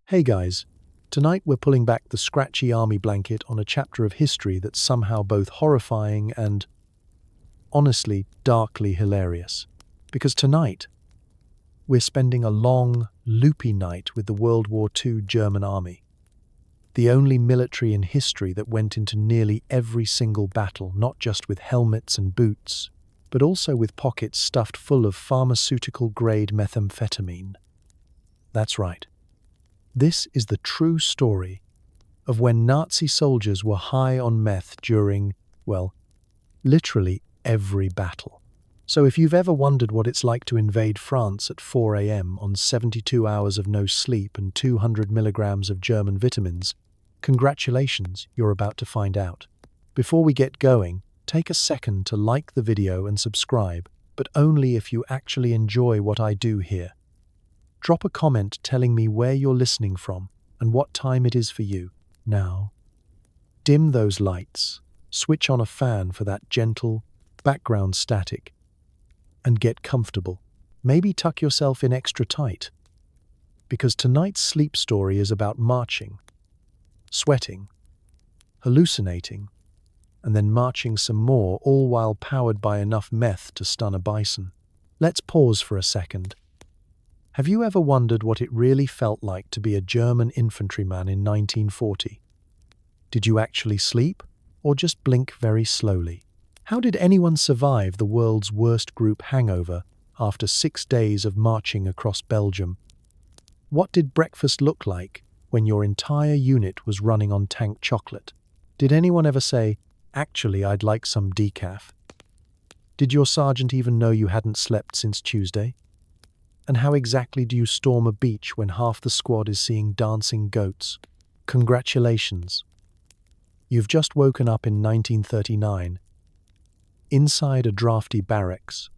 Hey guys, tonight we're pulling back the scratchy army blanket on a chapter of history that's somehow both horrifying and, honestly, darkly hilarious. Because tonight, we're spending a long, loopy night with the World War II German army. The only military in history that went into nearly every single battle, not just with helmets and boots, but also with pockets stuffed full of pharmaceutical-grade methamphetamine. That's right. This is the true story of when Nazi soldiers were high on meth during, well, literally every battle. So if you've ever wondered what it's like to invade France at 4 a.m. on 72 hours of no sleep and 200 milligrams of German vitamins, congratulations, you're about to find out. Before we get going, take a second to like the video and subscribe, but only if you actually enjoy what I do here. Drop a comment telling me where you're listening from and what time it is for you. Now, dim those lights, switch on a fan for that gentle background static, and get comfortable. Maybe tuck yourself in extra tight, because tonight's sleep story is about marching, sweating, hallucinating, and then marching some more, all while powered by enough meth to stun a bison. Let's pause for a second. Have you ever wondered what it really felt like to be a German infantryman in 1940? Did you actually sleep, or just blink very slowly? How did anyone survive the world's worst group hangover after 6 days of marching across Belgium? What did breakfast look like when your entire unit was running on tank chocolate? Did anyone ever say, "Actually, I'd like some decaf"? Did your sergeant even know you hadn't slept since Tuesday? And how exactly do you storm a beach when half the squad is seeing dancing goats? Congratulations. You've just woken up in 1939, inside a drafty barracks,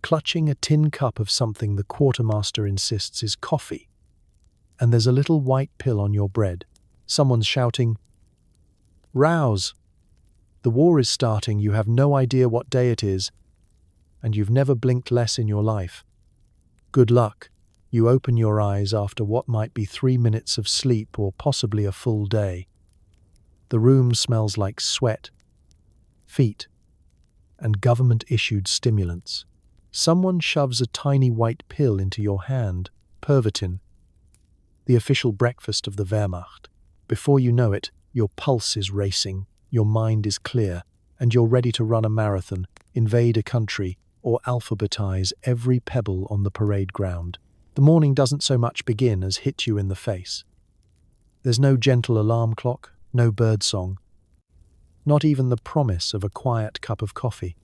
clutching a tin cup of something the quartermaster insists is coffee. And there's a little white pill on your bread. Someone's shouting, "Rouse! The war is starting, you have no idea what day it is, and you've never blinked less in your life." Good luck. You open your eyes after what might be 3 minutes of sleep or possibly a full day. The room smells like sweat, feet, and government-issued stimulants. Someone shoves a tiny white pill into your hand, Pervitin, the official breakfast of the Wehrmacht. Before you know it, your pulse is racing, your mind is clear, and you're ready to run a marathon, invade a country, or alphabetize every pebble on the parade ground. The morning doesn't so much begin as hit you in the face. There's no gentle alarm clock, no birdsong, not even the promise of a quiet cup of coffee.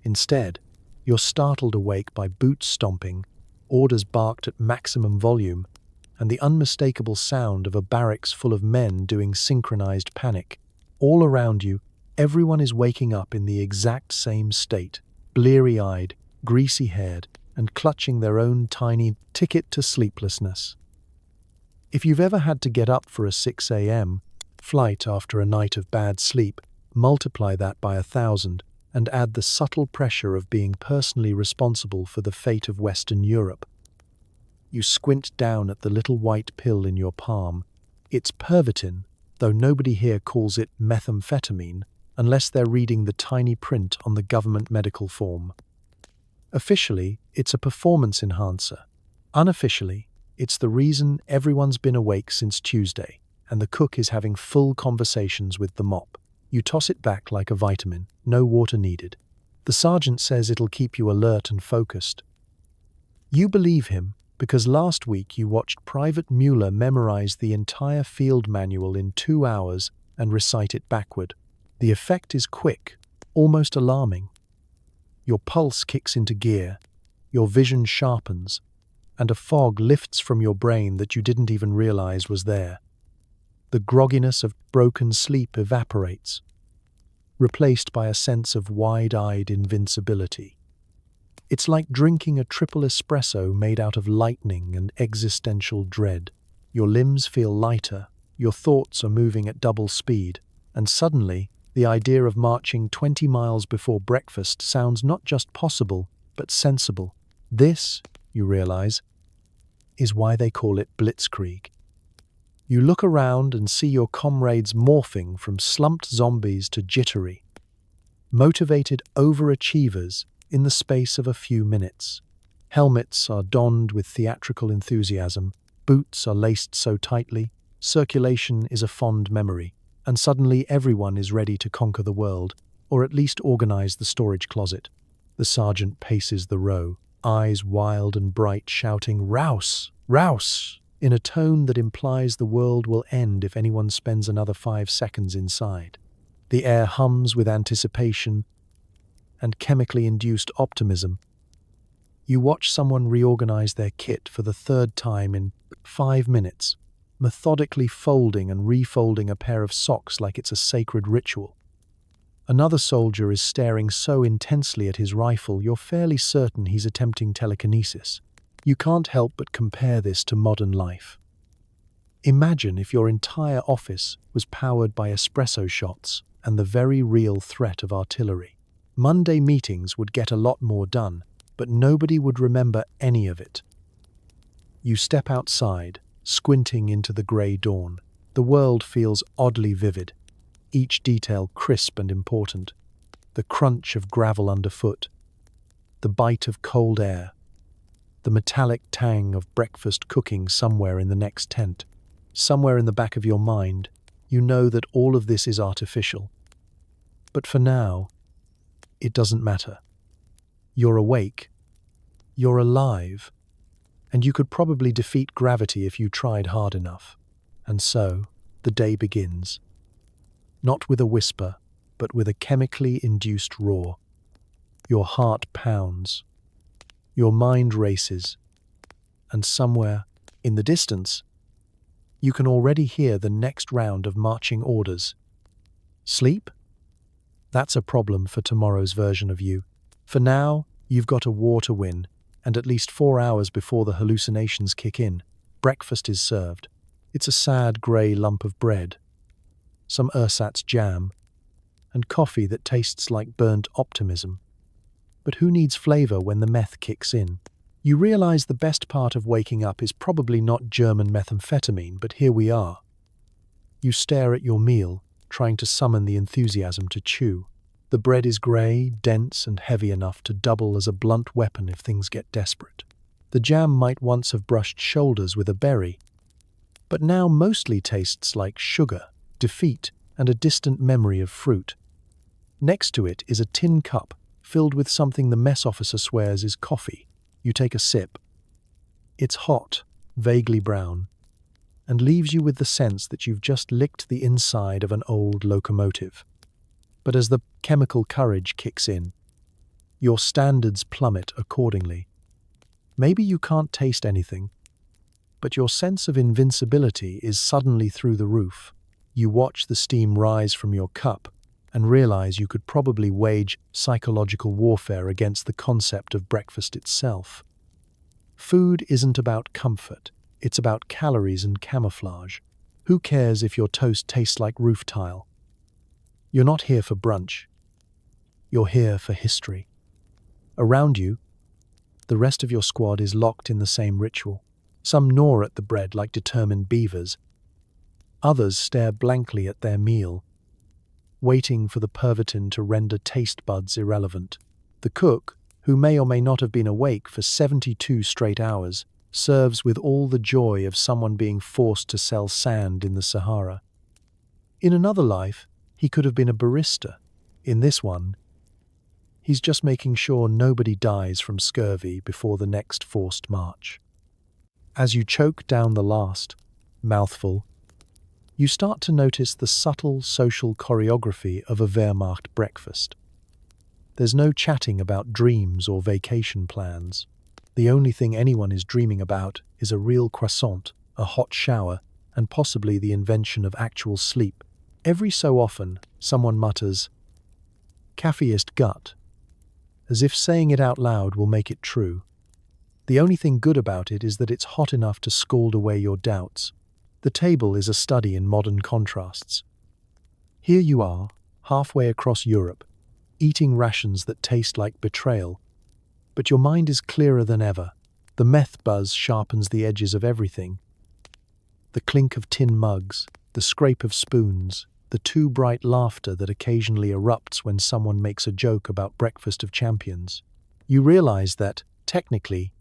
Instead, you're startled awake by boots stomping, orders barked at maximum volume, and the unmistakable sound of a barracks full of men doing synchronized panic. All around you, everyone is waking up in the exact same state, bleary-eyed, greasy-haired, and clutching their own tiny ticket to sleeplessness. If you've ever had to get up for a 6 a.m. flight after a night of bad sleep, multiply that by 1,000 and add the subtle pressure of being personally responsible for the fate of Western Europe. You squint down at the little white pill in your palm. It's Pervitin, though nobody here calls it methamphetamine, unless they're reading the tiny print on the government medical form. Officially, it's a performance enhancer. Unofficially, it's the reason everyone's been awake since Tuesday, and the cook is having full conversations with the mop. You toss it back like a vitamin, no water needed. The sergeant says it'll keep you alert and focused. You believe him because last week you watched Private Mueller memorize the entire field manual in 2 hours and recite it backward. The effect is quick, almost alarming. Your pulse kicks into gear, your vision sharpens, and a fog lifts from your brain that you didn't even realize was there. The grogginess of broken sleep evaporates, replaced by a sense of wide-eyed invincibility. It's like drinking a triple espresso made out of lightning and existential dread. Your limbs feel lighter, your thoughts are moving at double speed, and suddenly, the idea of marching 20 miles before breakfast sounds not just possible, but sensible. This, you realize, is why they call it blitzkrieg. You look around and see your comrades morphing from slumped zombies to jittery, motivated overachievers in the space of a few minutes. Helmets are donned with theatrical enthusiasm, boots are laced so tightly, circulation is a fond memory, and suddenly everyone is ready to conquer the world, or at least organize the storage closet. The sergeant paces the row, eyes wild and bright, shouting, "Rouse! Rouse!" in a tone that implies the world will end if anyone spends another 5 seconds inside. The air hums with anticipation and chemically induced optimism. You watch someone reorganize their kit for the third time in 5 minutes, methodically folding and refolding a pair of socks like it's a sacred ritual. Another soldier is staring so intensely at his rifle you're fairly certain he's attempting telekinesis. You can't help but compare this to modern life. Imagine if your entire office was powered by espresso shots and the very real threat of artillery. Monday meetings would get a lot more done, but nobody would remember any of it. You step outside, squinting into the grey dawn. The world feels oddly vivid, each detail crisp and important. The crunch of gravel underfoot, the bite of cold air, the metallic tang of breakfast cooking somewhere in the next tent. Somewhere in the back of your mind, you know that all of this is artificial. But for now, it doesn't matter. You're awake, you're alive, and you could probably defeat gravity if you tried hard enough. And so, the day begins. Not with a whisper, but with a chemically induced roar. Your heart pounds. Your mind races, and somewhere, in the distance, you can already hear the next round of marching orders. Sleep? That's a problem for tomorrow's version of you. For now, you've got a war to win, and at least 4 hours before the hallucinations kick in, breakfast is served. It's a sad grey lump of bread, some ersatz jam, and coffee that tastes like burnt optimism. But who needs flavor when the meth kicks in? You realize the best part of waking up is probably not German methamphetamine, but here we are. You stare at your meal, trying to summon the enthusiasm to chew. The bread is grey, dense, and heavy enough to double as a blunt weapon if things get desperate. The jam might once have brushed shoulders with a berry, but now mostly tastes like sugar, defeat, and a distant memory of fruit. Next to it is a tin cup filled with something the mess officer swears is coffee. You take a sip. It's hot, vaguely brown, and leaves you with the sense that you've just licked the inside of an old locomotive. But as the chemical courage kicks in, your standards plummet accordingly. Maybe you can't taste anything, but your sense of invincibility is suddenly through the roof. You watch the steam rise from your cup and realize you could probably wage psychological warfare against the concept of breakfast itself. Food isn't about comfort, it's about calories and camouflage. Who cares if your toast tastes like roof tile? You're not here for brunch. You're here for history. Around you, the rest of your squad is locked in the same ritual. Some gnaw at the bread like determined beavers. Others stare blankly at their meal, waiting for the Pervitin to render taste buds irrelevant. The cook, who may or may not have been awake for 72 straight hours, serves with all the joy of someone being forced to sell sand in the Sahara. In another life, he could have been a barista. In this one, he's just making sure nobody dies from scurvy before the next forced march. As you choke down the last mouthful, you start to notice the subtle social choreography of a Wehrmacht breakfast. There's no chatting about dreams or vacation plans. The only thing anyone is dreaming about is a real croissant, a hot shower, and possibly the invention of actual sleep. Every so often, someone mutters, "Caffeist gut," as if saying it out loud will make it true. The only thing good about it is that it's hot enough to scald away your doubts. The table is a study in modern contrasts. Here you are, halfway across Europe, eating rations that taste like betrayal, but your mind is clearer than ever. The meth buzz sharpens the edges of everything. The clink of tin mugs, the scrape of spoons, the too bright laughter that occasionally erupts when someone makes a joke about breakfast of champions. You realize that, technically,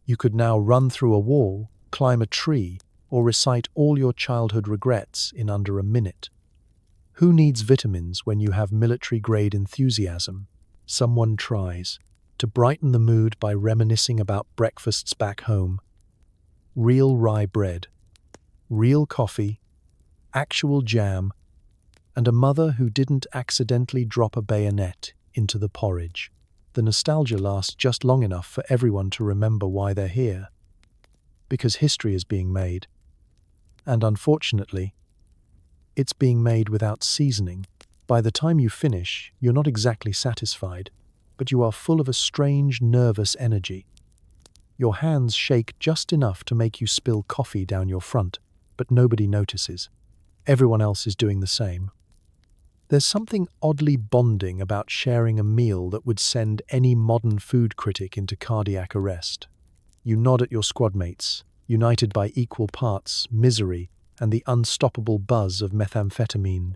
you could now run through a wall, climb a tree, or recite all your childhood regrets in under a minute. Who needs vitamins when you have military-grade enthusiasm? Someone tries to brighten the mood by reminiscing about breakfasts back home. Real rye bread, real coffee, actual jam, and a mother who didn't accidentally drop a bayonet into the porridge. The nostalgia lasts just long enough for everyone to remember why they're here. Because history is being made. And unfortunately, it's being made without seasoning. By the time you finish, you're not exactly satisfied, but you are full of a strange, nervous energy. Your hands shake just enough to make you spill coffee down your front, but nobody notices. Everyone else is doing the same. There's something oddly bonding about sharing a meal that would send any modern food critic into cardiac arrest. You nod at your squadmates, united by equal parts misery and the unstoppable buzz of methamphetamine.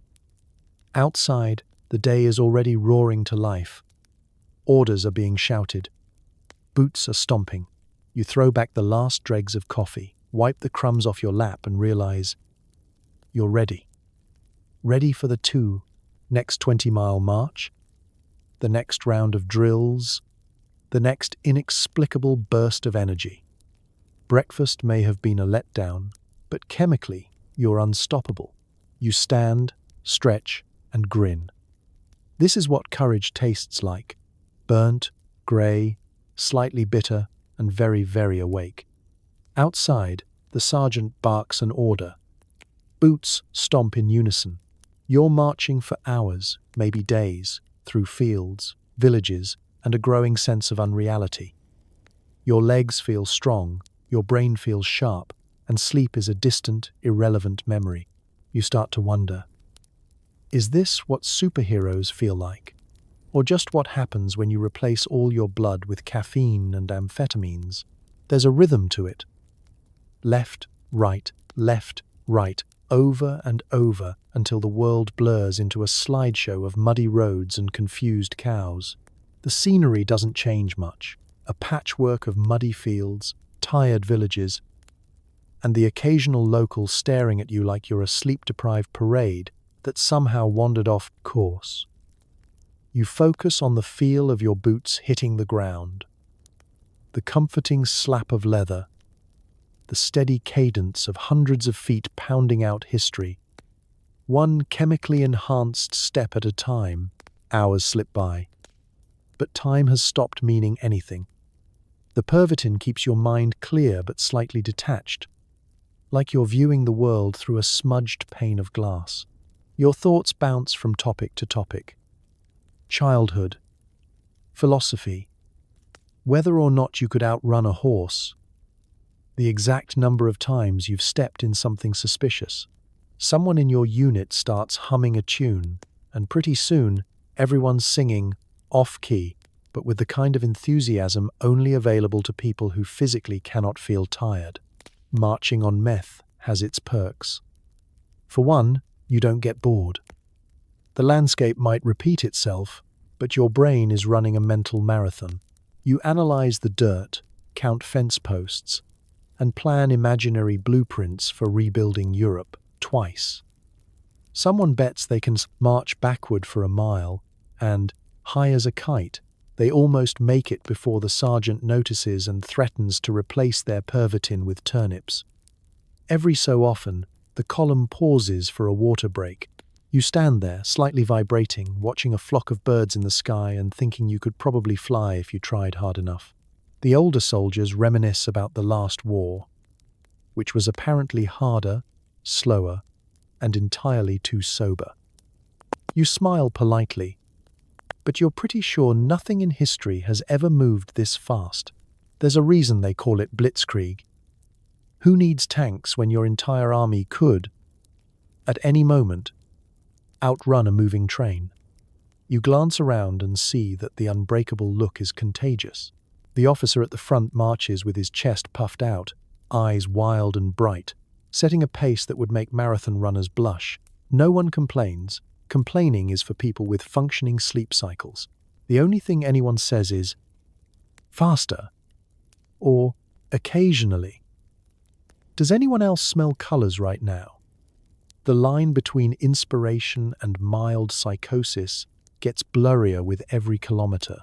Outside, the day is already roaring to life. Orders are being shouted. Boots are stomping. You throw back the last dregs of coffee, wipe the crumbs off your lap and realize you're ready. Ready for the next 20-mile march, the next round of drills, the next inexplicable burst of energy. Breakfast may have been a letdown, but chemically, you're unstoppable. You stand, stretch, and grin. This is what courage tastes like. Burnt, grey, slightly bitter, and very, very awake. Outside, the sergeant barks an order. Boots stomp in unison. You're marching for hours, maybe days, through fields, villages, and a growing sense of unreality. Your legs feel strong, your brain feels sharp, and sleep is a distant, irrelevant memory. You start to wonder, is this what superheroes feel like? Or just what happens when you replace all your blood with caffeine and amphetamines? There's a rhythm to it. Left, right, over and over until the world blurs into a slideshow of muddy roads and confused cows. The scenery doesn't change much. A patchwork of muddy fields, tired villages, and the occasional local staring at you like you're a sleep-deprived parade that somehow wandered off course. You focus on the feel of your boots hitting the ground, the comforting slap of leather, the steady cadence of hundreds of feet pounding out history. One chemically enhanced step at a time, hours slip by. But time has stopped meaning anything. The Pervitin keeps your mind clear but slightly detached, like you're viewing the world through a smudged pane of glass. Your thoughts bounce from topic to topic. Childhood, philosophy, whether or not you could outrun a horse, the exact number of times you've stepped in something suspicious. Someone in your unit starts humming a tune, and pretty soon, everyone's singing off-key, but with the kind of enthusiasm only available to people who physically cannot feel tired. Marching on meth has its perks. For one, you don't get bored. The landscape might repeat itself, but your brain is running a mental marathon. You analyze the dirt, count fence posts, and plan imaginary blueprints for rebuilding Europe twice. Someone bets they can march backward for a mile, and, high as a kite, they almost make it before the sergeant notices and threatens to replace their Pervitin with turnips. Every so often, the column pauses for a water break. You stand there, slightly vibrating, watching a flock of birds in the sky and thinking you could probably fly if you tried hard enough. The older soldiers reminisce about the last war, which was apparently harder, slower, and entirely too sober. You smile politely, but you're pretty sure nothing in history has ever moved this fast. There's a reason they call it blitzkrieg. Who needs tanks when your entire army could, at any moment, outrun a moving train? You glance around and see that the unbreakable look is contagious. The officer at the front marches with his chest puffed out, eyes wild and bright, setting a pace that would make marathon runners blush. No one complains. Complaining is for people with functioning sleep cycles. The only thing anyone says is, faster, or occasionally. Does anyone else smell colors right now? The line between inspiration and mild psychosis gets blurrier with every kilometer.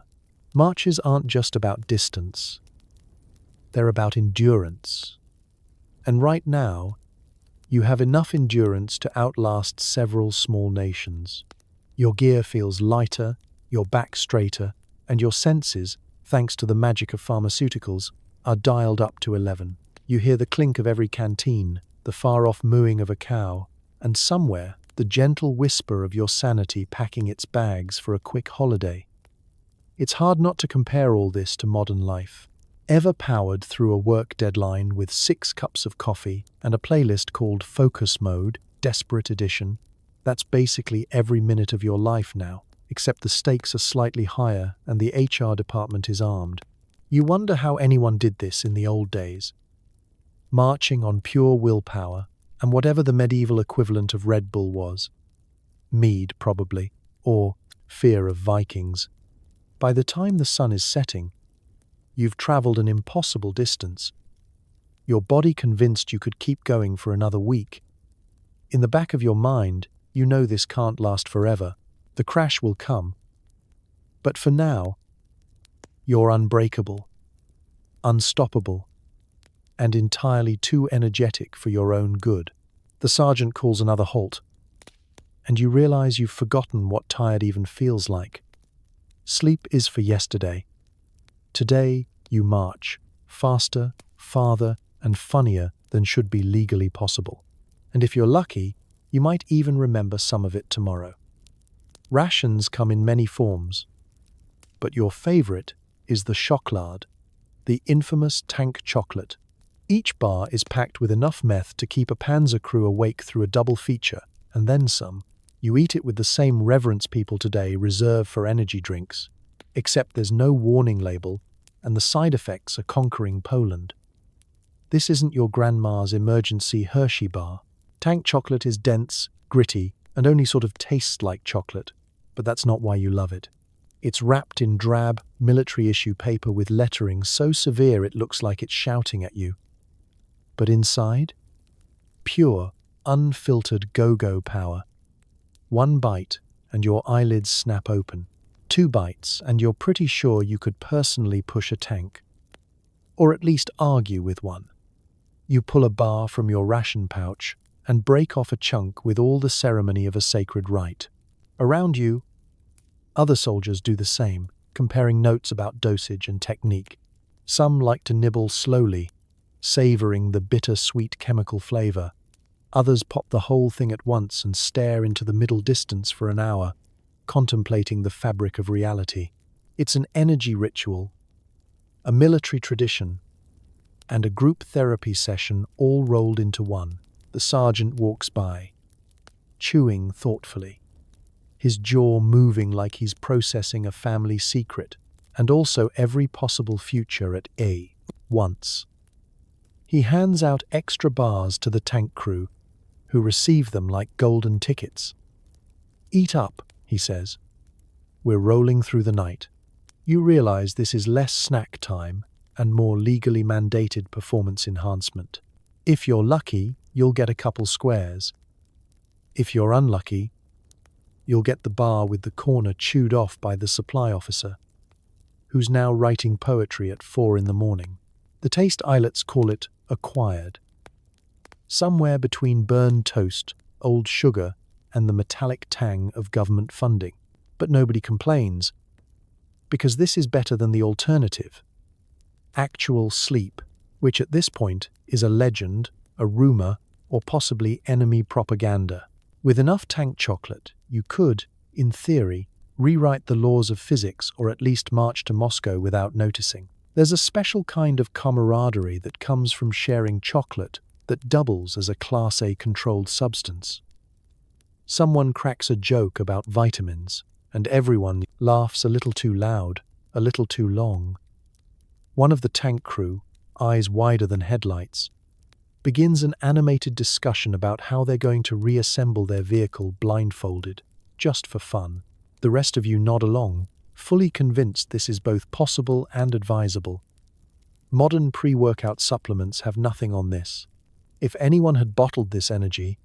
Marches aren't just about distance. They're about endurance. And right now, you have enough endurance to outlast several small nations. Your gear feels lighter, your back straighter, and your senses, thanks to the magic of pharmaceuticals, are dialed up to 11. You hear the clink of every canteen, the far-off mooing of a cow, and somewhere, the gentle whisper of your sanity packing its bags for a quick holiday. It's hard not to compare all this to modern life. Ever powered through a work deadline with 6 cups of coffee and a playlist called Focus Mode, Desperate Edition, that's basically every minute of your life now, except the stakes are slightly higher and the HR department is armed. You wonder how anyone did this in the old days. Marching on pure willpower and whatever the medieval equivalent of Red Bull was. Mead, probably, or fear of Vikings. By the time the sun is setting, you've traveled an impossible distance. Your body convinced you could keep going for another week. In the back of your mind, you know this can't last forever. The crash will come. But for now, you're unbreakable, unstoppable, and entirely too energetic for your own good. The sergeant calls another halt, and you realize you've forgotten what tired even feels like. Sleep is for yesterday. Today, you march, faster, farther, and funnier than should be legally possible. And if you're lucky, you might even remember some of it tomorrow. Rations come in many forms, but your favorite is the chocolade, the infamous tank chocolate. Each bar is packed with enough meth to keep a panzer crew awake through a double feature, and then some. You eat it with the same reverence people today reserve for energy drinks, except there's no warning label, and the side effects are conquering Poland. This isn't your grandma's emergency Hershey bar. Tank chocolate is dense, gritty, and only sort of tastes like chocolate, but that's not why you love it. It's wrapped in drab, military-issue paper with lettering so severe it looks like it's shouting at you. But inside? Pure, unfiltered go-go power. 1 bite, and your eyelids snap open. 2 bites, and you're pretty sure you could personally push a tank. Or at least argue with one. You pull a bar from your ration pouch and break off a chunk with all the ceremony of a sacred rite. Around you, other soldiers do the same, comparing notes about dosage and technique. Some like to nibble slowly, savoring the bitter-sweet chemical flavor. Others pop the whole thing at once and stare into the middle distance for an hour, contemplating the fabric of reality. It's an energy ritual, a military tradition, and a group therapy session all rolled into one. The sergeant walks by, chewing thoughtfully, his jaw moving like he's processing a family secret, and also every possible future at once. He hands out extra bars to the tank crew, who receive them like golden tickets. "Eat up," he says. "We're rolling through the night." You realize this is less snack time and more legally mandated performance enhancement. If you're lucky, you'll get a couple squares. If you're unlucky, you'll get the bar with the corner chewed off by the supply officer, who's now writing poetry at 4 a.m. The taste islets call it acquired. Somewhere between burned toast, old sugar, and the metallic tang of government funding. But nobody complains, because this is better than the alternative. Actual sleep, which at this point is a legend, a rumor, or possibly enemy propaganda. With enough tank chocolate, you could, in theory, rewrite the laws of physics or at least march to Moscow without noticing. There's a special kind of camaraderie that comes from sharing chocolate that doubles as a Class A controlled substance. Someone cracks a joke about vitamins, and everyone laughs a little too loud, a little too long. One of the tank crew, eyes wider than headlights, begins an animated discussion about how they're going to reassemble their vehicle blindfolded, just for fun. The rest of you nod along, fully convinced this is both possible and advisable. Modern pre-workout supplements have nothing on this. If anyone had bottled this energy,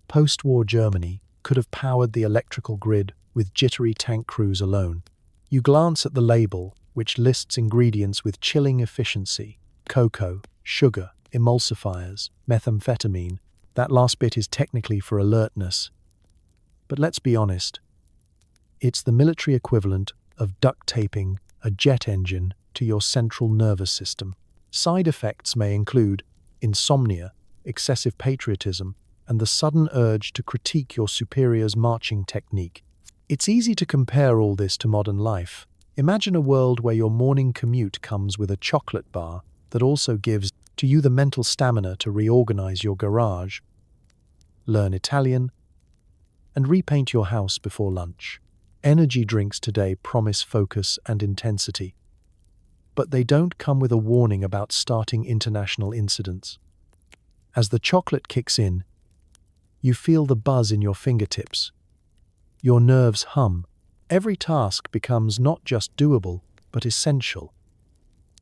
post-war Germany could have powered the electrical grid with jittery tank crews alone. You glance at the label, which lists ingredients with chilling efficiency: cocoa, sugar, emulsifiers, methamphetamine. That last bit is technically for alertness. But let's be honest, it's the military equivalent of duct taping a jet engine to your central nervous system. Side effects may include insomnia, excessive patriotism, and the sudden urge to critique your superior's marching technique. It's easy to compare all this to modern life. Imagine a world where your morning commute comes with a chocolate bar that also gives to you the mental stamina to reorganize your garage, learn Italian, and repaint your house before lunch. Energy drinks today promise focus and intensity, but they don't come with a warning about starting international incidents. As the chocolate kicks in, you feel the buzz in your fingertips. Your nerves hum. Every task becomes not just doable, but essential.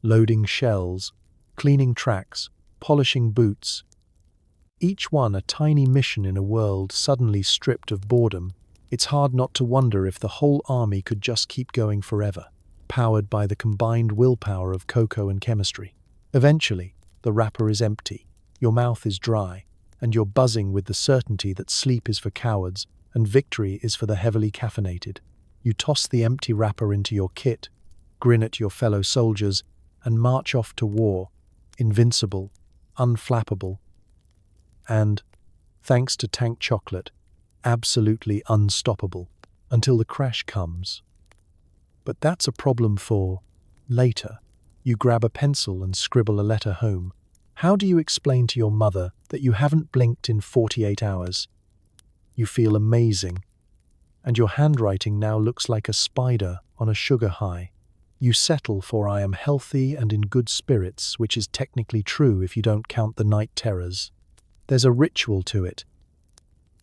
Loading shells, cleaning tracks, polishing boots. Each one a tiny mission in a world suddenly stripped of boredom. It's hard not to wonder if the whole army could just keep going forever, powered by the combined willpower of cocoa and chemistry. Eventually, the wrapper is empty, your mouth is dry, and you're buzzing with the certainty that sleep is for cowards and victory is for the heavily caffeinated. You toss the empty wrapper into your kit, grin at your fellow soldiers, and march off to war, invincible, unflappable, and, thanks to tank chocolate, absolutely unstoppable, until the crash comes. But that's a problem for later. You grab a pencil and scribble a letter home. How do you explain to your mother that you haven't blinked in 48 hours? You feel amazing, and your handwriting now looks like a spider on a sugar high. You settle for "I am healthy and in good spirits," which is technically true if you don't count the night terrors. There's a ritual to it.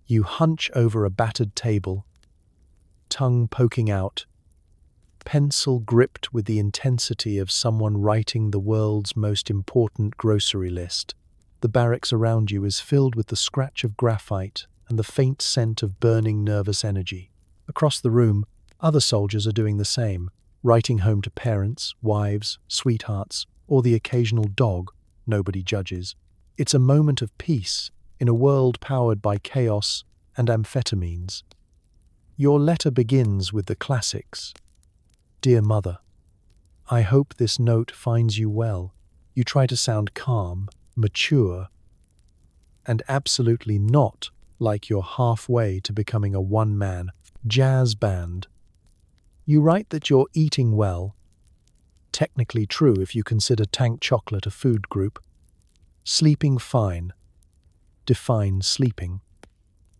You hunch over a battered table, tongue poking out, pencil gripped with the intensity of someone writing the world's most important grocery list. The barracks around you is filled with the scratch of graphite and the faint scent of burning nervous energy. Across the room, other soldiers are doing the same, writing home to parents, wives, sweethearts, or the occasional dog nobody judges. It's a moment of peace in a world powered by chaos and amphetamines. Your letter begins with the classics. "Dear Mother, I hope this note finds you well." You try to sound calm, mature, and absolutely not like you're halfway to becoming a one-man jazz band. You write that you're eating well, technically true if you consider tank chocolate a food group, sleeping fine, define sleeping,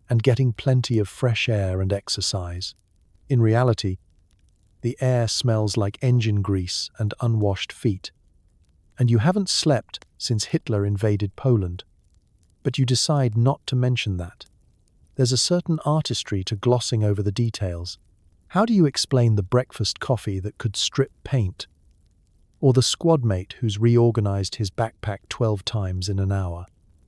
and getting plenty of fresh air and exercise. In reality, the air smells like engine grease and unwashed feet, and you haven't slept since Hitler invaded Poland. But you decide not to mention that. There's a certain artistry to glossing over the details. How do you explain the breakfast coffee that could strip paint? Or the squad mate who's reorganized his backpack 12 times in an hour?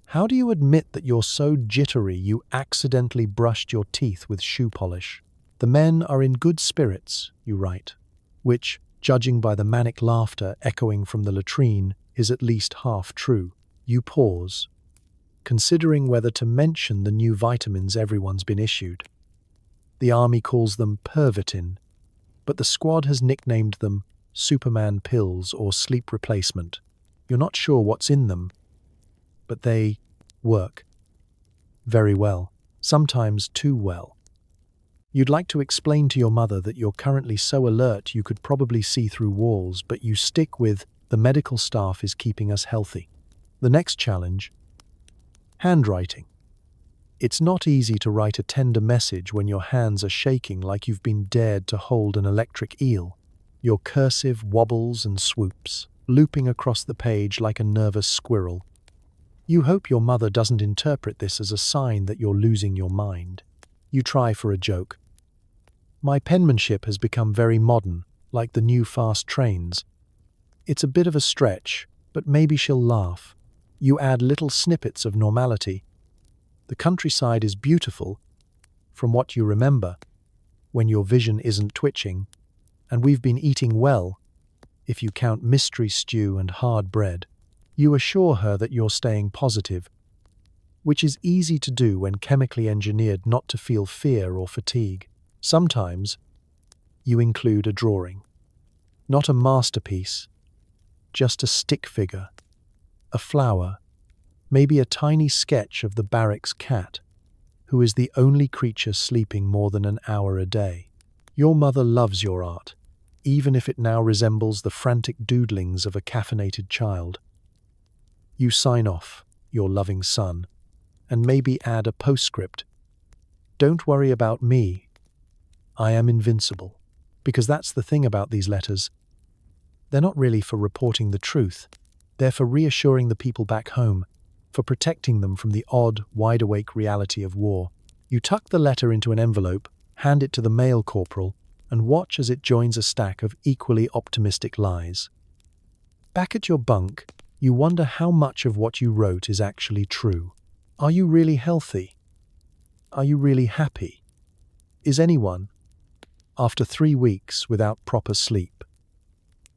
How do you admit that you're so jittery you accidentally brushed your teeth with shoe polish? "The men are in good spirits," you write, which, judging by the manic laughter echoing from the latrine, is at least half true. You pause, considering whether to mention the new vitamins everyone's been issued. The army calls them Pervitin, but the squad has nicknamed them Superman pills or sleep replacement. You're not sure what's in them, but they work very well, sometimes too well. You'd like to explain to your mother that you're currently so alert you could probably see through walls, but you stick with "the medical staff is keeping us healthy." The next challenge: handwriting. It's not easy to write a tender message when your hands are shaking like you've been dared to hold an electric eel. Your cursive wobbles and swoops, looping across the page like a nervous squirrel. You hope your mother doesn't interpret this as a sign that you're losing your mind. You try for a joke. My penmanship has become very modern, like the new fast trains. It's a bit of a stretch, but maybe she'll laugh. You add little snippets of normality. The countryside is beautiful, from what you remember, when your vision isn't twitching, and we've been eating well, if you count mystery stew and hard bread. You assure her that you're staying positive, which is easy to do when chemically engineered not to feel fear or fatigue. Sometimes, you include a drawing. Not a masterpiece, just a stick figure, a flower, maybe a tiny sketch of the barracks cat, who is the only creature sleeping more than an hour a day. Your mother loves your art, even if it now resembles the frantic doodlings of a caffeinated child. You sign off, your loving son, and maybe add a postscript. Don't worry about me. I am invincible. Because that's the thing about these letters. They're not really for reporting the truth. They're for reassuring the people back home, for protecting them from the odd, wide-awake reality of war. You tuck the letter into an envelope, hand it to the mail corporal, and watch as it joins a stack of equally optimistic lies. Back at your bunk, you wonder how much of what you wrote is actually true. Are you really healthy? Are you really happy? Is anyone, after 3 weeks without proper sleep?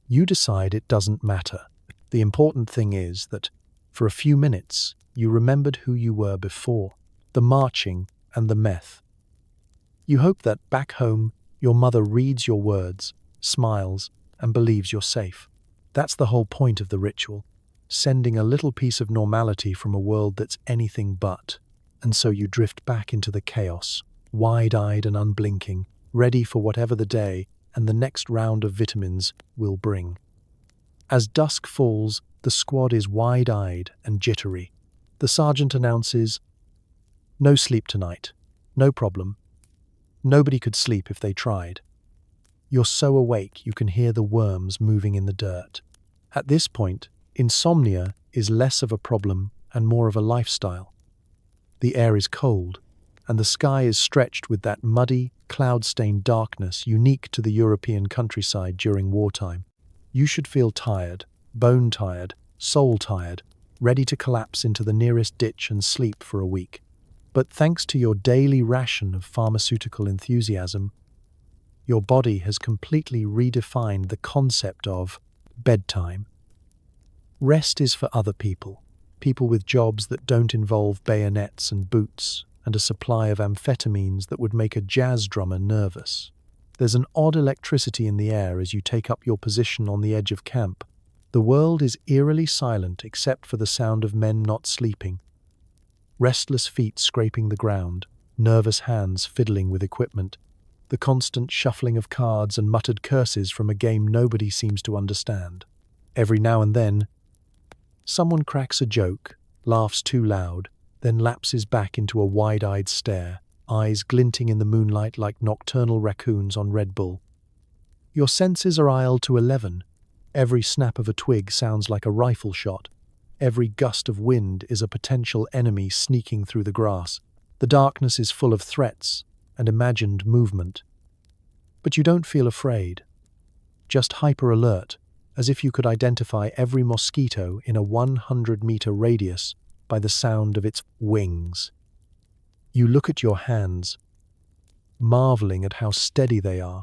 You decide it doesn't matter. The important thing is that, for a few minutes, you remembered who you were before, the marching and the meth. You hope that, back home, your mother reads your words, smiles, and believes you're safe. That's the whole point of the ritual, sending a little piece of normality from a world that's anything but. And so you drift back into the chaos, wide-eyed and unblinking, ready for whatever the day and the next round of vitamins will bring. As dusk falls, the squad is wide-eyed and jittery. The sergeant announces, "No sleep tonight. No problem. Nobody could sleep if they tried." You're so awake you can hear the worms moving in the dirt. At this point, insomnia is less of a problem and more of a lifestyle. The air is cold, and the sky is stretched with that muddy, cloud-stained darkness unique to the European countryside during wartime. You should feel tired, bone-tired, soul-tired, ready to collapse into the nearest ditch and sleep for a week. But thanks to your daily ration of pharmaceutical enthusiasm, your body has completely redefined the concept of bedtime. Rest is for other people, people with jobs that don't involve bayonets and boots, and a supply of amphetamines that would make a jazz drummer nervous. There's an odd electricity in the air as you take up your position on the edge of camp. The world is eerily silent except for the sound of men not sleeping. Restless feet scraping the ground, nervous hands fiddling with equipment, the constant shuffling of cards and muttered curses from a game nobody seems to understand. Every now and then, someone cracks a joke, laughs too loud, then lapses back into a wide-eyed stare, eyes glinting in the moonlight like nocturnal raccoons on Red Bull. Your senses are dialed to 11. Every snap of a twig sounds like a rifle shot. Every gust of wind is a potential enemy sneaking through the grass. The darkness is full of threats and imagined movement. But you don't feel afraid, just hyper-alert, as if you could identify every mosquito in a 100-meter radius by the sound of its wings. You look at your hands, marveling at how steady they are,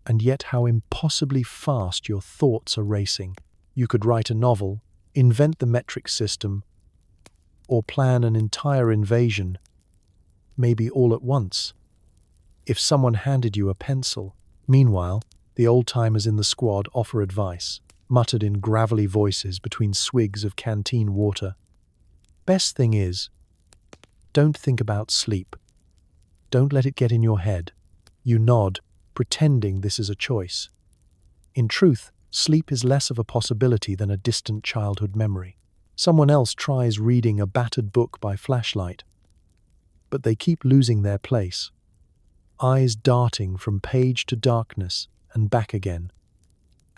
and yet how impossibly fast your thoughts are racing. You could write a novel, invent the metric system, or plan an entire invasion, maybe all at once, if someone handed you a pencil. Meanwhile, the old-timers in the squad offer advice, muttered in gravelly voices between swigs of canteen water. Best thing is, don't think about sleep. Don't let it get in your head. You nod, pretending this is a choice. In truth, sleep is less of a possibility than a distant childhood memory. Someone else tries reading a battered book by flashlight, but they keep losing their place, eyes darting from page to darkness and back again.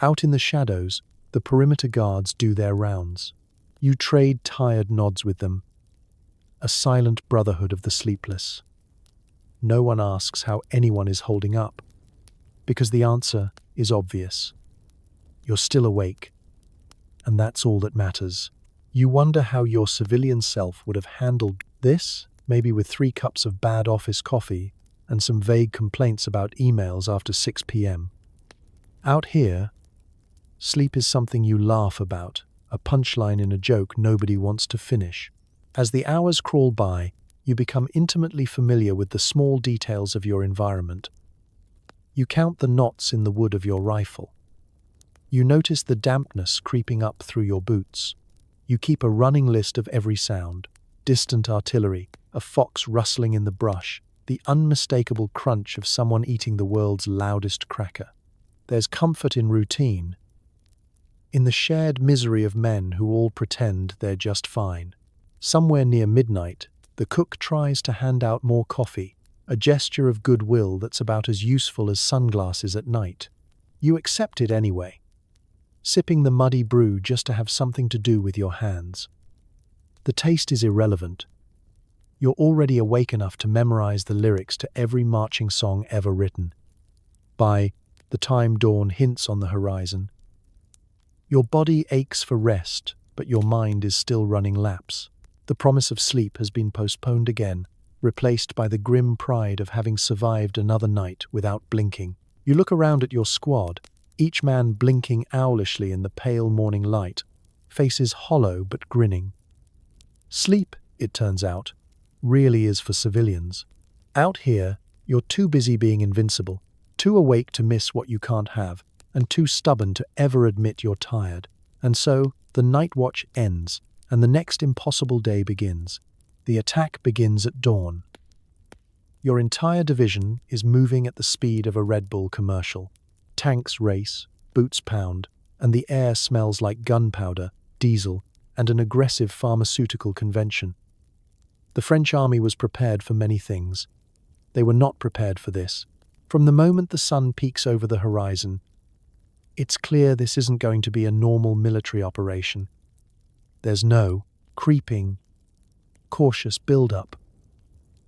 Out in the shadows, the perimeter guards do their rounds. You trade tired nods with them, a silent brotherhood of the sleepless. No one asks how anyone is holding up, because the answer is obvious. You're still awake, and that's all that matters. You wonder how your civilian self would have handled this, maybe with 3 cups of bad office coffee and some vague complaints about emails after 6 p.m. Out here, sleep is something you laugh about, a punchline in a joke nobody wants to finish. As the hours crawl by, you become intimately familiar with the small details of your environment. You count the knots in the wood of your rifle. You notice the dampness creeping up through your boots. You keep a running list of every sound: distant artillery, a fox rustling in the brush, the unmistakable crunch of someone eating the world's loudest cracker. There's comfort in routine, in the shared misery of men who all pretend they're just fine. Somewhere near midnight, the cook tries to hand out more coffee, a gesture of goodwill that's about as useful as sunglasses at night. You accept it anyway, sipping the muddy brew just to have something to do with your hands. The taste is irrelevant. You're already awake enough to memorize the lyrics to every marching song ever written. By the time dawn hints on the horizon, your body aches for rest, but your mind is still running laps. The promise of sleep has been postponed again, replaced by the grim pride of having survived another night without blinking. You look around at your squad, each man blinking owlishly in the pale morning light, faces hollow but grinning. Sleep, it turns out, really is for civilians. Out here, you're too busy being invincible, too awake to miss what you can't have, and too stubborn to ever admit you're tired. And so, the night watch ends, and the next impossible day begins. The attack begins at dawn. Your entire division is moving at the speed of a Red Bull commercial. Tanks race, boots pound, and the air smells like gunpowder, diesel, and an aggressive pharmaceutical convention. The French army was prepared for many things. They were not prepared for this. From the moment the sun peaks over the horizon, it's clear this isn't going to be a normal military operation. There's no creeping, cautious build-up.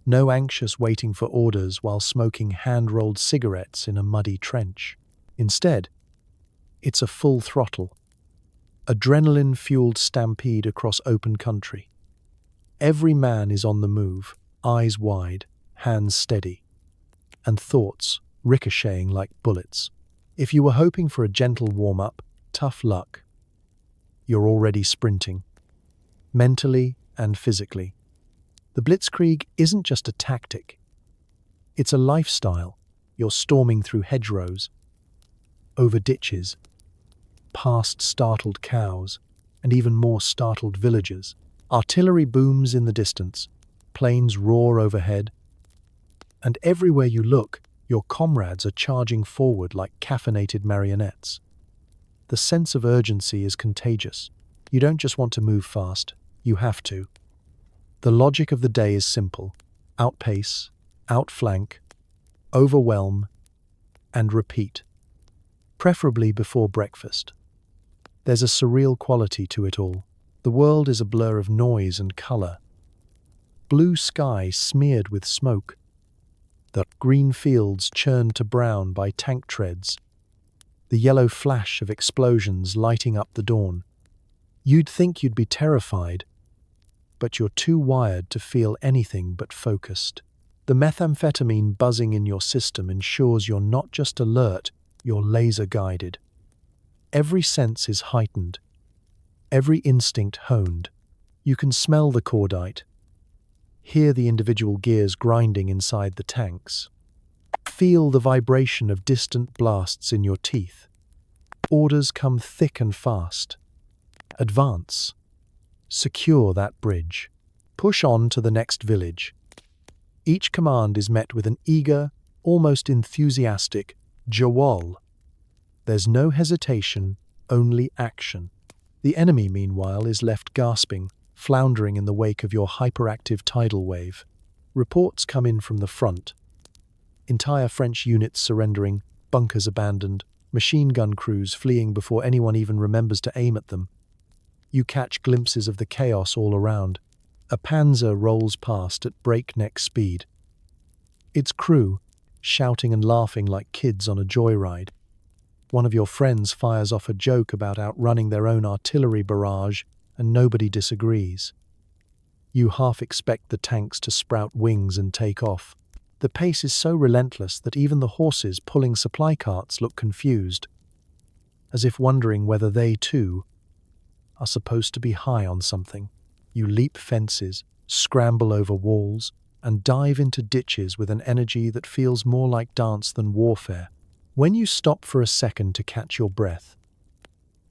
No anxious waiting for orders while smoking hand-rolled cigarettes in a muddy trench. Instead, it's a full throttle, adrenaline-fueled stampede across open country. Every man is on the move, eyes wide, hands steady, and thoughts ricocheting like bullets. If you were hoping for a gentle warm-up, tough luck. You're already sprinting, mentally and physically. The Blitzkrieg isn't just a tactic. It's a lifestyle. You're storming through hedgerows, over ditches, past startled cows, and even more startled villagers. Artillery booms in the distance, planes roar overhead, and everywhere you look, your comrades are charging forward like caffeinated marionettes. The sense of urgency is contagious. You don't just want to move fast, you have to. The logic of the day is simple: outpace, outflank, overwhelm, and repeat. Preferably before breakfast. There's a surreal quality to it all. The world is a blur of noise and color. Blue sky smeared with smoke. The green fields churned to brown by tank treads. The yellow flash of explosions lighting up the dawn. You'd think you'd be terrified, but you're too wired to feel anything but focused. The methamphetamine buzzing in your system ensures you're not just alert, you're laser-guided. Every sense is heightened, every instinct honed. You can smell the cordite, hear the individual gears grinding inside the tanks, feel the vibration of distant blasts in your teeth. Orders come thick and fast. Advance. Secure that bridge. Push on to the next village. Each command is met with an eager, almost enthusiastic jawol. There's no hesitation, only action. The enemy, meanwhile, is left gasping, floundering in the wake of your hyperactive tidal wave. Reports come in from the front. Entire French units surrendering, bunkers abandoned, machine gun crews fleeing before anyone even remembers to aim at them. You catch glimpses of the chaos all around. A panzer rolls past at breakneck speed. Its crew, shouting and laughing like kids on a joyride. One of your friends fires off a joke about outrunning their own artillery barrage, and nobody disagrees. You half expect the tanks to sprout wings and take off. The pace is so relentless that even the horses pulling supply carts look confused, as if wondering whether they, too, are supposed to be high on something. You leap fences, scramble over walls, and dive into ditches with an energy that feels more like dance than warfare. When you stop for a second to catch your breath,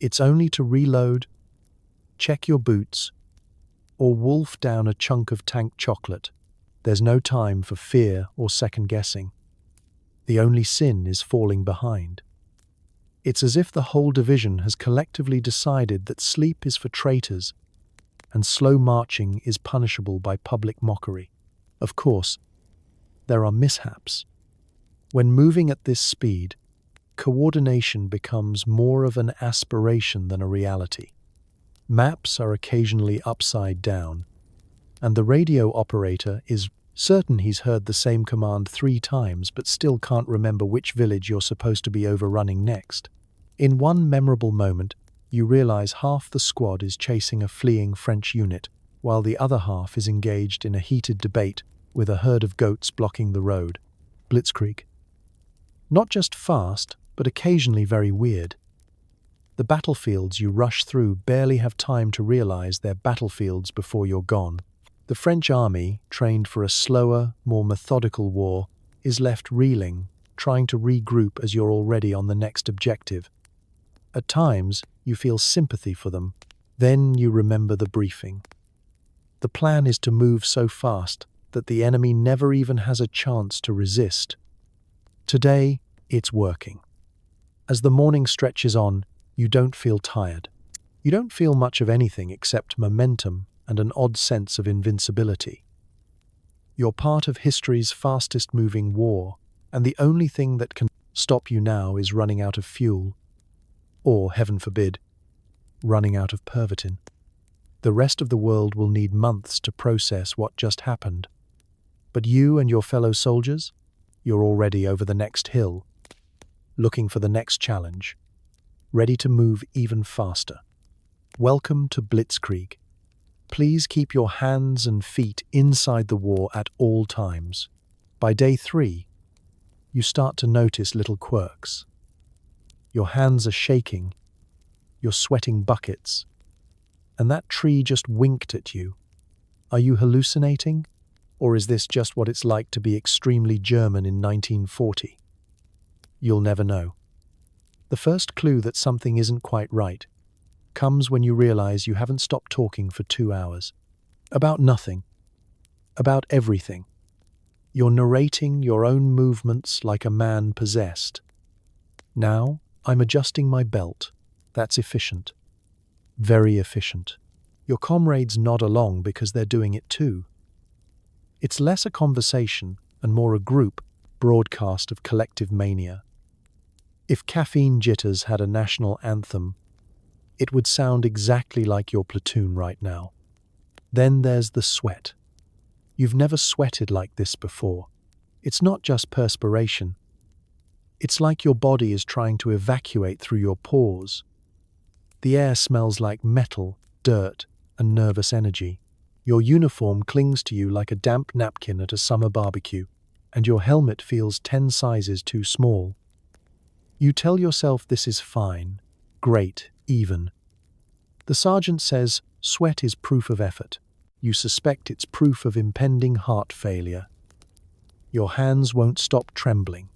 it's only to reload, check your boots, or wolf down a chunk of tank chocolate. There's no time for fear or second-guessing. The only sin is falling behind. It's as if the whole division has collectively decided that sleep is for traitors and slow marching is punishable by public mockery. Of course, there are mishaps. When moving at this speed, coordination becomes more of an aspiration than a reality. Maps are occasionally upside down, and the radio operator is certain he's heard the same command 3 times but still can't remember which village you're supposed to be overrunning next. In one memorable moment, you realize half the squad is chasing a fleeing French unit, while the other half is engaged in a heated debate with a herd of goats blocking the road. Blitzkrieg. Not just fast, but occasionally very weird. The battlefields you rush through barely have time to realize they're battlefields before you're gone. The French army, trained for a slower, more methodical war, is left reeling, trying to regroup as you're already on the next objective. At times, you feel sympathy for them. Then you remember the briefing. The plan is to move so fast that the enemy never even has a chance to resist. Today, it's working. As the morning stretches on, you don't feel tired. You don't feel much of anything except momentum and an odd sense of invincibility. You're part of history's fastest-moving war, and the only thing that can stop you now is running out of fuel. Or, heaven forbid, running out of Pervitin. The rest of the world will need months to process what just happened. But you and your fellow soldiers, you're already over the next hill, looking for the next challenge, ready to move even faster. Welcome to Blitzkrieg. Please keep your hands and feet inside the war at all times. By day 3, you start to notice little quirks. Your hands are shaking, you're sweating buckets, and that tree just winked at you. Are you hallucinating? Or is this just what it's like to be extremely German in 1940? You'll never know. The first clue that something isn't quite right comes when you realize you haven't stopped talking for 2 hours. About nothing. About everything. You're narrating your own movements like a man possessed. Now, I'm adjusting my belt. That's efficient. Very efficient. Your comrades nod along because they're doing it too. It's less a conversation and more a group broadcast of collective mania. If Caffeine Jitters had a national anthem, it would sound exactly like your platoon right now. Then there's the sweat. You've never sweated like this before. It's not just perspiration. It's like your body is trying to evacuate through your pores. The air smells like metal, dirt, and nervous energy. Your uniform clings to you like a damp napkin at a summer barbecue, and your helmet feels 10 sizes too small. You tell yourself this is fine, great, even. The sergeant says sweat is proof of effort. You suspect it's proof of impending heart failure. Your hands won't stop trembling.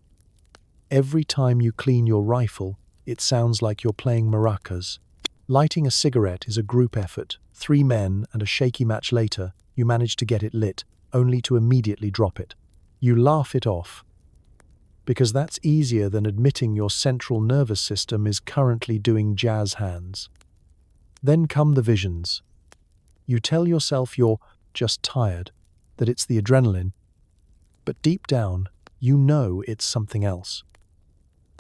Every time you clean your rifle, it sounds like you're playing maracas. Lighting a cigarette is a group effort. 3 men and a shaky match later, you manage to get it lit, only to immediately drop it. You laugh it off, because that's easier than admitting your central nervous system is currently doing jazz hands. Then come the visions. You tell yourself you're just tired, that it's the adrenaline, but deep down, you know it's something else.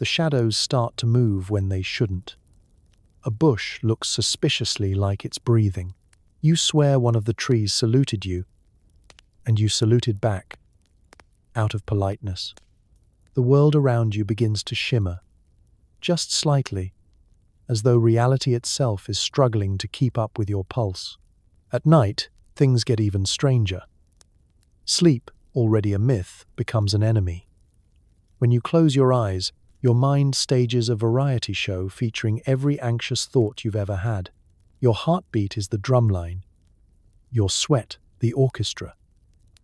The shadows start to move when they shouldn't. A bush looks suspiciously like it's breathing. You swear one of the trees saluted you, and you saluted back, out of politeness. The world around you begins to shimmer, just slightly, as though reality itself is struggling to keep up with your pulse. At night, things get even stranger. Sleep, already a myth, becomes an enemy. When you close your eyes, your mind stages a variety show featuring every anxious thought you've ever had. Your heartbeat is the drumline. Your sweat, the orchestra.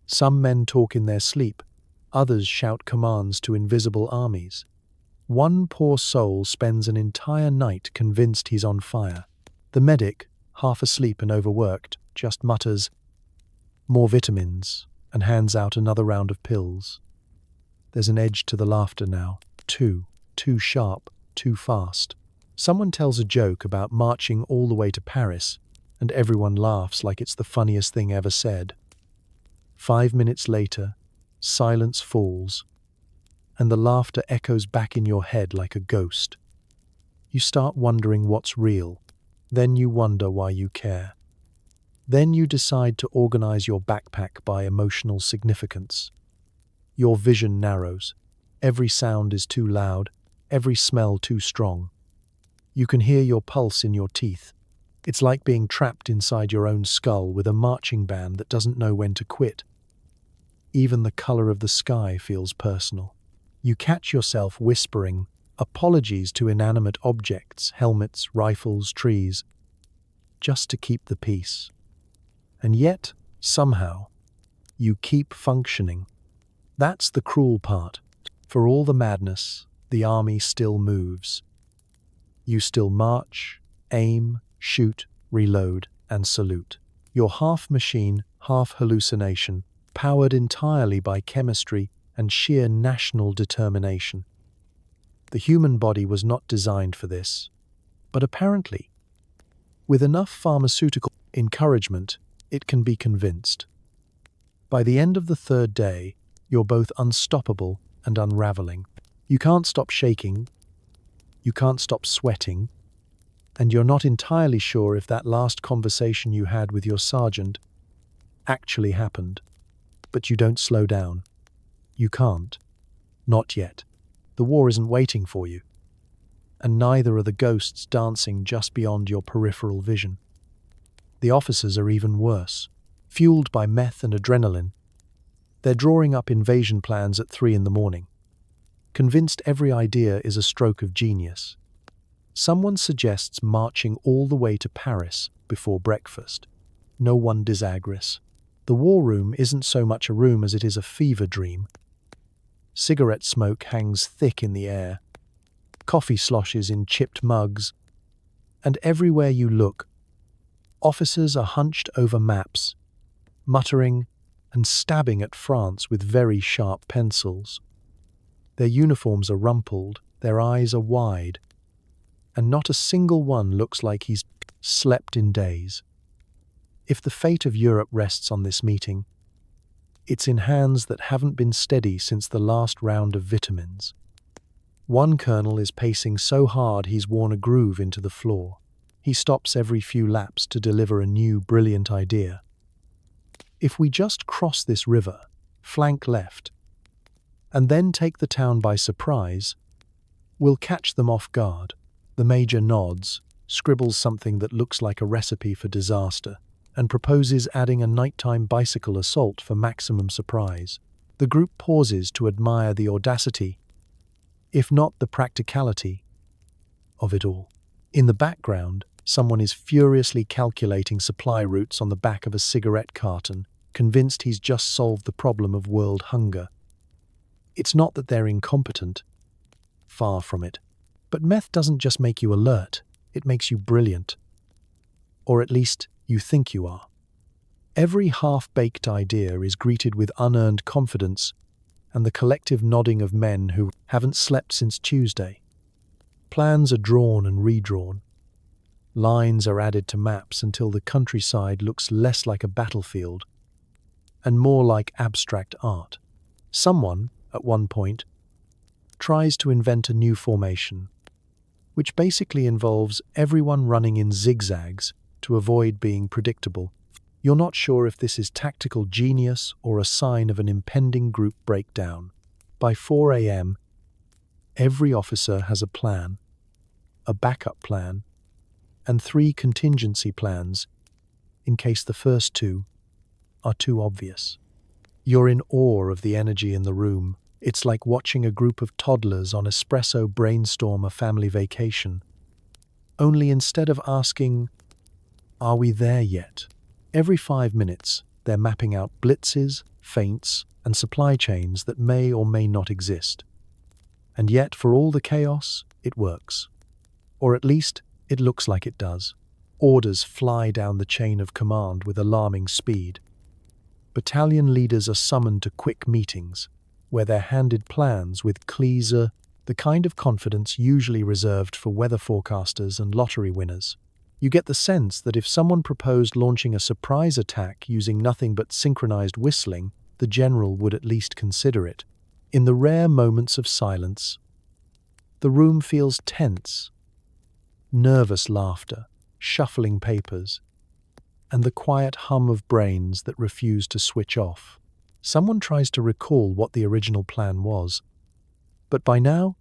Some men talk in their sleep. Others shout commands to invisible armies. One poor soul spends an entire night convinced he's on fire. The medic, half asleep and overworked, just mutters, "More vitamins," and hands out another round of pills. There's an edge to the laughter now. Too sharp, too fast. Someone tells a joke about marching all the way to Paris, and everyone laughs like it's the funniest thing ever said. 5 minutes later, silence falls, and the laughter echoes back in your head like a ghost. You start wondering what's real. Then you wonder why you care. Then you decide to organize your backpack by emotional significance. Your vision narrows. Every sound is too loud, every smell too strong. You can hear your pulse in your teeth. It's like being trapped inside your own skull with a marching band that doesn't know when to quit. Even the color of the sky feels personal. You catch yourself whispering apologies to inanimate objects, helmets, rifles, trees, just to keep the peace. And yet, somehow, you keep functioning. That's the cruel part. For all the madness, the army still moves. You still march, aim, shoot, reload, and salute. You're half machine, half hallucination, powered entirely by chemistry and sheer national determination. The human body was not designed for this, but apparently, with enough pharmaceutical encouragement, it can be convinced. By the end of the third day, you're both unstoppable and unraveling. You can't stop shaking, you can't stop sweating, and you're not entirely sure if that last conversation you had with your sergeant actually happened. But you don't slow down. You can't. Not yet. The war isn't waiting for you. And neither are the ghosts dancing just beyond your peripheral vision. The officers are even worse. Fueled by meth and adrenaline, they're drawing up invasion plans at 3 a.m, convinced every idea is a stroke of genius. Someone suggests marching all the way to Paris before breakfast. No one disagrees. The war room isn't so much a room as it is a fever dream. Cigarette smoke hangs thick in the air. Coffee sloshes in chipped mugs. And everywhere you look, officers are hunched over maps, muttering and stabbing at France with very sharp pencils. Their uniforms are rumpled, their eyes are wide, and not a single one looks like he's slept in days. If the fate of Europe rests on this meeting, it's in hands that haven't been steady since the last round of vitamins. One colonel is pacing so hard he's worn a groove into the floor. He stops every few laps to deliver a new, brilliant idea. If we just cross this river, flank left, and then take the town by surprise, we'll catch them off guard. The major nods, scribbles something that looks like a recipe for disaster, and proposes adding a nighttime bicycle assault for maximum surprise. The group pauses to admire the audacity, if not the practicality, of it all. In the background, someone is furiously calculating supply routes on the back of a cigarette carton, convinced he's just solved the problem of world hunger. It's not that they're incompetent. Far from it. But meth doesn't just make you alert, it makes you brilliant. Or at least, you think you are. Every half-baked idea is greeted with unearned confidence and the collective nodding of men who haven't slept since Tuesday. Plans are drawn and redrawn. Lines are added to maps until the countryside looks less like a battlefield and more like abstract art. Someone, at one point, tries to invent a new formation, which basically involves everyone running in zigzags to avoid being predictable. You're not sure if this is tactical genius or a sign of an impending group breakdown. By 4 a.m., every officer has a plan, a backup plan, and 3 contingency plans in case the first 2 are too obvious. You're in awe of the energy in the room. It's like watching a group of toddlers on espresso brainstorm a family vacation. Only instead of asking, "Are we there yet?" every 5 minutes, they're mapping out blitzes, feints, and supply chains that may or may not exist. And yet, for all the chaos, it works. Or at least, it looks like it does. Orders fly down the chain of command with alarming speed. Battalion leaders are summoned to quick meetings, where they're handed plans with clear, the kind of confidence usually reserved for weather forecasters and lottery winners. You get the sense that if someone proposed launching a surprise attack using nothing but synchronized whistling, the general would at least consider it. In the rare moments of silence, the room feels tense. Nervous laughter, shuffling papers, and the quiet hum of brains that refuse to switch off. Someone tries to recall what the original plan was, but by now,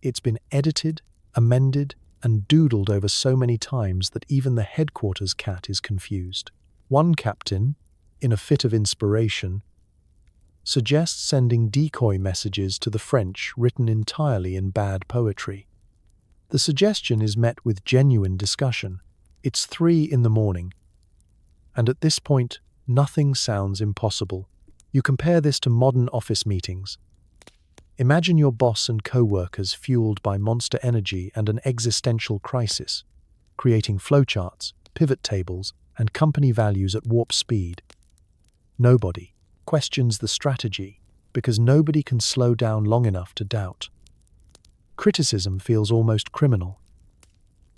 it's been edited, amended, and doodled over so many times that even the headquarters cat is confused. One captain, in a fit of inspiration, suggests sending decoy messages to the French written entirely in bad poetry. The suggestion is met with genuine discussion. It's 3 in the morning, and at this point, nothing sounds impossible. You compare this to modern office meetings. Imagine your boss and co-workers fueled by monster energy and an existential crisis, creating flowcharts, pivot tables, and company values at warp speed. Nobody questions the strategy because nobody can slow down long enough to doubt. Criticism feels almost criminal.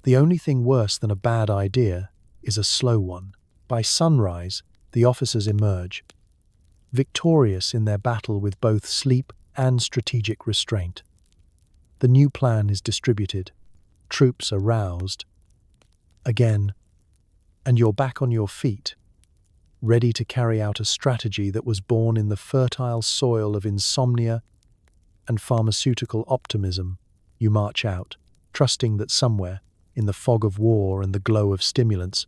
The only thing worse than a bad idea is a slow one. By sunrise, the officers emerge, victorious in their battle with both sleep and strategic restraint. The new plan is distributed, troops are roused, again, and you're back on your feet, ready to carry out a strategy that was born in the fertile soil of insomnia and pharmaceutical optimism. You march out, trusting that somewhere, in the fog of war and the glow of stimulants,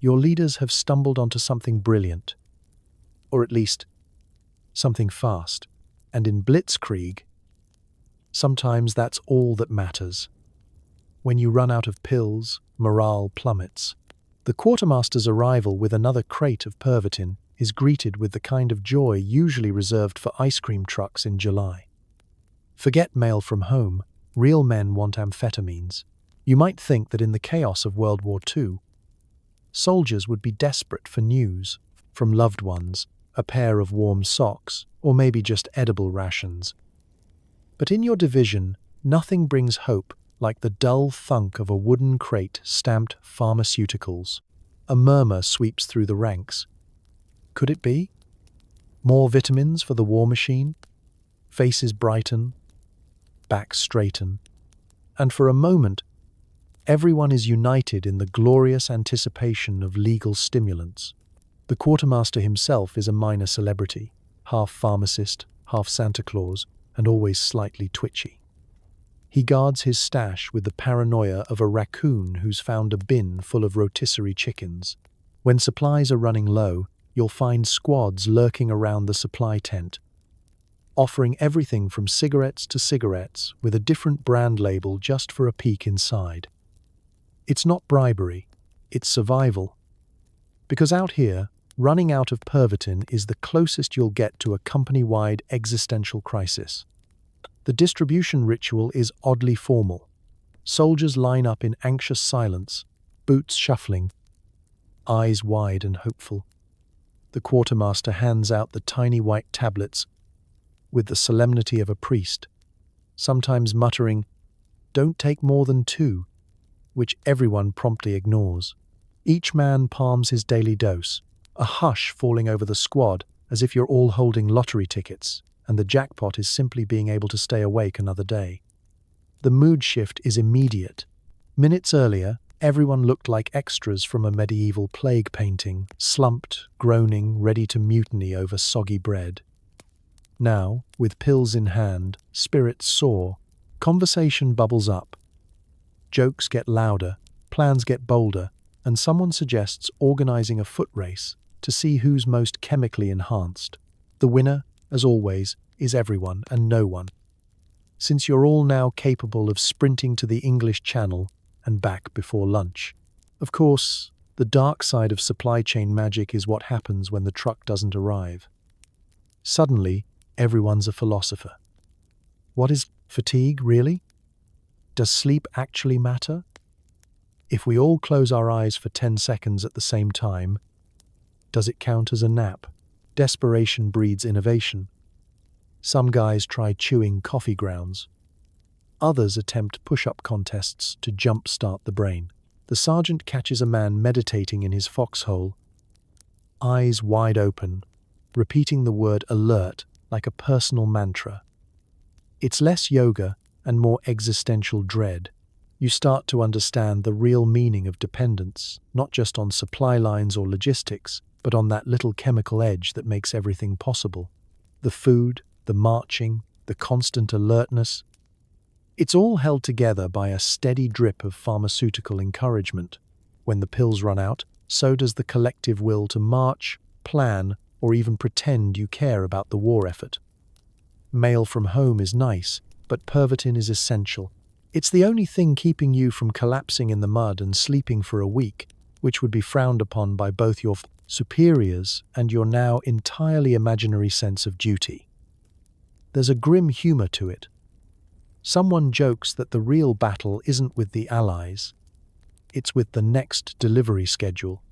your leaders have stumbled onto something brilliant, or at least something fast. And in blitzkrieg, sometimes that's all that matters. When you run out of pills, morale plummets. The quartermaster's arrival with another crate of Pervitin is greeted with the kind of joy usually reserved for ice cream trucks in July. Forget mail from home, real men want amphetamines. You might think that in the chaos of World War II, soldiers would be desperate for news from loved ones, a pair of warm socks, or maybe just edible rations. But in your division, nothing brings hope like the dull thunk of a wooden crate stamped pharmaceuticals. A murmur sweeps through the ranks. Could it be? More vitamins for the war machine? Faces brighten, backs straighten, and for a moment, everyone is united in the glorious anticipation of legal stimulants. The quartermaster himself is a minor celebrity, half pharmacist, half Santa Claus, and always slightly twitchy. He guards his stash with the paranoia of a raccoon who's found a bin full of rotisserie chickens. When supplies are running low, you'll find squads lurking around the supply tent, offering everything from cigarettes to cigarettes with a different brand label just for a peek inside. It's not bribery, it's survival. Because out here, running out of Pervitin is the closest you'll get to a company-wide existential crisis. The distribution ritual is oddly formal. Soldiers line up in anxious silence, boots shuffling, eyes wide and hopeful. The quartermaster hands out the tiny white tablets with the solemnity of a priest, sometimes muttering, "Don't take more than 2, which everyone promptly ignores. Each man palms his daily dose, a hush falling over the squad as if you're all holding lottery tickets, and the jackpot is simply being able to stay awake another day. The mood shift is immediate. Minutes earlier, everyone looked like extras from a medieval plague painting, slumped, groaning, ready to mutiny over soggy bread. Now, with pills in hand, spirits soar, conversation bubbles up. Jokes get louder, plans get bolder, and someone suggests organizing a foot race to see who's most chemically enhanced. The winner, as always, is everyone and no one. Since you're all now capable of sprinting to the English Channel and back before lunch. Of course, the dark side of supply chain magic is what happens when the truck doesn't arrive. Suddenly, everyone's a philosopher. What is fatigue, really? Does sleep actually matter? If we all close our eyes for 10 seconds at the same time, does it count as a nap? Desperation breeds innovation. Some guys try chewing coffee grounds. Others attempt push-up contests to jump-start the brain. The sergeant catches a man meditating in his foxhole, eyes wide open, repeating the word alert like a personal mantra. It's less yoga and more existential dread. You start to understand the real meaning of dependence, not just on supply lines or logistics, but on that little chemical edge that makes everything possible. The food, the marching, the constant alertness. It's all held together by a steady drip of pharmaceutical encouragement. When the pills run out, so does the collective will to march, plan, or even pretend you care about the war effort. Mail from home is nice, but Pervitin is essential. It's the only thing keeping you from collapsing in the mud and sleeping for a week, which would be frowned upon by both your superiors and your now entirely imaginary sense of duty. There's a grim humor to it. Someone jokes that the real battle isn't with the Allies, it's with the next delivery schedule.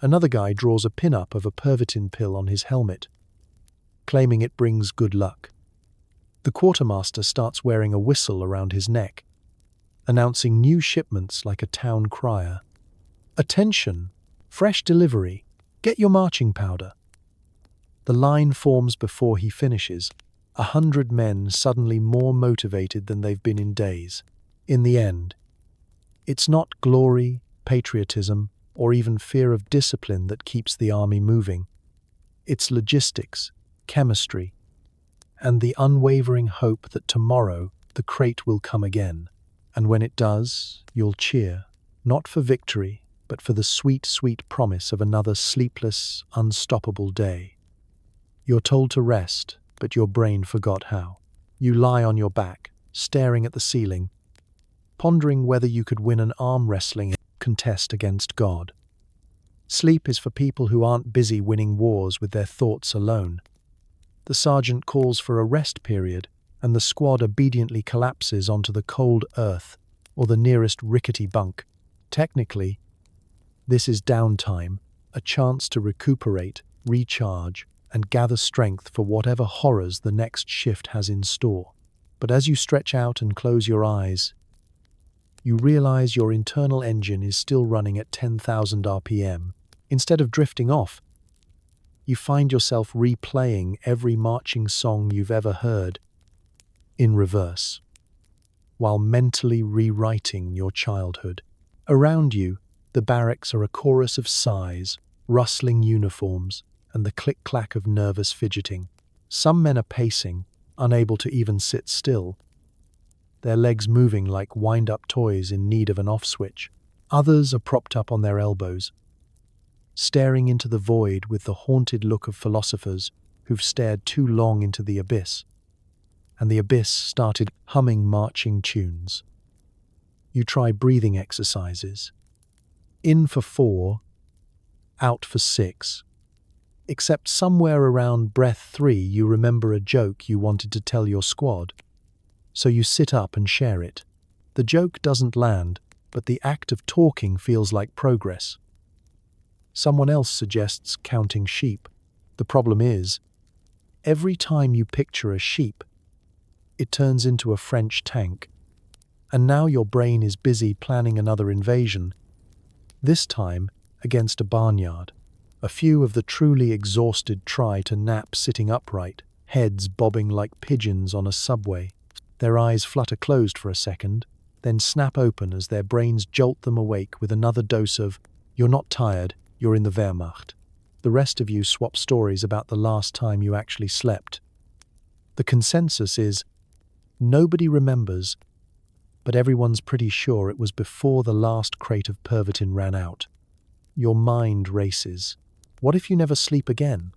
Another guy draws a pin-up of a Pervitin pill on his helmet, claiming it brings good luck. The quartermaster starts wearing a whistle around his neck, announcing new shipments like a town crier. Attention! Fresh delivery! Get your marching powder! The line forms before he finishes, 100 men suddenly more motivated than they've been in days. In the end, it's not glory, patriotism, or even fear of discipline that keeps the army moving. It's logistics, chemistry, and the unwavering hope that tomorrow the crate will come again. And when it does, you'll cheer, not for victory, but for the sweet, sweet promise of another sleepless, unstoppable day. You're told to rest, but your brain forgot how. You lie on your back, staring at the ceiling, pondering whether you could win an arm wrestling contest against God. Sleep is for people who aren't busy winning wars with their thoughts alone. The sergeant calls for a rest period, and the squad obediently collapses onto the cold earth or the nearest rickety bunk. Technically, this is downtime, a chance to recuperate, recharge, and gather strength for whatever horrors the next shift has in store. But as you stretch out and close your eyes, you realize your internal engine is still running at 10,000 RPM. Instead of drifting off, you find yourself replaying every marching song you've ever heard in reverse, while mentally rewriting your childhood. Around you, the barracks are a chorus of sighs, rustling uniforms, and the click-clack of nervous fidgeting. Some men are pacing, unable to even sit still, their legs moving like wind-up toys in need of an off-switch. Others are propped up on their elbows, staring into the void with the haunted look of philosophers who've stared too long into the abyss. And the abyss started humming marching tunes. You try breathing exercises. In for 4, out for 6. Except somewhere around breath 3 you remember a joke you wanted to tell your squad. So you sit up and share it. The joke doesn't land, but the act of talking feels like progress. Someone else suggests counting sheep. The problem is, every time you picture a sheep, it turns into a French tank. And now your brain is busy planning another invasion, this time against a barnyard. A few of the truly exhausted try to nap sitting upright, heads bobbing like pigeons on a subway. Their eyes flutter closed for a second, then snap open as their brains jolt them awake with another dose of, "You're not tired, you're in the Wehrmacht." The rest of you swap stories about the last time you actually slept. The consensus is, nobody remembers, but everyone's pretty sure it was before the last crate of Pervitin ran out. Your mind races. What if you never sleep again?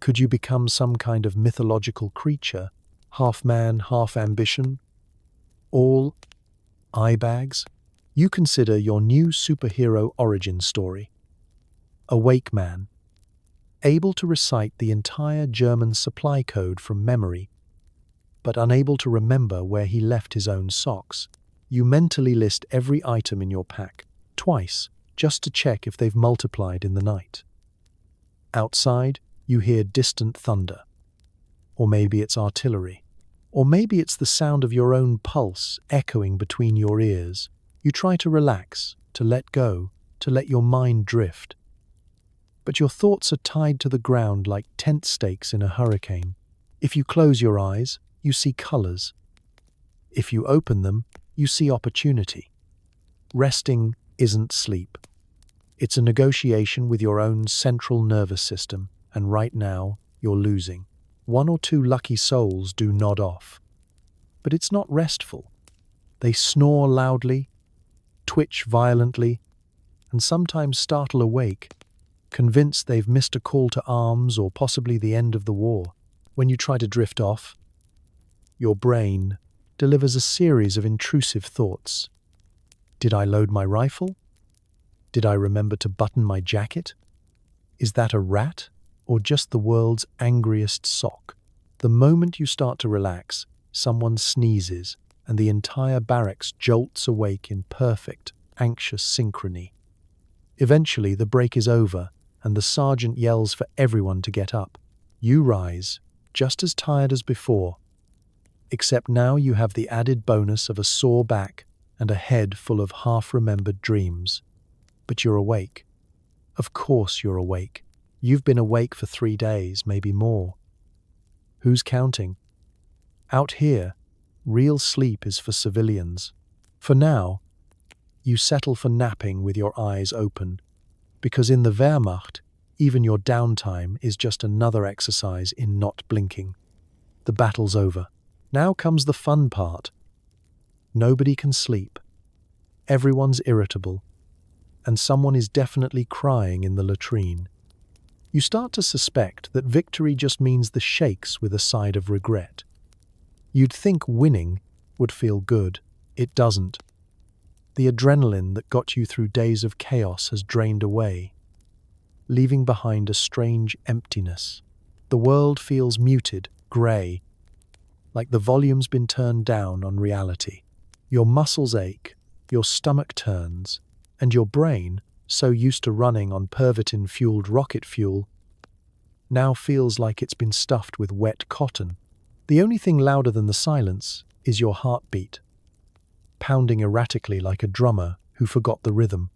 Could you become some kind of mythological creature, half man, half ambition? All eye bags? You consider your new superhero origin story. Awake man, able to recite the entire German supply code from memory, but unable to remember where he left his own socks. You mentally list every item in your pack, twice, just to check if they've multiplied in the night. Outside, you hear distant thunder. Or maybe it's artillery. Or maybe it's the sound of your own pulse echoing between your ears. You try to relax, to let go, to let your mind drift. But your thoughts are tied to the ground like tent stakes in a hurricane. If you close your eyes, you see colors. If you open them, you see opportunity. Resting isn't sleep. It's a negotiation with your own central nervous system, and right now, you're losing. One or two lucky souls do nod off. But it's not restful. They snore loudly, twitch violently, and sometimes startle awake, convinced they've missed a call to arms or possibly the end of the war. When you try to drift off, your brain delivers a series of intrusive thoughts. Did I load my rifle? Did I remember to button my jacket? Is that a rat or just the world's angriest sock? The moment you start to relax, someone sneezes and the entire barracks jolts awake in perfect, anxious synchrony. Eventually, the break is over and the sergeant yells for everyone to get up. You rise, just as tired as before, except now you have the added bonus of a sore back and a head full of half-remembered dreams. But you're awake. Of course you're awake. You've been awake for 3 days, maybe more. Who's counting? Out here, real sleep is for civilians. For now, you settle for napping with your eyes open, because in the Wehrmacht, even your downtime is just another exercise in not blinking. The battle's over. Now comes the fun part. Nobody can sleep. Everyone's irritable. And someone is definitely crying in the latrine. You start to suspect that victory just means the shakes with a side of regret. You'd think winning would feel good. It doesn't. The adrenaline that got you through days of chaos has drained away, leaving behind a strange emptiness. The world feels muted, grey, like the volume's been turned down on reality. Your muscles ache, your stomach turns, and your brain, so used to running on Pervitin-fueled rocket fuel, now feels like it's been stuffed with wet cotton. The only thing louder than the silence is your heartbeat, pounding erratically like a drummer who forgot the rhythm.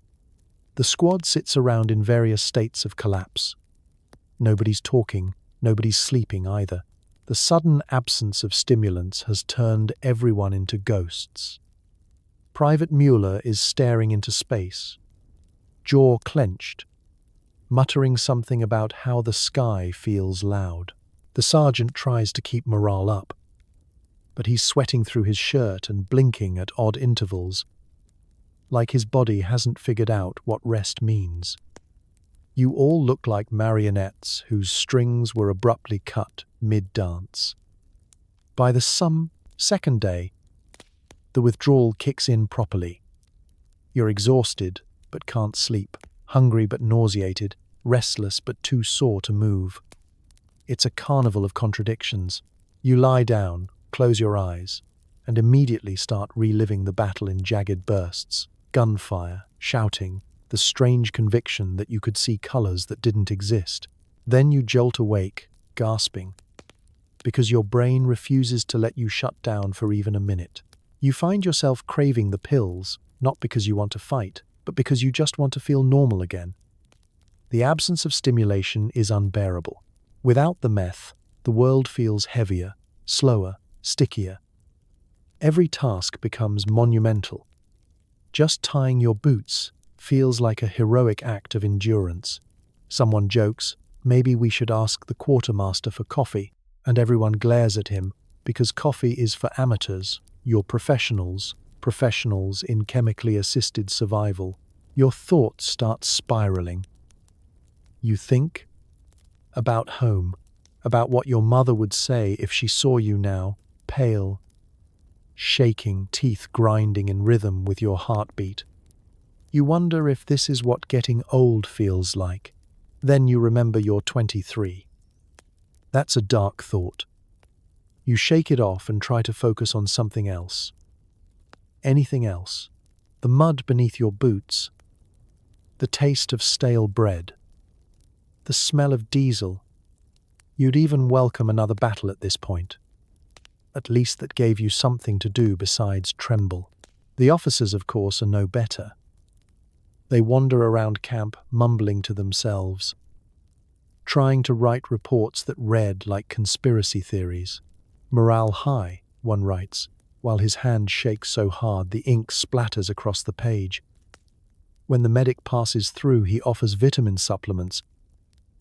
The squad sits around in various states of collapse. Nobody's talking, nobody's sleeping either. The sudden absence of stimulants has turned everyone into ghosts. Private Mueller is staring into space, jaw clenched, muttering something about how the sky feels loud. The sergeant tries to keep morale up, but he's sweating through his shirt and blinking at odd intervals, like his body hasn't figured out what rest means. You all look like marionettes whose strings were abruptly cut mid-dance. By the second day, the withdrawal kicks in properly. You're exhausted but can't sleep, hungry but nauseated, restless but too sore to move. It's a carnival of contradictions. You lie down, close your eyes, and immediately start reliving the battle in jagged bursts. Gunfire, shouting, the strange conviction that you could see colors that didn't exist. Then you jolt awake, gasping, because your brain refuses to let you shut down for even a minute. You find yourself craving the pills, not because you want to fight, but because you just want to feel normal again. The absence of stimulation is unbearable. Without the meth, The world feels heavier, slower, stickier. Every task becomes monumental. Just tying your boots feels like a heroic act of endurance. Someone jokes, maybe we should ask the quartermaster for coffee, and everyone glares at him because coffee is for amateurs. You're professionals in chemically assisted survival. Your thoughts start spiraling. You think about home, about what your mother would say if she saw you now, pale, shaking, teeth grinding in rhythm with your heartbeat. You wonder if this is what getting old feels like. Then you remember you're 23. That's a dark thought. You shake it off and try to focus on something else. Anything else. The mud beneath your boots. The taste of stale bread. The smell of diesel. You'd even welcome another battle at this point. At least that gave you something to do besides tremble. The officers, of course, are no better. They wander around camp, mumbling to themselves, trying to write reports that read like conspiracy theories. Morale high, one writes, while his hand shakes so hard the ink splatters across the page. When the medic passes through, he offers vitamin supplements,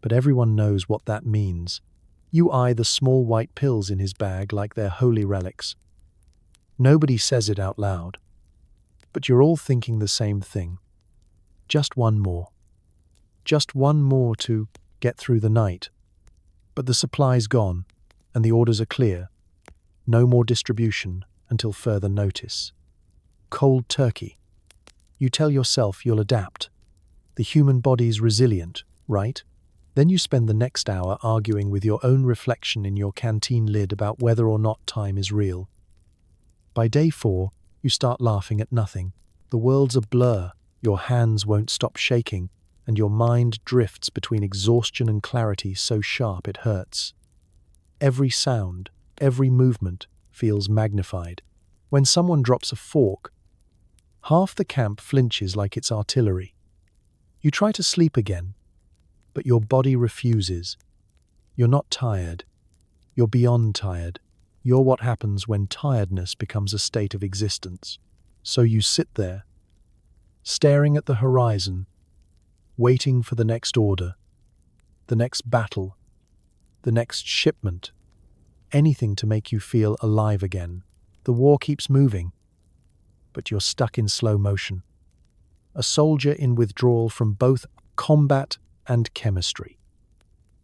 but everyone knows what that means. You eye the small white pills in his bag like they're holy relics. Nobody says it out loud, but you're all thinking the same thing. Just one more. Just one more to get through the night. But the supply's gone, and the orders are clear. No more distribution until further notice. Cold turkey. You tell yourself you'll adapt. The human body's resilient, right? Then you spend the next hour arguing with your own reflection in your canteen lid about whether or not time is real. By day 4, you start laughing at nothing. The world's a blur, your hands won't stop shaking, and your mind drifts between exhaustion and clarity so sharp it hurts. Every sound, every movement feels magnified. When someone drops a fork, half the camp flinches like it's artillery. You try to sleep again, but your body refuses. You're not tired. You're beyond tired. You're what happens when tiredness becomes a state of existence. So you sit there, staring at the horizon, waiting for the next order, the next battle, the next shipment, anything to make you feel alive again. The war keeps moving, but you're stuck in slow motion. A soldier in withdrawal from both combat and chemistry.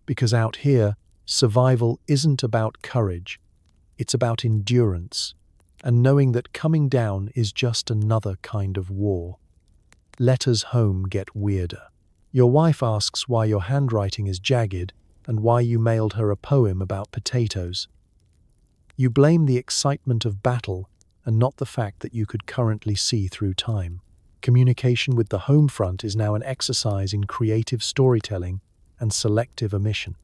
Because out here, survival isn't about courage, it's about endurance, and knowing that coming down is just another kind of war. Letters home get weirder. Your wife asks why your handwriting is jagged and why you mailed her a poem about potatoes. You blame the excitement of battle and not the fact that you could currently see through time. Communication with the home front is now an exercise in creative storytelling and selective omission.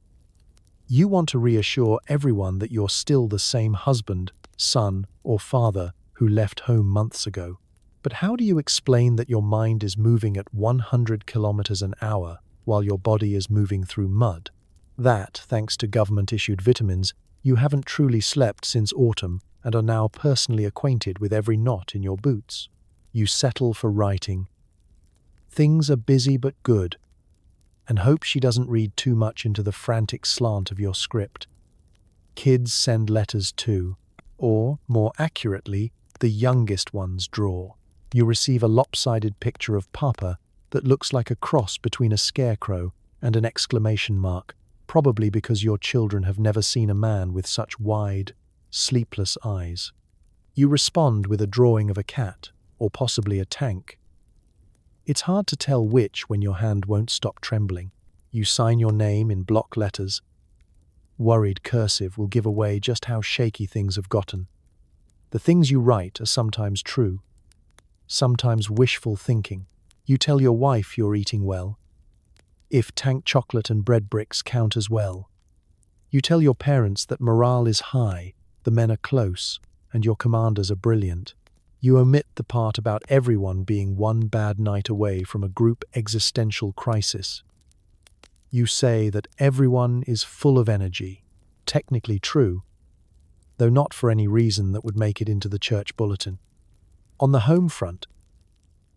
You want to reassure everyone that you're still the same husband, son, or father who left home months ago. But how do you explain that your mind is moving at 100 kilometers an hour while your body is moving through mud? That, thanks to government-issued vitamins, you haven't truly slept since autumn and are now personally acquainted with every knot in your boots. You settle for writing. Things are busy but good, and hope she doesn't read too much into the frantic slant of your script. Kids send letters too, or, more accurately, the youngest ones draw. You receive a lopsided picture of Papa that looks like a cross between a scarecrow and an exclamation mark, probably because your children have never seen a man with such wide, sleepless eyes. You respond with a drawing of a cat, or possibly a tank. It's hard to tell which when your hand won't stop trembling. You sign your name in block letters. Worried cursive will give away just how shaky things have gotten. The things you write are sometimes true, sometimes wishful thinking. You tell your wife you're eating well, if tank chocolate and bread bricks count as well. You tell your parents that morale is high, the men are close, and your commanders are brilliant. You omit the part about everyone being one bad night away from a group existential crisis. You say that everyone is full of energy, technically true, though not for any reason that would make it into the church bulletin. On the home front,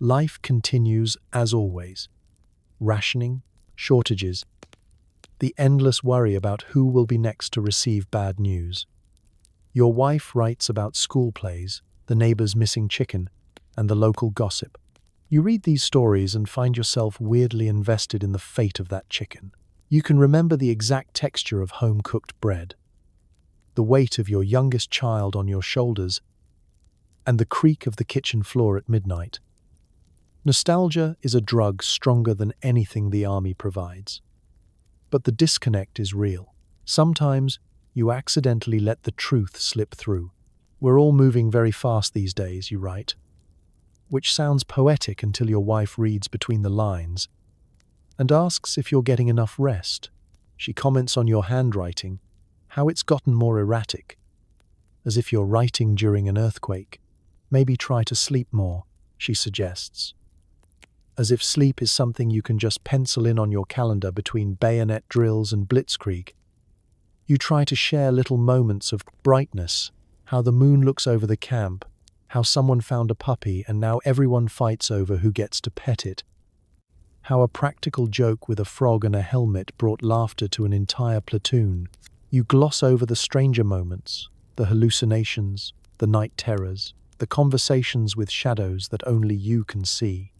life continues as always. Rationing, shortages, the endless worry about who will be next to receive bad news. Your wife writes about school plays, the neighbor's missing chicken, and the local gossip. You read these stories and find yourself weirdly invested in the fate of that chicken. You can remember the exact texture of home-cooked bread, the weight of your youngest child on your shoulders, and the creak of the kitchen floor at midnight. Nostalgia is a drug stronger than anything the army provides. But the disconnect is real. Sometimes you accidentally let the truth slip through. We're all moving very fast these days, you write. Which sounds poetic until your wife reads between the lines and asks if you're getting enough rest. She comments on your handwriting, how it's gotten more erratic, as if you're writing during an earthquake. Maybe try to sleep more, she suggests. As if sleep is something you can just pencil in on your calendar between bayonet drills and blitzkrieg. You try to share little moments of brightness, how the moon looks over the camp, how someone found a puppy and now everyone fights over who gets to pet it, how a practical joke with a frog and a helmet brought laughter to an entire platoon. You gloss over the stranger moments, the hallucinations, the night terrors, the conversations with shadows that only you can see.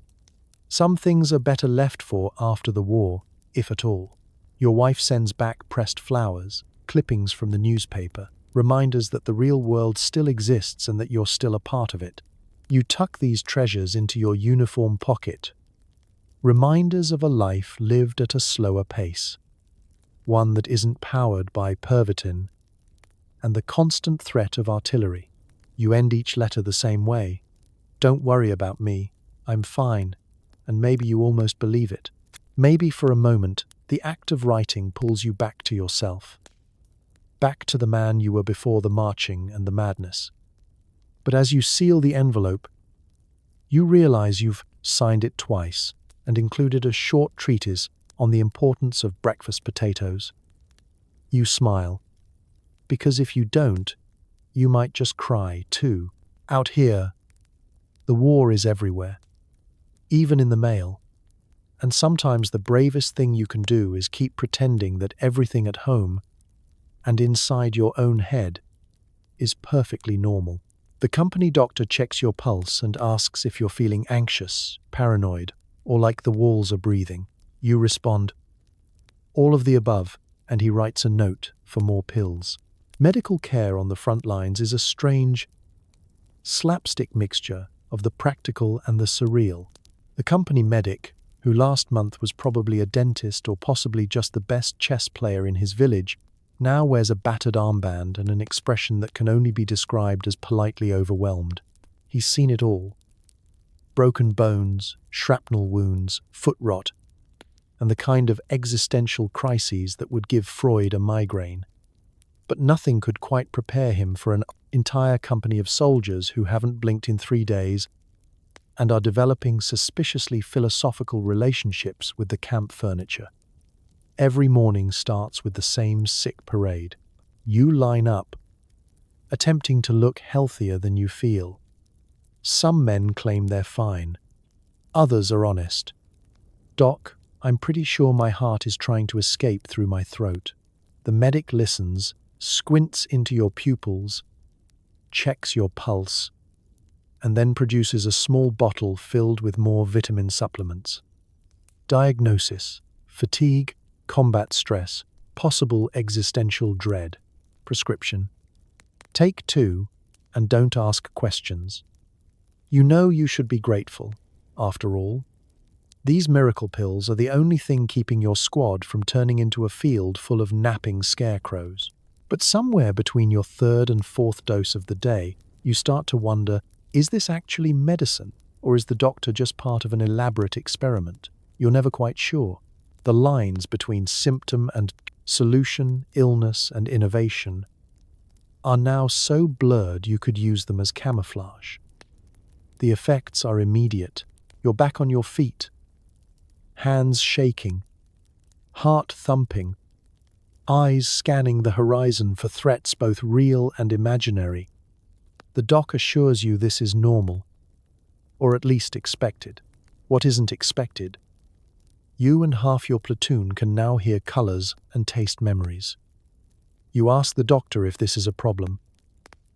Some things are better left for after the war, if at all. Your wife sends back pressed flowers, clippings from the newspaper, reminders that the real world still exists and that you're still a part of it. You tuck these treasures into your uniform pocket, reminders of a life lived at a slower pace, one that isn't powered by Pervitin and the constant threat of artillery. You end each letter the same way. Don't worry about me, I'm fine. And maybe you almost believe it. Maybe for a moment, the act of writing pulls you back to yourself, back to the man you were before the marching and the madness. But as you seal the envelope, you realize you've signed it twice and included a short treatise on the importance of breakfast potatoes. You smile, because if you don't, you might just cry too. Out here, the war is everywhere, even in the mail. And sometimes the bravest thing you can do is keep pretending that everything at home and inside your own head is perfectly normal. The company doctor checks your pulse and asks if you're feeling anxious, paranoid, or like the walls are breathing. You respond, all of the above, and he writes a note for more pills. Medical care on the front lines is a strange, slapstick mixture of the practical and the surreal. The company medic, who last month was probably a dentist or possibly just the best chess player in his village, now wears a battered armband and an expression that can only be described as politely overwhelmed. He's seen it all. Broken bones, shrapnel wounds, foot rot, and the kind of existential crises that would give Freud a migraine. But nothing could quite prepare him for an entire company of soldiers who haven't blinked in 3 days and are developing suspiciously philosophical relationships with the camp furniture. Every morning starts with the same sick parade. You line up, attempting to look healthier than you feel. Some men claim they're fine. Others are honest. Doc, I'm pretty sure my heart is trying to escape through my throat. The medic listens, squints into your pupils, checks your pulse, and then produces a small bottle filled with more vitamin supplements. Diagnosis: fatigue, combat stress, possible existential dread. Prescription: take 2 and don't ask questions. You know you should be grateful. After all, these miracle pills are the only thing keeping your squad from turning into a field full of napping scarecrows. But somewhere between your 3rd and 4th dose of the day, you start to wonder, is this actually medicine, or is the doctor just part of an elaborate experiment? You're never quite sure. The lines between symptom and solution, illness and innovation are now so blurred you could use them as camouflage. The effects are immediate. You're back on your feet, hands shaking, heart thumping, eyes scanning the horizon for threats both real and imaginary. The doc assures you this is normal, or at least expected. What isn't expected? You and half your platoon can now hear colors and taste memories. You ask the doctor if this is a problem.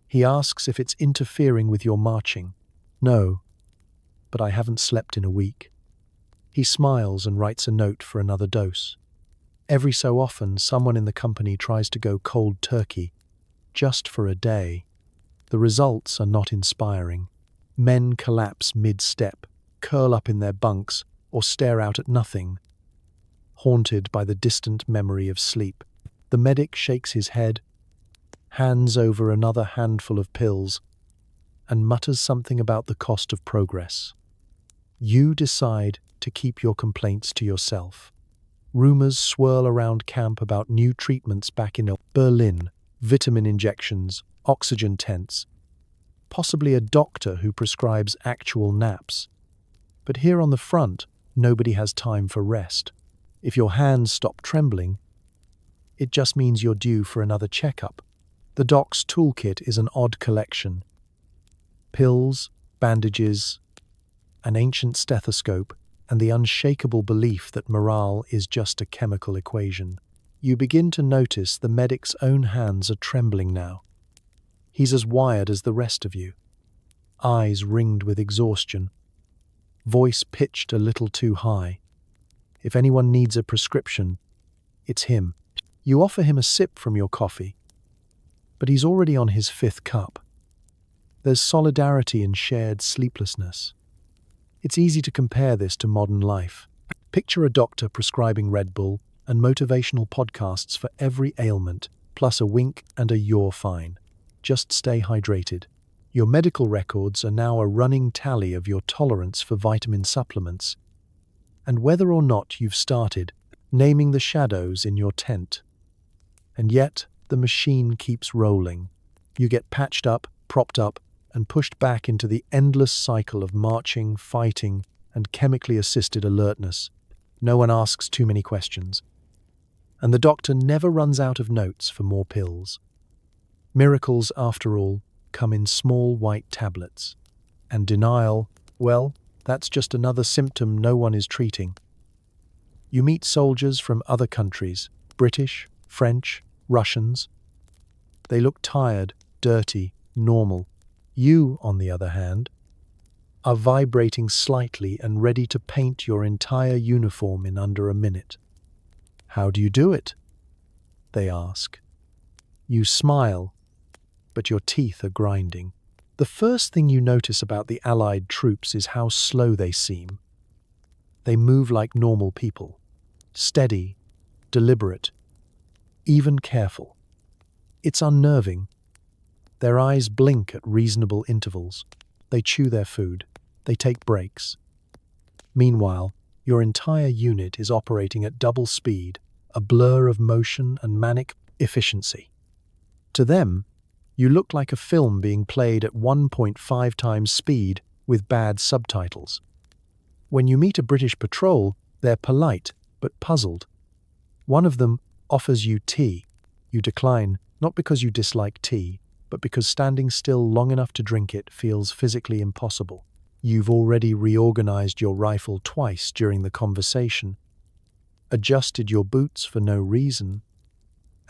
He asks if it's interfering with your marching. No, but I haven't slept in a week. He smiles and writes a note for another dose. Every so often, someone in the company tries to go cold turkey, just for a day. The results are not inspiring. Men collapse mid-step, curl up in their bunks, or stare out at nothing, haunted by the distant memory of sleep. The medic shakes his head, hands over another handful of pills, and mutters something about the cost of progress. You decide to keep your complaints to yourself. Rumors swirl around camp about new treatments back in Berlin, vitamin injections, oxygen tents, possibly a doctor who prescribes actual naps. But here on the front, nobody has time for rest. If your hands stop trembling, it just means you're due for another checkup. The doc's toolkit is an odd collection. Pills, bandages, an ancient stethoscope, and the unshakable belief that morale is just a chemical equation. You begin to notice the medic's own hands are trembling now. He's as wired as the rest of you. Eyes ringed with exhaustion. Voice pitched a little too high. If anyone needs a prescription, it's him. You offer him a sip from your coffee, but he's already on his 5th cup. There's solidarity in shared sleeplessness. It's easy to compare this to modern life. Picture a doctor prescribing Red Bull and motivational podcasts for every ailment, plus a wink and a "you're fine. Just stay hydrated." Your medical records are now a running tally of your tolerance for vitamin supplements, and whether or not you've started naming the shadows in your tent. And yet, the machine keeps rolling. You get patched up, propped up, and pushed back into the endless cycle of marching, fighting, and chemically assisted alertness. No one asks too many questions. And the doctor never runs out of notes for more pills. Miracles, after all, come in small white tablets. And denial, well, that's just another symptom no one is treating. You meet soldiers from other countries, British, French, Russians. They look tired, dirty, normal. You, on the other hand, are vibrating slightly and ready to paint your entire uniform in under a minute. "How do you do it?" they ask. You smile, but your teeth are grinding. The first thing you notice about the Allied troops is how slow they seem. They move like normal people, steady, deliberate, even careful. It's unnerving. Their eyes blink at reasonable intervals. They chew their food. They take breaks. Meanwhile, your entire unit is operating at double speed, a blur of motion and manic efficiency. To them, you look like a film being played at 1.5 times speed with bad subtitles. When you meet a British patrol, they're polite but puzzled. One of them offers you tea. You decline, not because you dislike tea, but because standing still long enough to drink it feels physically impossible. You've already reorganized your rifle twice during the conversation, adjusted your boots for no reason,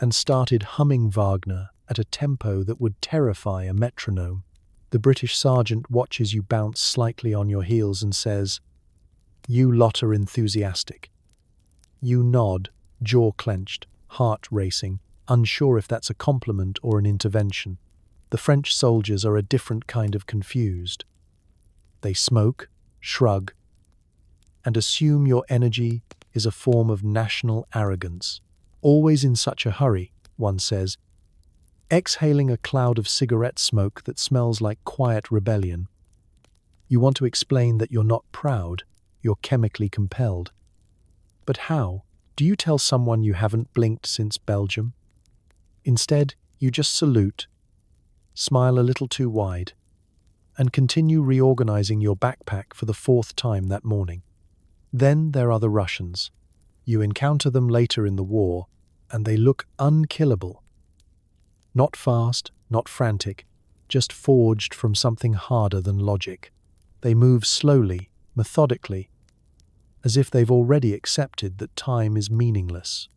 and started humming Wagner at a tempo that would terrify a metronome. The British sergeant watches you bounce slightly on your heels and says, "You lot are enthusiastic." You nod, jaw clenched, heart racing, unsure if that's a compliment or an intervention. The French soldiers are a different kind of confused. They smoke, shrug, and assume your energy is a form of national arrogance. "Always in such a hurry," one says, exhaling a cloud of cigarette smoke that smells like quiet rebellion. You want to explain that you're not proud, you're chemically compelled. But how? Do you tell someone you haven't blinked since Belgium? Instead, you just salute, smile a little too wide, and continue reorganizing your backpack for the 4th time that morning. Then there are the Russians. You encounter them later in the war, and they look unkillable. Not fast, not frantic, just forged from something harder than logic. They move slowly, methodically, as if they've already accepted that time is meaningless.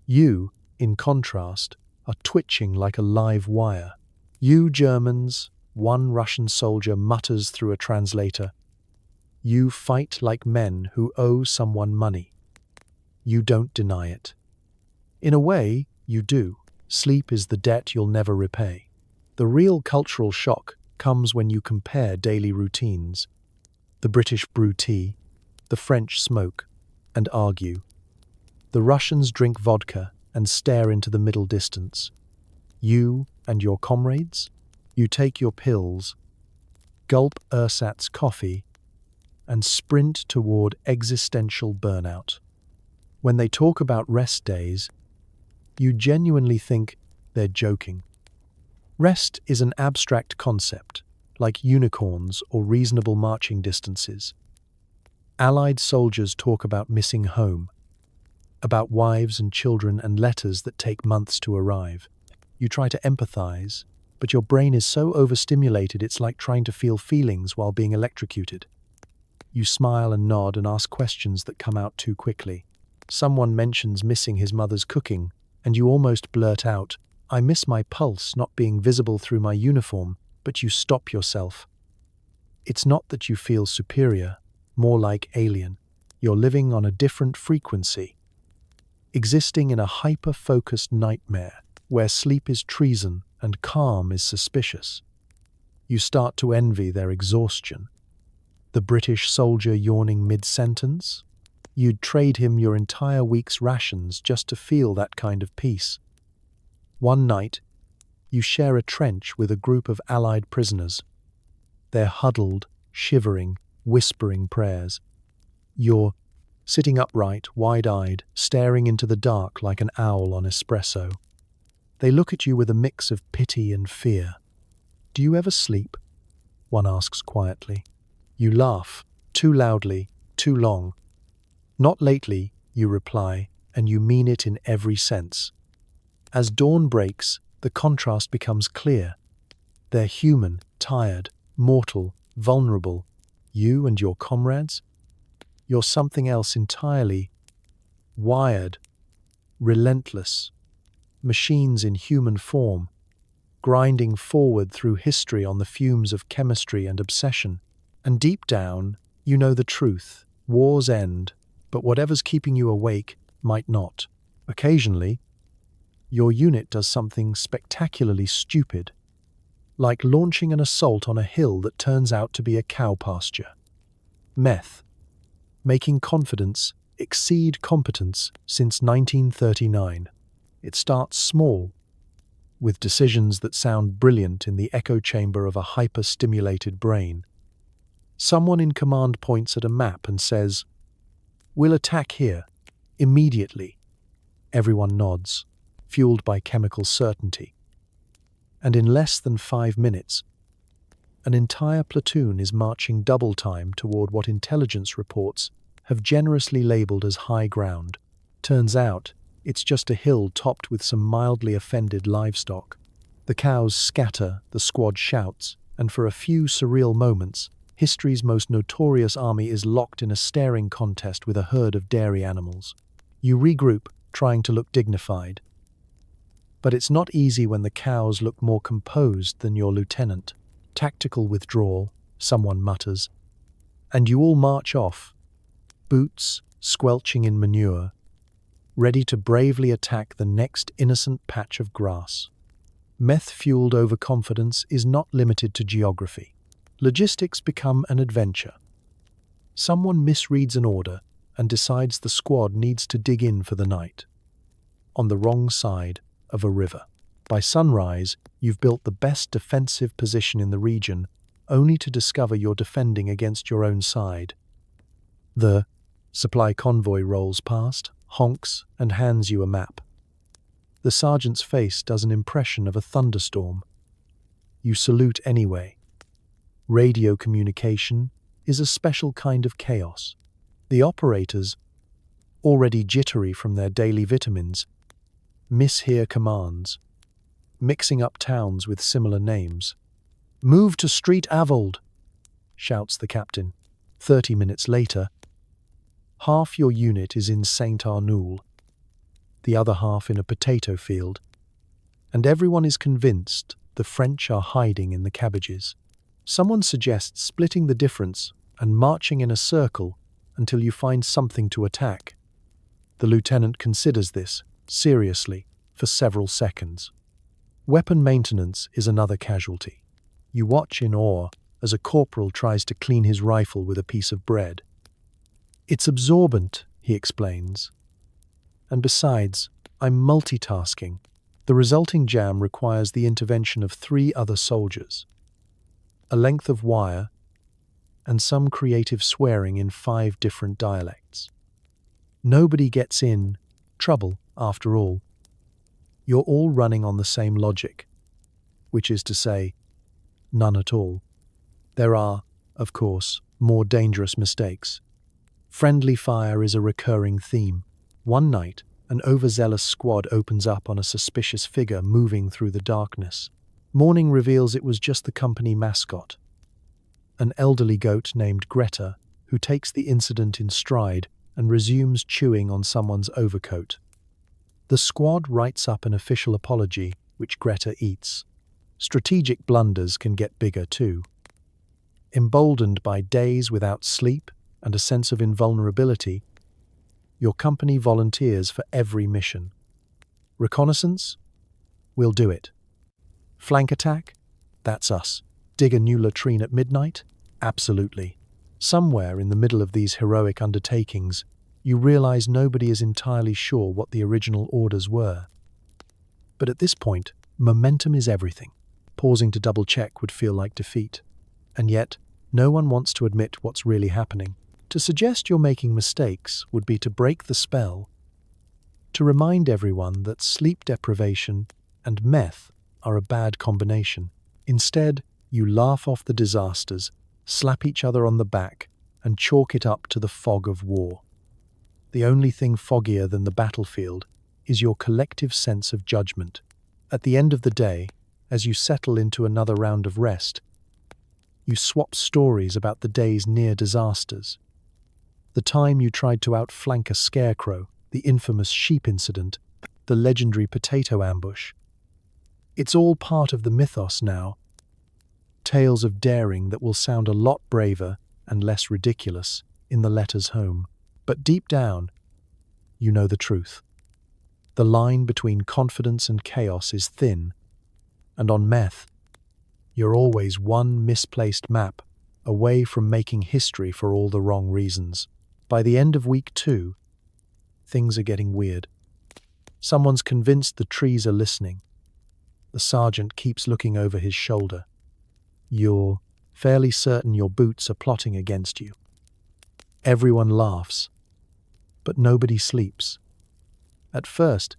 You, in contrast, are twitching like a live wire. You Germans, one Russian soldier mutters through a translator. You fight like men who owe someone money. You don't deny it. In a way, you do. Sleep is the debt you'll never repay. The real cultural shock comes when you compare daily routines. The British brew tea, the French smoke, and argue. The Russians drink vodka and stare into the middle distance. You and your comrades? You take your pills, gulp ersatz coffee, and sprint toward existential burnout. When they talk about rest days, you genuinely think they're joking. Rest is an abstract concept, like unicorns or reasonable marching distances. Allied soldiers talk about missing home, about wives and children and letters that take months to arrive. You try to empathize, but your brain is so overstimulated it's like trying to feel feelings while being electrocuted. You smile and nod and ask questions that come out too quickly. Someone mentions missing his mother's cooking, and you almost blurt out, "I miss my pulse not being visible through my uniform," but you stop yourself. It's not that you feel superior, more like alien. You're living on a different frequency, existing in a hyper-focused nightmare where sleep is treason and calm is suspicious. You start to envy their exhaustion. The British soldier yawning mid-sentence? You'd trade him your entire week's rations just to feel that kind of peace. One night, you share a trench with a group of Allied prisoners. They're huddled, shivering, whispering prayers. You're sitting upright, wide-eyed, staring into the dark like an owl on espresso. They look at you with a mix of pity and fear. "Do you ever sleep?" one asks quietly. You laugh, too loudly, too long. "Not lately," you reply, and you mean it in every sense. As dawn breaks, the contrast becomes clear. They're human, tired, mortal, vulnerable. You and your comrades? You're something else entirely. Wired, relentless. Machines in human form, grinding forward through history on the fumes of chemistry and obsession. And deep down, you know the truth. Wars end, but whatever's keeping you awake might not. Occasionally, your unit does something spectacularly stupid, like launching an assault on a hill that turns out to be a cow pasture. Meth, making confidence exceed competence since 1939. It starts small, with decisions that sound brilliant in the echo chamber of a hyper-stimulated brain. Someone in command points at a map and says, "We'll attack here, immediately." Everyone nods, fueled by chemical certainty. And in less than 5 minutes, an entire platoon is marching double time toward what intelligence reports have generously labeled as high ground. Turns out, it's just a hill topped with some mildly offended livestock. The cows scatter, the squad shouts, and for a few surreal moments, history's most notorious army is locked in a staring contest with a herd of dairy animals. You regroup, trying to look dignified. But it's not easy when the cows look more composed than your lieutenant. Tactical withdrawal, someone mutters. And you all march off, boots squelching in manure, ready to bravely attack the next innocent patch of grass. Meth-fueled overconfidence is not limited to geography. Logistics become an adventure. Someone misreads an order and decides the squad needs to dig in for the night, on the wrong side of a river. By sunrise, you've built the best defensive position in the region, only to discover you're defending against your own side. The supply convoy rolls past, honks, and hands you a map. The sergeant's face does an impression of a thunderstorm. You salute anyway. Radio communication is a special kind of chaos. The operators, already jittery from their daily vitamins, mishear commands, mixing up towns with similar names. "Move to Street Avold," shouts the captain. 30 minutes later, half your unit is in St. Arnoul, the other half in a potato field, and everyone is convinced the French are hiding in the cabbages. Someone suggests splitting the difference and marching in a circle until you find something to attack. The lieutenant considers this, seriously, for several seconds. Weapon maintenance is another casualty. You watch in awe as a corporal tries to clean his rifle with a piece of bread. "It's absorbent," he explains. "And besides, I'm multitasking. The resulting jam requires the intervention of 3 other soldiers, a length of wire, and some creative swearing in 5 different dialects. Nobody gets in trouble, after all. You're all running on the same logic, which is to say, none at all. There are, of course, more dangerous mistakes. Friendly fire is a recurring theme. One night, an overzealous squad opens up on a suspicious figure moving through the darkness. Morning reveals it was just the company mascot, an elderly goat named Greta, who takes the incident in stride and resumes chewing on someone's overcoat. The squad writes up an official apology, which Greta eats. Strategic blunders can get bigger too. Emboldened by days without sleep and a sense of invulnerability, your company volunteers for every mission. Reconnaissance? We'll do it. Flank attack? That's us. Dig a new latrine at midnight? Absolutely. Somewhere in the middle of these heroic undertakings, you realize nobody is entirely sure what the original orders were. But at this point, momentum is everything. Pausing to double-check would feel like defeat. And yet, no one wants to admit what's really happening. To suggest you're making mistakes would be to break the spell, to remind everyone that sleep deprivation and meth are a bad combination. Instead, you laugh off the disasters, slap each other on the back, and chalk it up to the fog of war. The only thing foggier than the battlefield is your collective sense of judgment. At the end of the day, as you settle into another round of rest, you swap stories about the day's near disasters. The time you tried to outflank a scarecrow, the infamous sheep incident, the legendary potato ambush. It's all part of the mythos now. Tales of daring that will sound a lot braver and less ridiculous in the letters home. But deep down, you know the truth. The line between confidence and chaos is thin, and on meth, you're always one misplaced map away from making history for all the wrong reasons. By the end of week 2, things are getting weird. Someone's convinced the trees are listening. The sergeant keeps looking over his shoulder. You're fairly certain your boots are plotting against you. Everyone laughs, but nobody sleeps. At first,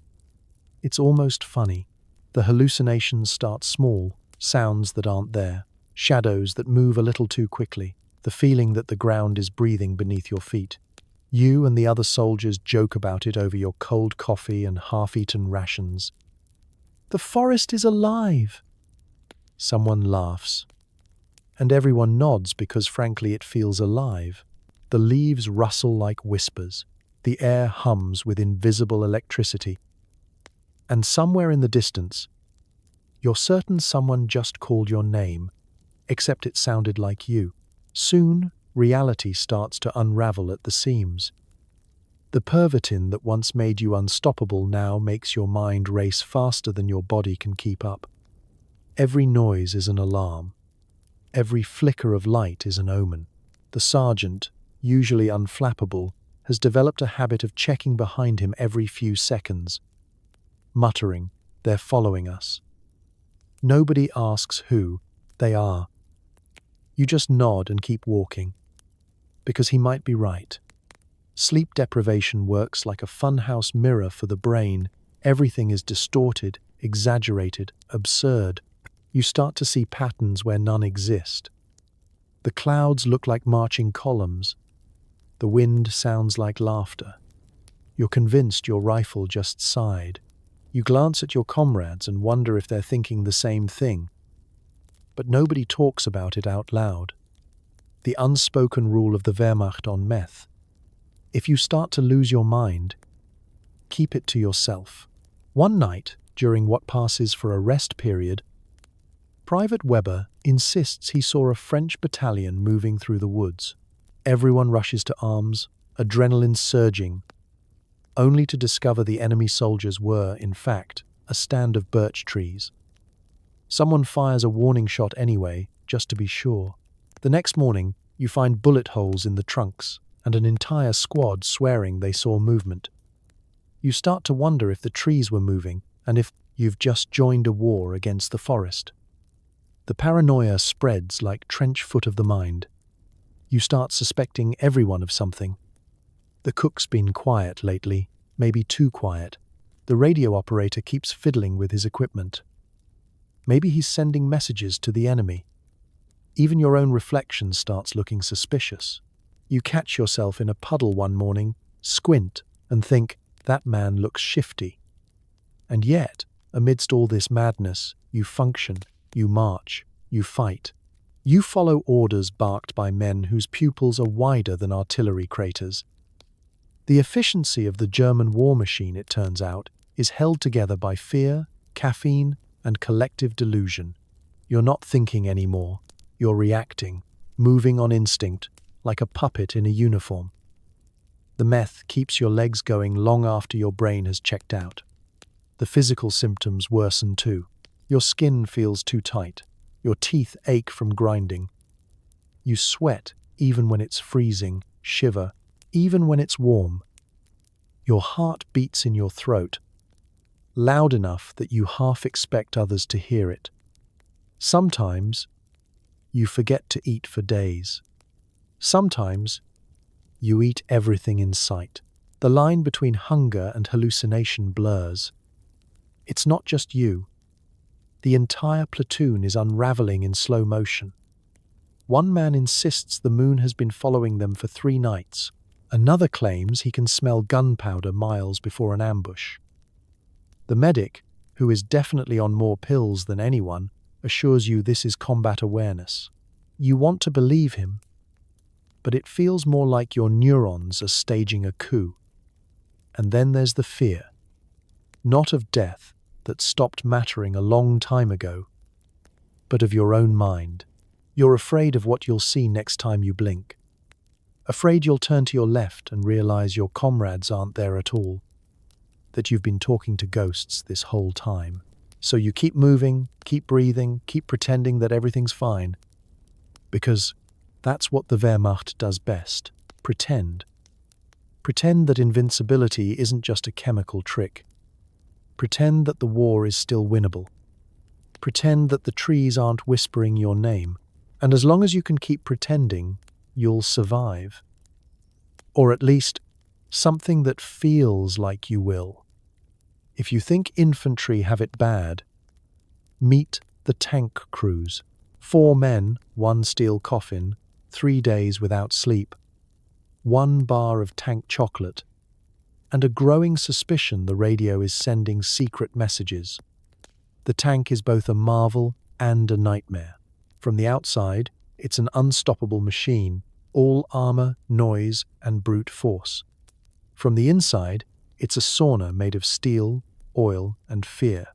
it's almost funny. The hallucinations start small, sounds that aren't there, shadows that move a little too quickly, the feeling that the ground is breathing beneath your feet. You and the other soldiers joke about it over your cold coffee and half-eaten rations. "The forest is alive!" Someone laughs, and everyone nods because frankly it feels alive. The leaves rustle like whispers. The air hums with invisible electricity. And somewhere in the distance, you're certain someone just called your name, except it sounded like you. Soon, reality starts to unravel at the seams. The Pervitin that once made you unstoppable now makes your mind race faster than your body can keep up. Every noise is an alarm. Every flicker of light is an omen. The sergeant, usually unflappable, has developed a habit of checking behind him every few seconds, muttering, "They're following us." Nobody asks who they are. You just nod and keep walking, because he might be right. Sleep deprivation works like a funhouse mirror for the brain. Everything is distorted, exaggerated, absurd. You start to see patterns where none exist. The clouds look like marching columns. The wind sounds like laughter. You're convinced your rifle just sighed. You glance at your comrades and wonder if they're thinking the same thing. But nobody talks about it out loud. The unspoken rule of the Wehrmacht on meth. If you start to lose your mind, keep it to yourself. One night, during what passes for a rest period, Private Weber insists he saw a French battalion moving through the woods. Everyone rushes to arms, adrenaline surging, only to discover the enemy soldiers were, in fact, a stand of birch trees. Someone fires a warning shot anyway, just to be sure. The next morning, you find bullet holes in the trunks and an entire squad swearing they saw movement. You start to wonder if the trees were moving and if you've just joined a war against the forest. The paranoia spreads like trench foot of the mind. You start suspecting everyone of something. The cook's been quiet lately, maybe too quiet. The radio operator keeps fiddling with his equipment. Maybe he's sending messages to the enemy. Even your own reflection starts looking suspicious. You catch yourself in a puddle one morning, squint, and think, that man looks shifty. And yet, amidst all this madness, you function, you march, you fight. You follow orders barked by men whose pupils are wider than artillery craters. The efficiency of the German war machine, it turns out, is held together by fear, caffeine, and collective delusion. You're not thinking anymore. You're reacting, moving on instinct, like a puppet in a uniform. The meth keeps your legs going long after your brain has checked out. The physical symptoms worsen too. Your skin feels too tight. Your teeth ache from grinding. You sweat even when it's freezing, shiver even when it's warm. Your heart beats in your throat, loud enough that you half expect others to hear it. Sometimes, you forget to eat for days. Sometimes, you eat everything in sight. The line between hunger and hallucination blurs. It's not just you. The entire platoon is unraveling in slow motion. One man insists the moon has been following them for 3 nights. Another claims he can smell gunpowder miles before an ambush. The medic, who is definitely on more pills than anyone, assures you this is combat awareness. You want to believe him, but it feels more like your neurons are staging a coup. And then there's the fear, not of death that stopped mattering a long time ago, but of your own mind. You're afraid of what you'll see next time you blink. Afraid you'll turn to your left and realize your comrades aren't there at all, that you've been talking to ghosts this whole time. So you keep moving, keep breathing, keep pretending that everything's fine. Because that's what the Wehrmacht does best. Pretend. Pretend that invincibility isn't just a chemical trick. Pretend that the war is still winnable. Pretend that the trees aren't whispering your name. And as long as you can keep pretending, you'll survive. Or at least, something that feels like you will. If you think infantry have it bad, meet the tank crews. 4 men, 1 steel coffin, 3 days without sleep, 1 bar of tank chocolate, and a growing suspicion the radio is sending secret messages. The tank is both a marvel and a nightmare. From the outside, it's an unstoppable machine, all armor, noise, and brute force. From the inside, it's a sauna made of steel, oil, and fear.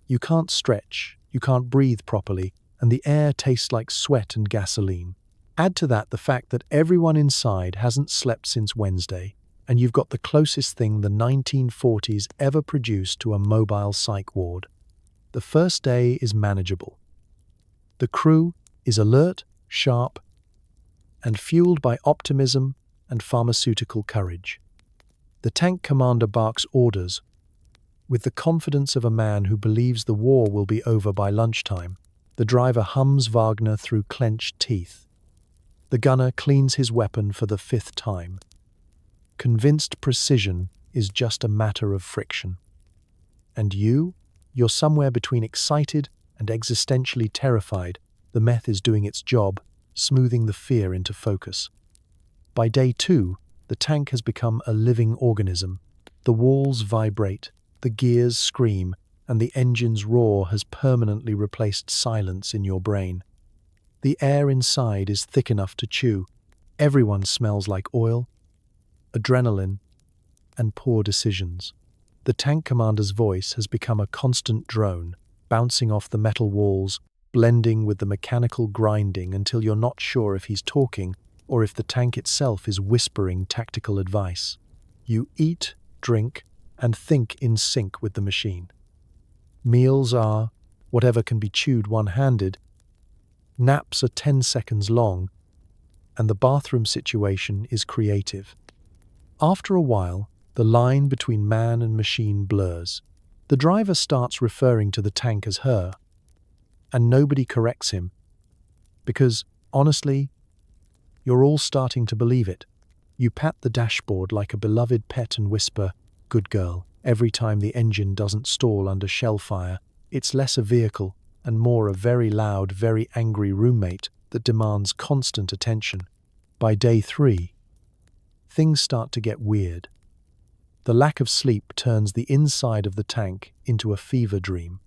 You can't stretch, you can't breathe properly, and the air tastes like sweat and gasoline. Add to that the fact that everyone inside hasn't slept since Wednesday, and you've got the closest thing the 1940s ever produced to a mobile psych ward. The first day is manageable. The crew is alert, sharp, and fueled by optimism and pharmaceutical courage. The tank commander barks orders with the confidence of a man who believes the war will be over by lunchtime. The driver hums Wagner through clenched teeth. The gunner cleans his weapon for the 5th time. Convinced precision is just a matter of friction. And you're somewhere between excited and existentially terrified. The meth is doing its job, smoothing the fear into focus. By day 2, the tank has become a living organism. The walls vibrate, The gears scream, and the engine's roar has permanently replaced silence in your brain. The air inside is thick enough to chew. Everyone smells like oil, adrenaline, and poor decisions. The tank commander's voice has become a constant drone, bouncing off the metal walls, blending with the mechanical grinding until you're not sure if he's talking or if the tank itself is whispering tactical advice. You eat, drink, and think in sync with the machine. Meals are whatever can be chewed one-handed, naps are 10 seconds long, and the bathroom situation is creative. After a while, the line between man and machine blurs. The driver starts referring to the tank as her, and nobody corrects him, because, honestly, you're all starting to believe it. You pat the dashboard like a beloved pet and whisper, "Good girl," every time the engine doesn't stall under shell fire. It's less a vehicle and more a very loud, very angry roommate that demands constant attention. By day 3, things start to get weird. The lack of sleep turns the inside of the tank into a fever dream.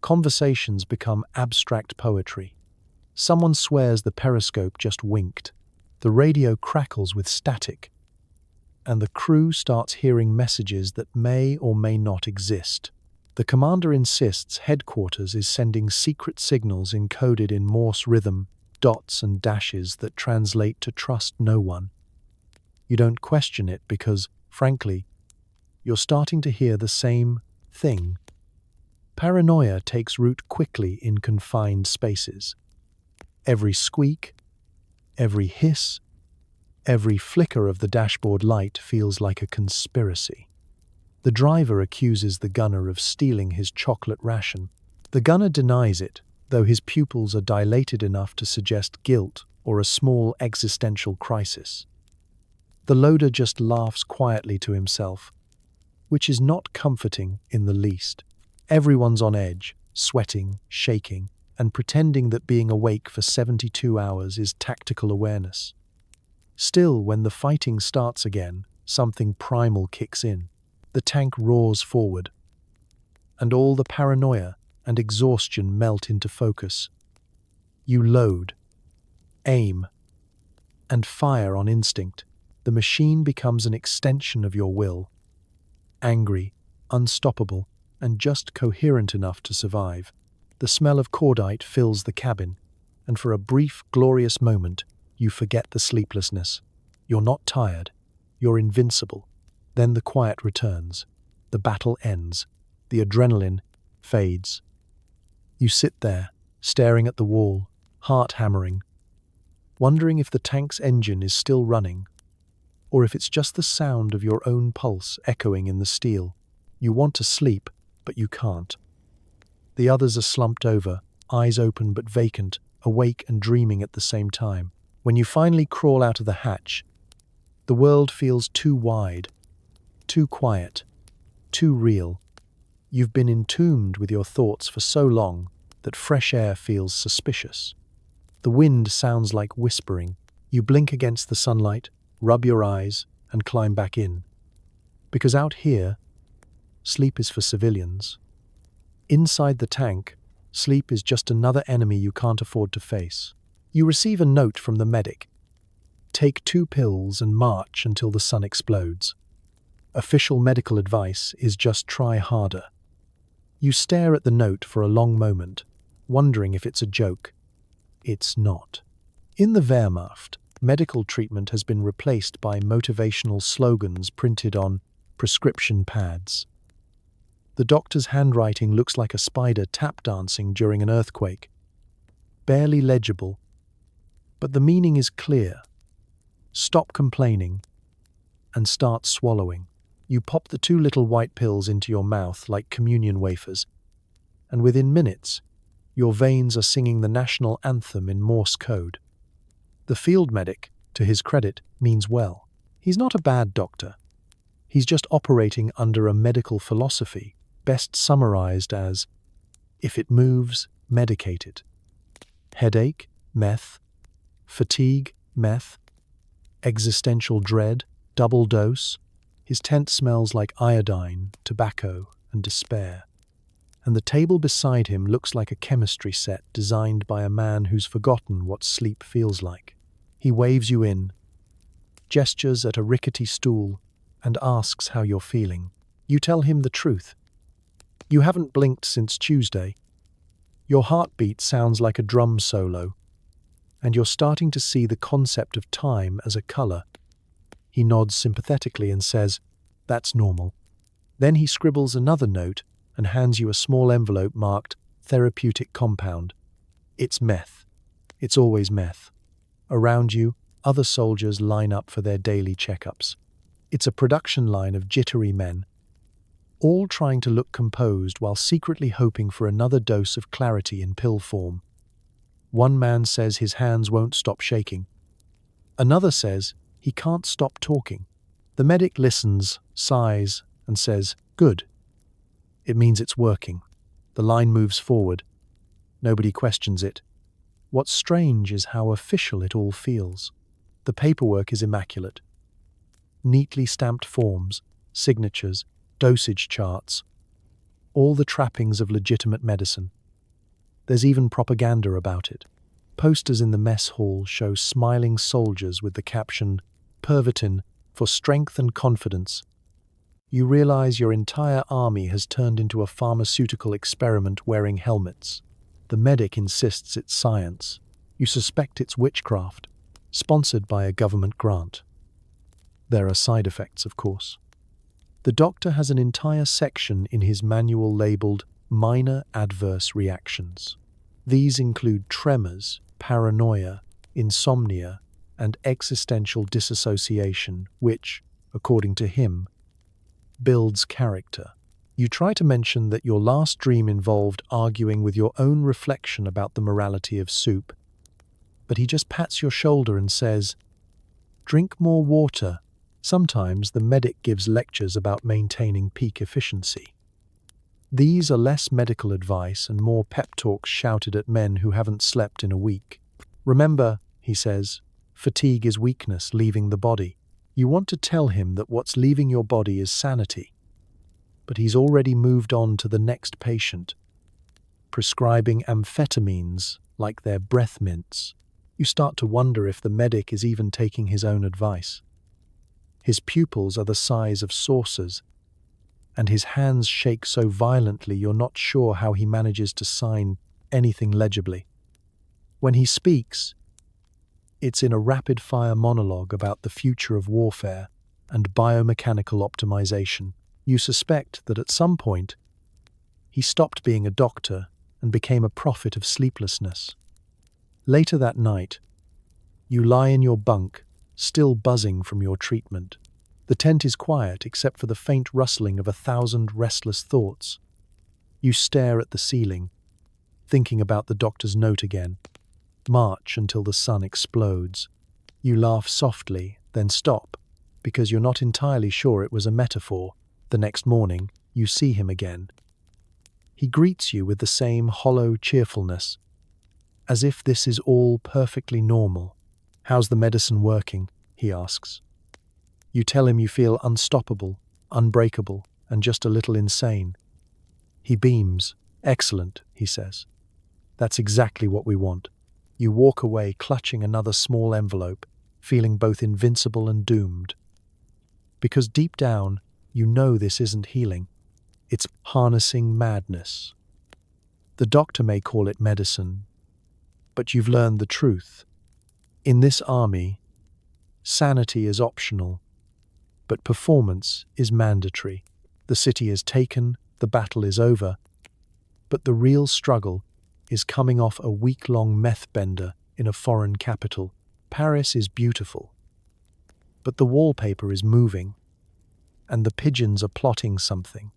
Conversations become abstract poetry. Someone swears the periscope just winked. The radio crackles with static, and the crew starts hearing messages that may or may not exist. The commander insists headquarters is sending secret signals encoded in Morse rhythm, dots and dashes that translate to trust no one. You don't question it because, frankly, you're starting to hear the same thing. Paranoia takes root quickly in confined spaces. Every squeak, every hiss, every flicker of the dashboard light feels like a conspiracy. The driver accuses the gunner of stealing his chocolate ration. The gunner denies it, though his pupils are dilated enough to suggest guilt or a small existential crisis. The loader just laughs quietly to himself, which is not comforting in the least. Everyone's on edge, sweating, shaking, and pretending that being awake for 72 hours is tactical awareness. Still, when the fighting starts again, something primal kicks in. The tank roars forward, and all the paranoia and exhaustion melt into focus. You load, aim, and fire on instinct. The machine becomes an extension of your will, angry, unstoppable, and just coherent enough to survive. The smell of cordite fills the cabin, and for a brief, glorious moment, you forget the sleeplessness. You're not tired. You're invincible. Then the quiet returns. The battle ends. The adrenaline fades. You sit there, staring at the wall, heart hammering, wondering if the tank's engine is still running, or if it's just the sound of your own pulse echoing in the steel. You want to sleep, but you can't. The others are slumped over, eyes open but vacant, awake and dreaming at the same time. When you finally crawl out of the hatch, the world feels too wide, too quiet, too real. You've been entombed with your thoughts for so long that fresh air feels suspicious. The wind sounds like whispering. You blink against the sunlight, rub your eyes, and climb back in. Because out here, sleep is for civilians. Inside the tank, sleep is just another enemy you can't afford to face. You receive a note from the medic. Take 2 pills and march until the sun explodes. Official medical advice is just try harder. You stare at the note for a long moment, wondering if it's a joke. It's not. In the Wehrmacht, medical treatment has been replaced by motivational slogans printed on prescription pads. The doctor's handwriting looks like a spider tap dancing during an earthquake. Barely legible, but the meaning is clear. Stop complaining and start swallowing. You pop the 2 little white pills into your mouth like communion wafers, and within minutes, your veins are singing the national anthem in Morse code. The field medic, to his credit, means well. He's not a bad doctor. He's just operating under a medical philosophy, best summarized as, if it moves, medicate it. Headache, meth. Fatigue, meth. Existential dread, double dose. His tent smells like iodine, tobacco, and despair. And the table beside him looks like a chemistry set designed by a man who's forgotten what sleep feels like. He waves you in, gestures at a rickety stool, and asks how you're feeling. You tell him the truth. You haven't blinked since Tuesday. Your heartbeat sounds like a drum solo, and you're starting to see the concept of time as a color. He nods sympathetically and says, "That's normal." Then he scribbles another note and hands you a small envelope marked therapeutic compound. It's meth. It's always meth. Around you, other soldiers line up for their daily checkups. It's a production line of jittery men, all trying to look composed while secretly hoping for another dose of clarity in pill form. One man says his hands won't stop shaking. Another says he can't stop talking. The medic listens, sighs, and says, "Good. It means it's working." The line moves forward. Nobody questions it. What's strange is how official it all feels. The paperwork is immaculate. Neatly stamped forms, signatures, dosage charts, all the trappings of legitimate medicine. There's even propaganda about it. Posters in the mess hall show smiling soldiers with the caption, "Pervitin, for strength and confidence." You realize your entire army has turned into a pharmaceutical experiment wearing helmets. The medic insists it's science. You suspect it's witchcraft, sponsored by a government grant. There are side effects, of course. The doctor has an entire section in his manual labeled minor adverse reactions. These include tremors, paranoia, insomnia, and existential disassociation, which, according to him, builds character. You try to mention that your last dream involved arguing with your own reflection about the morality of soup, but he just pats your shoulder and says, "Drink more water." Sometimes the medic gives lectures about maintaining peak efficiency. These are less medical advice and more pep talks shouted at men who haven't slept in a week. Remember, he says, fatigue is weakness leaving the body. You want to tell him that what's leaving your body is sanity. But he's already moved on to the next patient, prescribing amphetamines like they're breath mints. You start to wonder if the medic is even taking his own advice. His pupils are the size of saucers, and his hands shake so violently you're not sure how he manages to sign anything legibly. When he speaks, it's in a rapid-fire monologue about the future of warfare and biomechanical optimization. You suspect that at some point, he stopped being a doctor and became a prophet of sleeplessness. Later that night, you lie in your bunk, still buzzing from your treatment. The tent is quiet except for the faint rustling of 1,000 restless thoughts. You stare at the ceiling, thinking about the doctor's note again. March until the sun explodes. You laugh softly, then stop, because you're not entirely sure it was a metaphor. The next morning, you see him again. He greets you with the same hollow cheerfulness, as if this is all perfectly normal. "How's the medicine working?" he asks. You tell him you feel unstoppable, unbreakable, and just a little insane. He beams. "Excellent," he says. "That's exactly what we want." You walk away clutching another small envelope, feeling both invincible and doomed. Because deep down, you know this isn't healing. It's harnessing madness. The doctor may call it medicine, but you've learned the truth. In this army, sanity is optional, but performance is mandatory. The city is taken, the battle is over, but the real struggle is coming off a week-long meth bender in a foreign capital. Paris is beautiful, but the wallpaper is moving, and the pigeons are plotting something.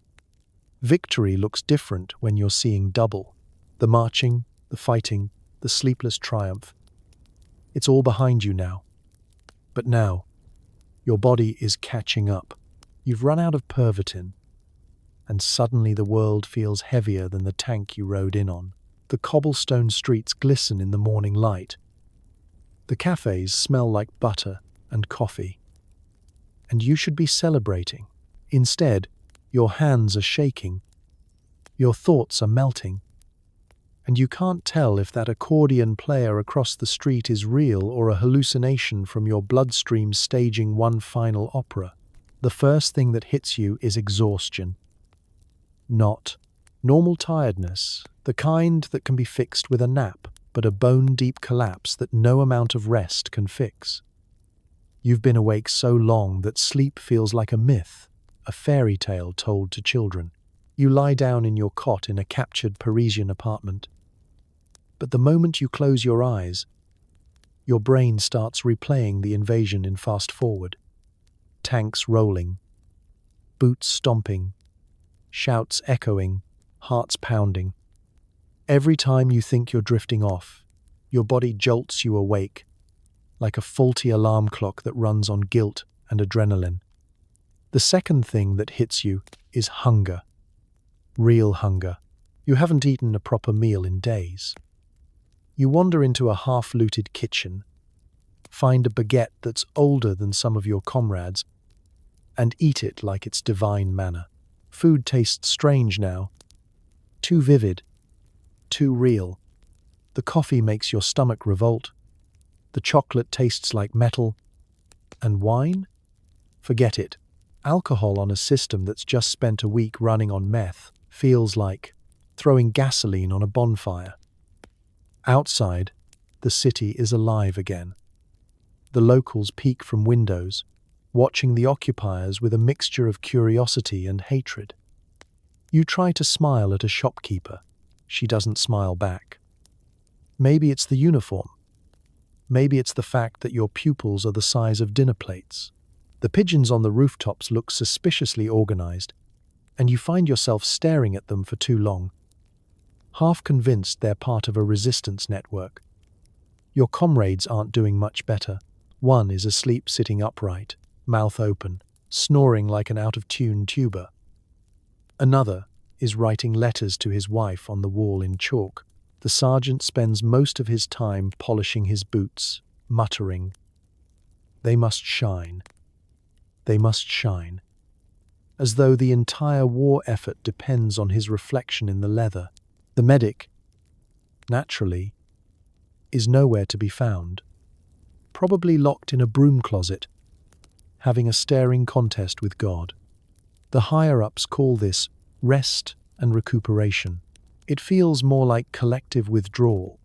Victory looks different when you're seeing double. The marching, the fighting, the sleepless triumph. It's all behind you now. But now, your body is catching up. You've run out of Pervitin, and suddenly the world feels heavier than the tank you rode in on. The cobblestone streets glisten in the morning light. The cafes smell like butter and coffee. and you should be celebrating. Instead, your hands are shaking, your thoughts are melting, and you can't tell if that accordion player across the street is real or a hallucination from your bloodstream staging one final opera. The first thing that hits you is exhaustion. Not normal tiredness, the kind that can be fixed with a nap, but a bone-deep collapse that no amount of rest can fix. You've been awake so long that sleep feels like a myth, a fairy tale told to children. You lie down in your cot in a captured Parisian apartment. But the moment you close your eyes, your brain starts replaying the invasion in fast forward. Tanks rolling, boots stomping, shouts echoing, hearts pounding. Every time you think you're drifting off, your body jolts you awake, like a faulty alarm clock that runs on guilt and adrenaline. The second thing that hits you is hunger. Real hunger. You haven't eaten a proper meal in days. You wander into a half-looted kitchen, find a baguette that's older than some of your comrades, and eat it like it's divine manna. Food tastes strange now. Too vivid. Too real. The coffee makes your stomach revolt. The chocolate tastes like metal. And wine? Forget it. Alcohol on a system that's just spent a week running on meth feels like throwing gasoline on a bonfire. Outside, the city is alive again. The locals peek from windows, watching the occupiers with a mixture of curiosity and hatred. You try to smile at a shopkeeper. She doesn't smile back. Maybe it's the uniform. Maybe it's the fact that your pupils are the size of dinner plates. The pigeons on the rooftops look suspiciously organized, and you find yourself staring at them for too long, half convinced they're part of a resistance network. Your comrades aren't doing much better. One is asleep sitting upright, mouth open, snoring like an out-of-tune tuba. Another is writing letters to his wife on the wall in chalk. The sergeant spends most of his time polishing his boots, muttering, "They must shine. They must shine," as though the entire war effort depends on his reflection in the leather. The medic, naturally, is nowhere to be found, probably locked in a broom closet, having a staring contest with God. The higher-ups call this rest and recuperation. It feels more like collective withdrawal.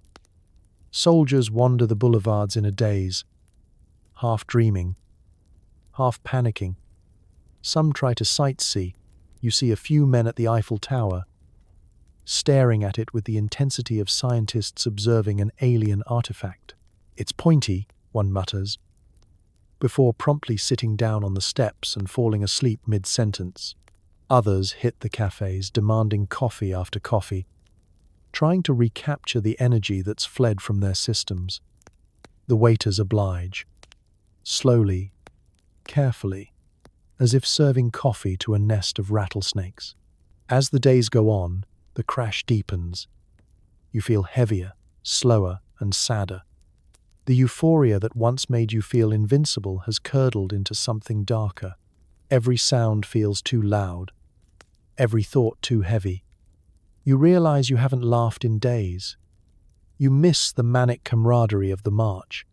Soldiers wander the boulevards in a daze, half dreaming, half panicking. Some try to sightsee. You see a few men at the Eiffel Tower, staring at it with the intensity of scientists observing an alien artifact. "It's pointy," one mutters, before promptly sitting down on the steps and falling asleep mid-sentence. Others hit the cafes, demanding coffee after coffee, trying to recapture the energy that's fled from their systems. The waiters oblige, slowly, carefully, as if serving coffee to a nest of rattlesnakes. As the days go on, the crash deepens. You feel heavier, slower, and sadder. The euphoria that once made you feel invincible has curdled into something darker. Every sound feels too loud, every thought too heavy. You realize you haven't laughed in days. You miss the manic camaraderie of the march,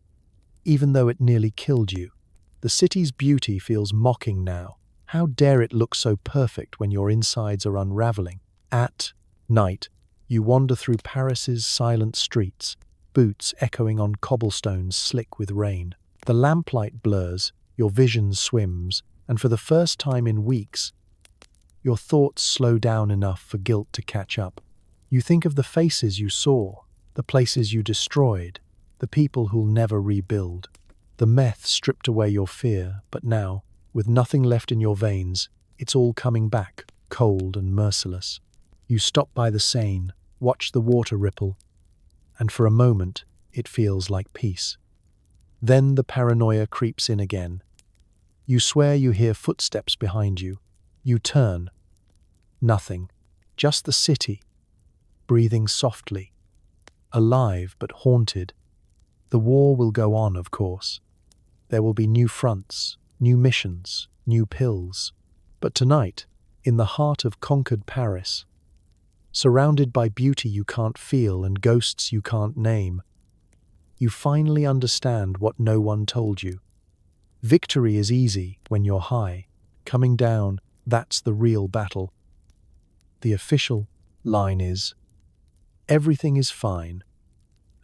even though it nearly killed you. The city's beauty feels mocking now. How dare it look so perfect when your insides are unraveling? At night, you wander through Paris's silent streets, boots echoing on cobblestones slick with rain. The lamplight blurs, your vision swims, and for the first time in weeks, your thoughts slow down enough for guilt to catch up. You think of the faces you saw, the places you destroyed, the people who'll never rebuild. The meth stripped away your fear, but now, with nothing left in your veins, it's all coming back, cold and merciless. You stop by the Seine, watch the water ripple, and for a moment, it feels like peace. Then the paranoia creeps in again. You swear you hear footsteps behind you. You turn. Nothing. Just the city, breathing softly. Alive but haunted. The war will go on, of course. There will be new fronts, new missions, new pills. But tonight, in the heart of conquered Paris, surrounded by beauty you can't feel and ghosts you can't name, you finally understand what no one told you. Victory is easy when you're high. Coming down, that's the real battle. The official line is, everything is fine,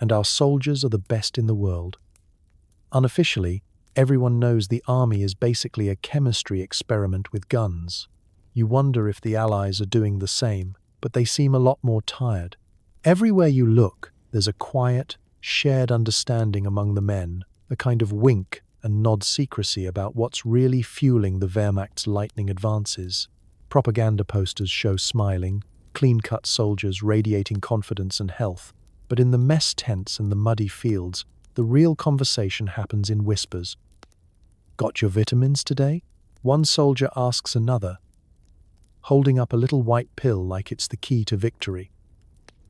and our soldiers are the best in the world. Unofficially, everyone knows the army is basically a chemistry experiment with guns. You wonder if the Allies are doing the same, but they seem a lot more tired. Everywhere you look, there's a quiet, shared understanding among the men, a kind of wink and nod secrecy about what's really fueling the Wehrmacht's lightning advances. Propaganda posters show smiling, clean-cut soldiers radiating confidence and health, but in the mess tents and the muddy fields, the real conversation happens in whispers. Got your vitamins today? One soldier asks another, holding up a little white pill like it's the key to victory.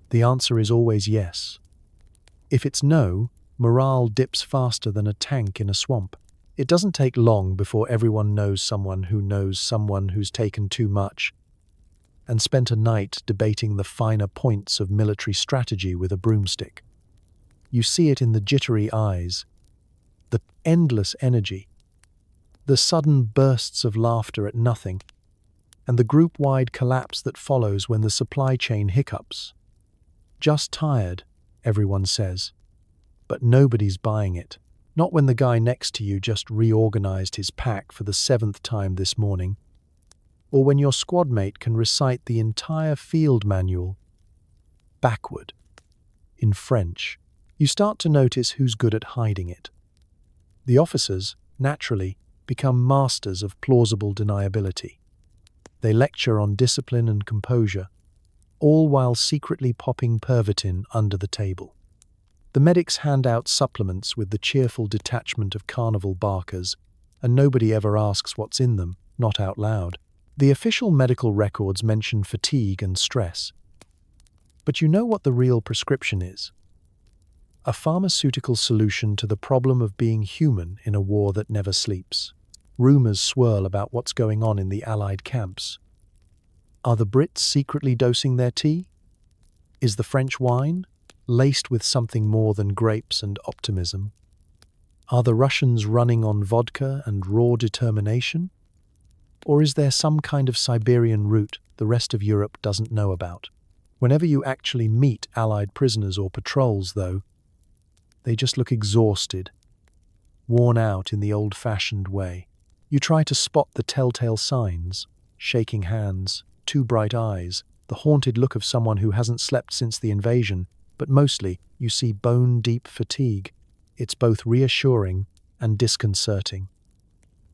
The answer is always yes. If it's no, morale dips faster than a tank in a swamp. It doesn't take long before everyone knows someone who's taken too much and spent a night debating the finer points of military strategy with a broomstick. You see it in the jittery eyes, the endless energy, the sudden bursts of laughter at nothing, and the group-wide collapse that follows when the supply chain hiccups. Just tired, everyone says. But nobody's buying it. Not when the guy next to you just reorganized his pack for the 7th time this morning, or when your squad mate can recite the entire field manual backward in French. You start to notice who's good at hiding it. The officers, naturally, become masters of plausible deniability. They lecture on discipline and composure, all while secretly popping Pervitin under the table. The medics hand out supplements with the cheerful detachment of carnival barkers, and nobody ever asks what's in them, not out loud. The official medical records mention fatigue and stress. But you know what the real prescription is? A pharmaceutical solution to the problem of being human in a war that never sleeps. Rumors swirl about what's going on in the Allied camps. Are the Brits secretly dosing their tea? Is the French wine laced with something more than grapes and optimism? Are the Russians running on vodka and raw determination? Or is there some kind of Siberian route the rest of Europe doesn't know about? Whenever you actually meet Allied prisoners or patrols, though, they just look exhausted, worn out in the old-fashioned way. You try to spot the telltale signs: shaking hands, too bright eyes, the haunted look of someone who hasn't slept since the invasion, but mostly you see bone-deep fatigue. It's both reassuring and disconcerting.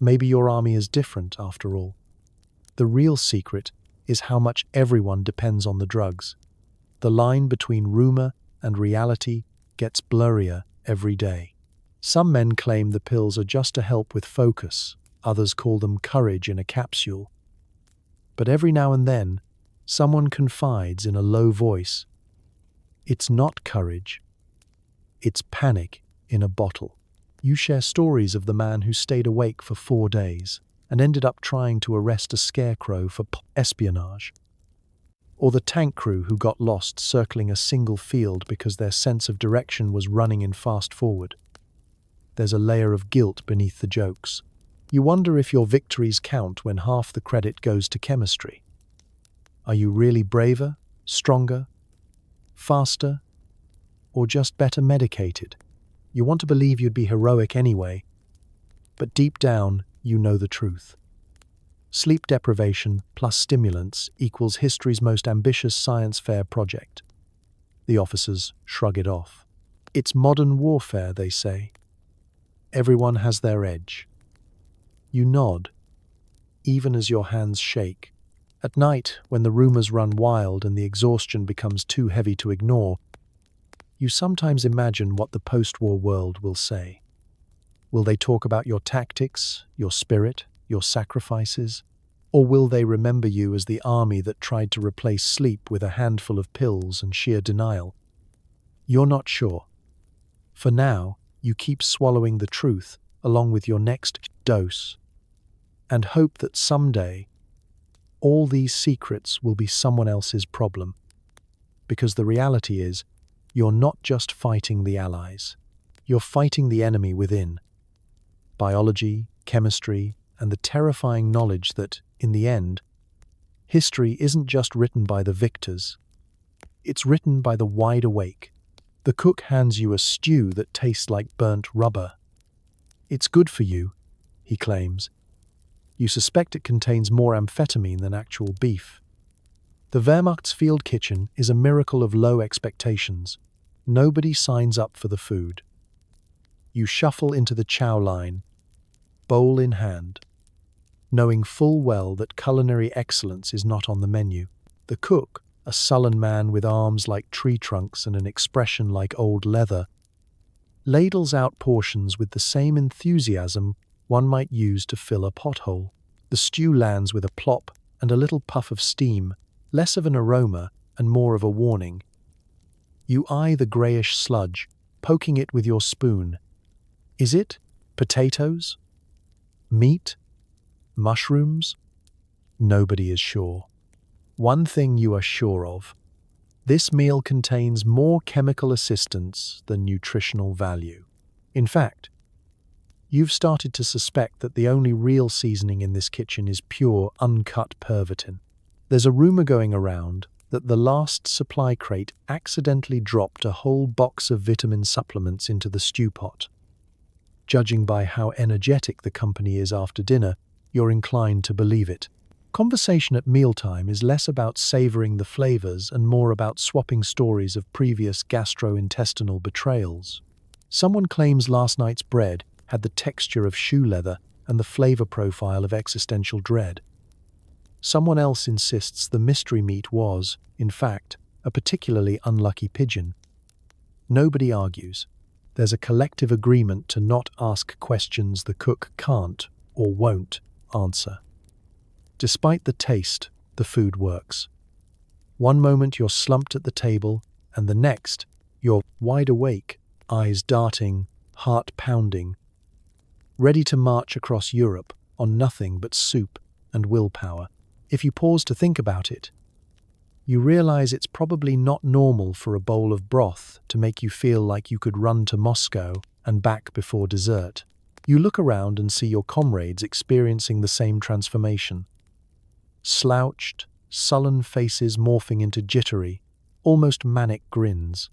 Maybe your army is different, after all. The real secret is how much everyone depends on the drugs. The line between rumor and reality gets blurrier every day. Some men claim the pills are just to help with focus. Others call them courage in a capsule. But every now and then, someone confides in a low voice, it's not courage, it's panic in a bottle. You share stories of the man who stayed awake for 4 days and ended up trying to arrest a scarecrow for espionage. Or the tank crew who got lost circling a single field because their sense of direction was running in fast forward. There's a layer of guilt beneath the jokes. You wonder if your victories count when half the credit goes to chemistry. Are you really braver, stronger, faster, or just better medicated? You want to believe you'd be heroic anyway, but deep down, you know the truth. Sleep deprivation plus stimulants equals history's most ambitious science fair project. The officers shrug it off. It's modern warfare, they say. Everyone has their edge. You nod, even as your hands shake. At night, when the rumors run wild and the exhaustion becomes too heavy to ignore, you sometimes imagine what the post-war world will say. Will they talk about your tactics, your spirit, your sacrifices? Or will they remember you as the army that tried to replace sleep with a handful of pills and sheer denial? You're not sure. For now, you keep swallowing the truth along with your next dose. and hope that someday all these secrets will be someone else's problem. Because the reality is, you're not just fighting the allies. You're fighting the enemy within. Biology, chemistry, and the terrifying knowledge that, in the end, history isn't just written by the victors. It's written by the wide awake. The cook hands you a stew that tastes like burnt rubber. It's good for you, he claims. You suspect it contains more amphetamine than actual beef. The Wehrmacht's field kitchen is a miracle of low expectations. Nobody signs up for the food. You shuffle into the chow line, bowl in hand, knowing full well that culinary excellence is not on the menu. The cook, a sullen man with arms like tree trunks and an expression like old leather, ladles out portions with the same enthusiasm one might use to fill a pothole. The stew lands with a plop and a little puff of steam, less of an aroma and more of a warning. You eye the greyish sludge, poking it with your spoon. Is it potatoes? Meat? Mushrooms? Nobody is sure. One thing you are sure of: this meal contains more chemical assistance than nutritional value. In fact, you've started to suspect that the only real seasoning in this kitchen is pure, uncut Pervitin. There's a rumor going around that the last supply crate accidentally dropped a whole box of vitamin supplements into the stew pot. Judging by how energetic the company is after dinner, you're inclined to believe it. Conversation at mealtime is less about savoring the flavors and more about swapping stories of previous gastrointestinal betrayals. Someone claims last night's bread had the texture of shoe leather and the flavor profile of existential dread. Someone else insists the mystery meat was, in fact, a particularly unlucky pigeon. Nobody argues. There's a collective agreement to not ask questions the cook can't or won't answer. Despite the taste, the food works. One moment you're slumped at the table, and the next, you're wide awake, eyes darting, heart pounding, ready to march across Europe on nothing but soup and willpower. If you pause to think about it, you realize it's probably not normal for a bowl of broth to make you feel like you could run to Moscow and back before dessert. You look around and see your comrades experiencing the same transformation. Slouched, sullen faces morphing into jittery, almost manic grins.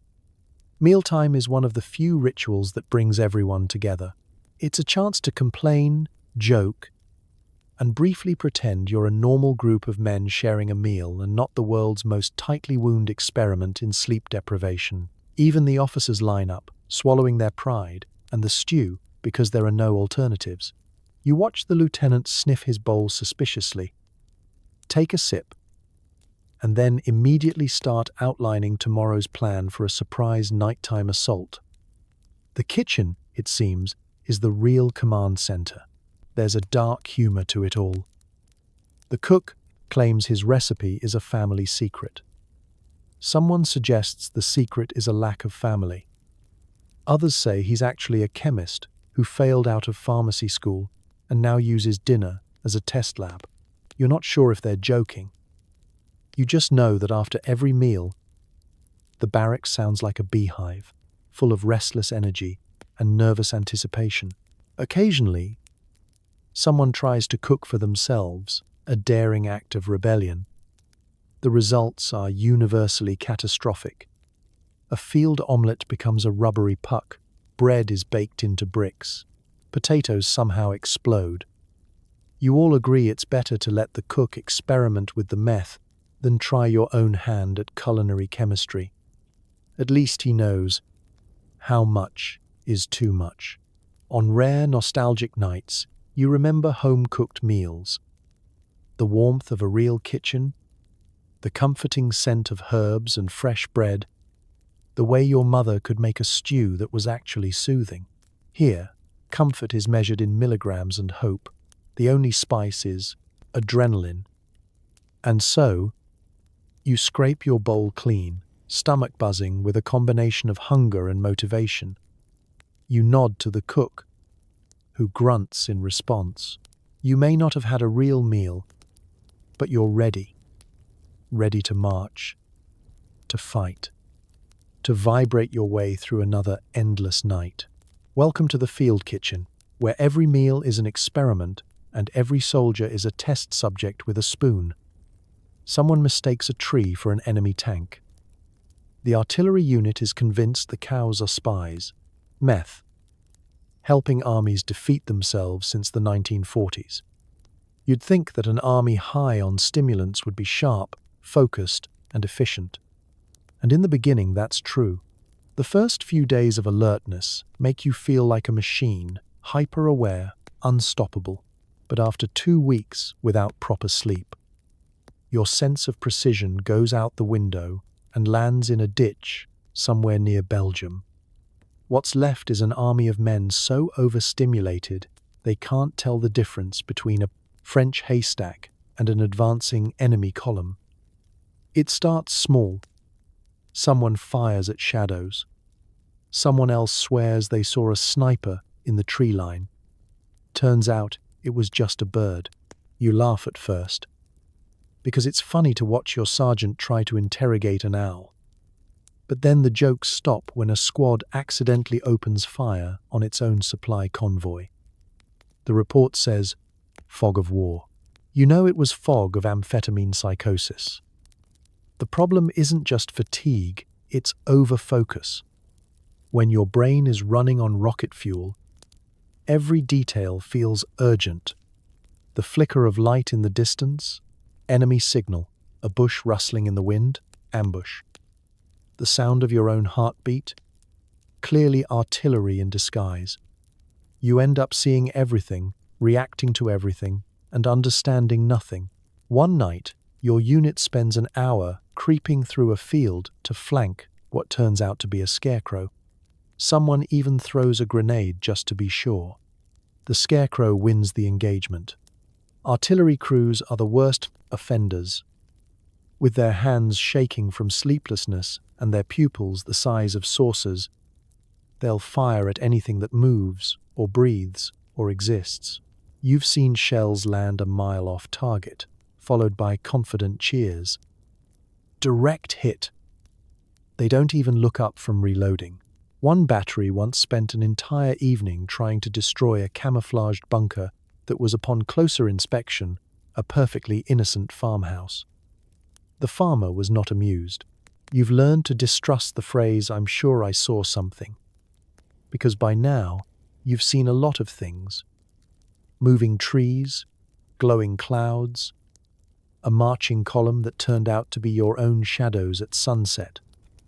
Mealtime is one of the few rituals that brings everyone together. It's a chance to complain, joke, and briefly pretend you're a normal group of men sharing a meal and not the world's most tightly wound experiment in sleep deprivation. Even the officers line up, swallowing their pride, and the stew, because there are no alternatives. You watch the lieutenant sniff his bowl suspiciously, take a sip, and then immediately start outlining tomorrow's plan for a surprise nighttime assault. The kitchen, it seems, is the real command center. There's a dark humor to it all. The cook claims his recipe is a family secret. Someone suggests the secret is a lack of family. Others say he's actually a chemist who failed out of pharmacy school and now uses dinner as a test lab. You're not sure if they're joking. You just know that after every meal, the barracks sounds like a beehive, full of restless energy and nervous anticipation. Occasionally, someone tries to cook for themselves, a daring act of rebellion. The results are universally catastrophic. A field omelette becomes a rubbery puck, bread is baked into bricks, potatoes somehow explode. You all agree it's better to let the cook experiment with the meth than try your own hand at culinary chemistry. At least he knows how much is too much. On rare, nostalgic nights, you remember home-cooked meals, the warmth of a real kitchen, the comforting scent of herbs and fresh bread, the way your mother could make a stew that was actually soothing. Here, comfort is measured in milligrams and hope. The only spice is adrenaline. And so, you scrape your bowl clean, stomach buzzing with a combination of hunger and motivation. You nod to the cook, who grunts in response. You may not have had a real meal, but you're ready. Ready to march, to fight, to vibrate your way through another endless night. Welcome to the field kitchen, where every meal is an experiment and every soldier is a test subject with a spoon. Someone mistakes a tree for an enemy tank. The artillery unit is convinced the cows are spies. Meth, helping armies defeat themselves since the 1940s. You'd think that an army high on stimulants would be sharp, focused, and efficient. And in the beginning, that's true. The first few days of alertness make you feel like a machine, hyper-aware, unstoppable. But after 2 weeks without proper sleep, your sense of precision goes out the window and lands in a ditch somewhere near Belgium. What's left is an army of men so overstimulated they can't tell the difference between a French haystack and an advancing enemy column. It starts small. Someone fires at shadows. Someone else swears they saw a sniper in the tree line. Turns out it was just a bird. You laugh at first, because it's funny to watch your sergeant try to interrogate an owl. But then the jokes stop when a squad accidentally opens fire on its own supply convoy. The report says, fog of war. You know it was fog of amphetamine psychosis. The problem isn't just fatigue, it's overfocus. When your brain is running on rocket fuel, every detail feels urgent. The flicker of light in the distance, enemy signal, a bush rustling in the wind, ambush. The sound of your own heartbeat, clearly artillery in disguise. You end up seeing everything, reacting to everything, and understanding nothing. One night, your unit spends an hour creeping through a field to flank what turns out to be a scarecrow. Someone even throws a grenade just to be sure. The scarecrow wins the engagement. Artillery crews are the worst offenders. With their hands shaking from sleeplessness and their pupils the size of saucers, they'll fire at anything that moves or breathes or exists. You've seen shells land a mile off target, followed by confident cheers. Direct hit. They don't even look up from reloading. One battery once spent an entire evening trying to destroy a camouflaged bunker that was, upon closer inspection, a perfectly innocent farmhouse. The farmer was not amused. You've learned to distrust the phrase, "I'm sure I saw something," because by now you've seen a lot of things. Moving trees, glowing clouds, a marching column that turned out to be your own shadows at sunset.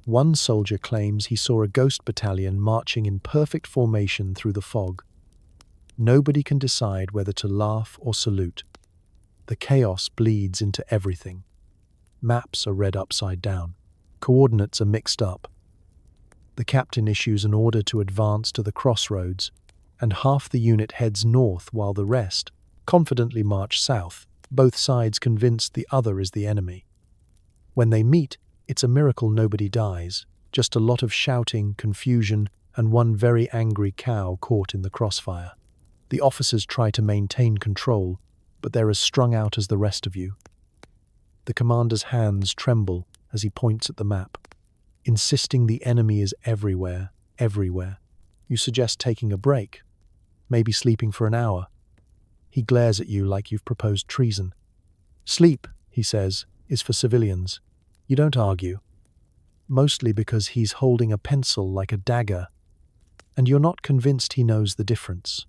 One soldier claims he saw a ghost battalion marching in perfect formation through the fog. Nobody can decide whether to laugh or salute. The chaos bleeds into everything. Maps are read upside down. Coordinates are mixed up. The captain issues an order to advance to the crossroads, and half the unit heads north while the rest confidently march south, both sides convinced the other is the enemy. When they meet, it's a miracle nobody dies, just a lot of shouting, confusion, and one very angry cow caught in the crossfire. The officers try to maintain control, but they're as strung out as the rest of you. The commander's hands tremble as he points at the map, insisting the enemy is everywhere, everywhere. You suggest taking a break, maybe sleeping for an hour. He glares at you like you've proposed treason. Sleep, he says, is for civilians. You don't argue, mostly because he's holding a pencil like a dagger, and you're not convinced he knows the difference.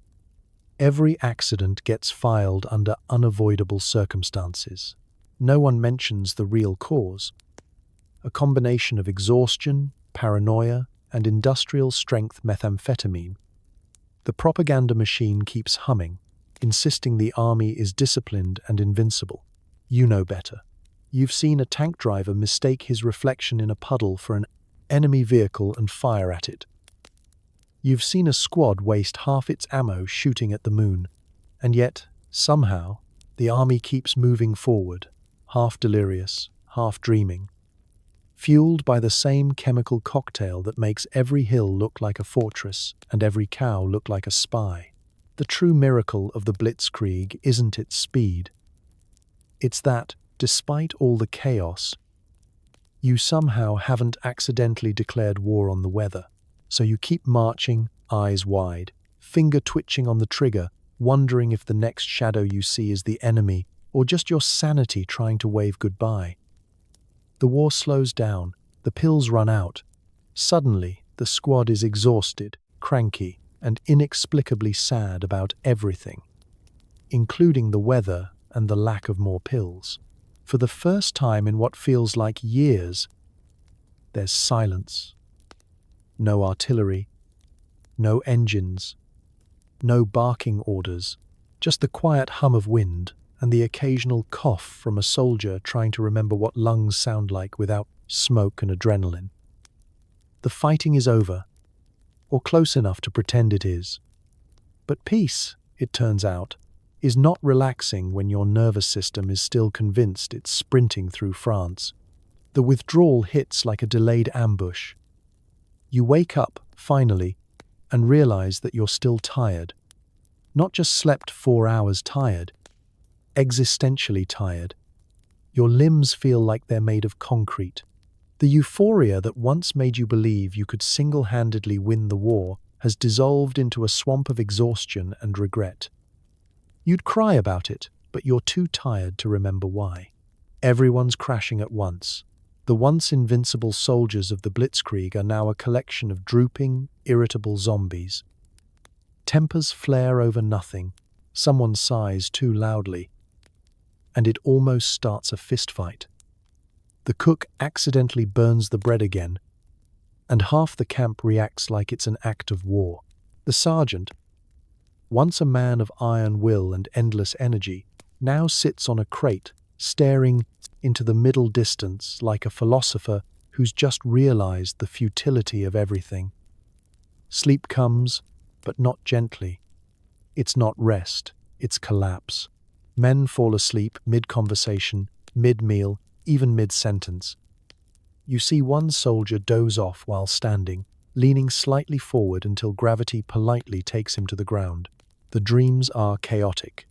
Every accident gets filed under unavoidable circumstances. No one mentions the real cause. A combination of exhaustion, paranoia, and industrial-strength methamphetamine. The propaganda machine keeps humming, insisting the army is disciplined and invincible. You know better. You've seen a tank driver mistake his reflection in a puddle for an enemy vehicle and fire at it. You've seen a squad waste half its ammo shooting at the moon, and yet, somehow, the army keeps moving forward, half delirious, half dreaming, fueled by the same chemical cocktail that makes every hill look like a fortress and every cow look like a spy. The true miracle of the Blitzkrieg isn't its speed. It's that, despite all the chaos, you somehow haven't accidentally declared war on the weather. So you keep marching, eyes wide, finger twitching on the trigger, wondering if the next shadow you see is the enemy or just your sanity trying to wave goodbye. The war slows down, the pills run out. Suddenly, the squad is exhausted, cranky, and inexplicably sad about everything, including the weather and the lack of more pills. For the first time in what feels like years, there's silence. No artillery, no engines, no barking orders, just the quiet hum of wind and the occasional cough from a soldier trying to remember what lungs sound like without smoke and adrenaline. The fighting is over, or close enough to pretend it is. But peace, it turns out, is not relaxing when your nervous system is still convinced it's sprinting through France. The withdrawal hits like a delayed ambush. You wake up, finally, and realize that you're still tired. Not just slept 4 hours tired, existentially tired. Your limbs feel like they're made of concrete. The euphoria that once made you believe you could single-handedly win the war has dissolved into a swamp of exhaustion and regret. You'd cry about it, but you're too tired to remember why. Everyone's crashing at once. The once invincible soldiers of the Blitzkrieg are now a collection of drooping, irritable zombies. Tempers flare over nothing. Someone sighs too loudly, and it almost starts a fistfight. The cook accidentally burns the bread again, and half the camp reacts like it's an act of war. The sergeant, once a man of iron will and endless energy, now sits on a crate, staring into the middle distance like a philosopher who's just realized the futility of everything. Sleep comes, but not gently. It's not rest, it's collapse. Men fall asleep mid-conversation, mid-meal, even mid-sentence. You see one soldier doze off while standing, leaning slightly forward until gravity politely takes him to the ground. The dreams are chaotic.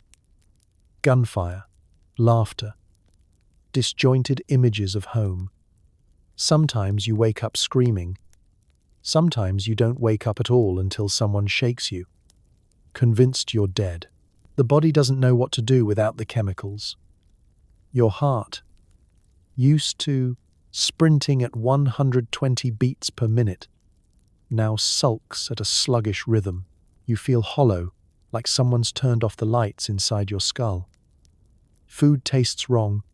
Gunfire, laughter, disjointed images of home. Sometimes you wake up screaming. Sometimes you don't wake up at all until someone shakes you, convinced you're dead. The body doesn't know what to do without the chemicals. Your heart, used to sprinting at 120 beats per minute, now sulks at a sluggish rhythm. You feel hollow, like someone's turned off the lights inside your skull. Food tastes wrong,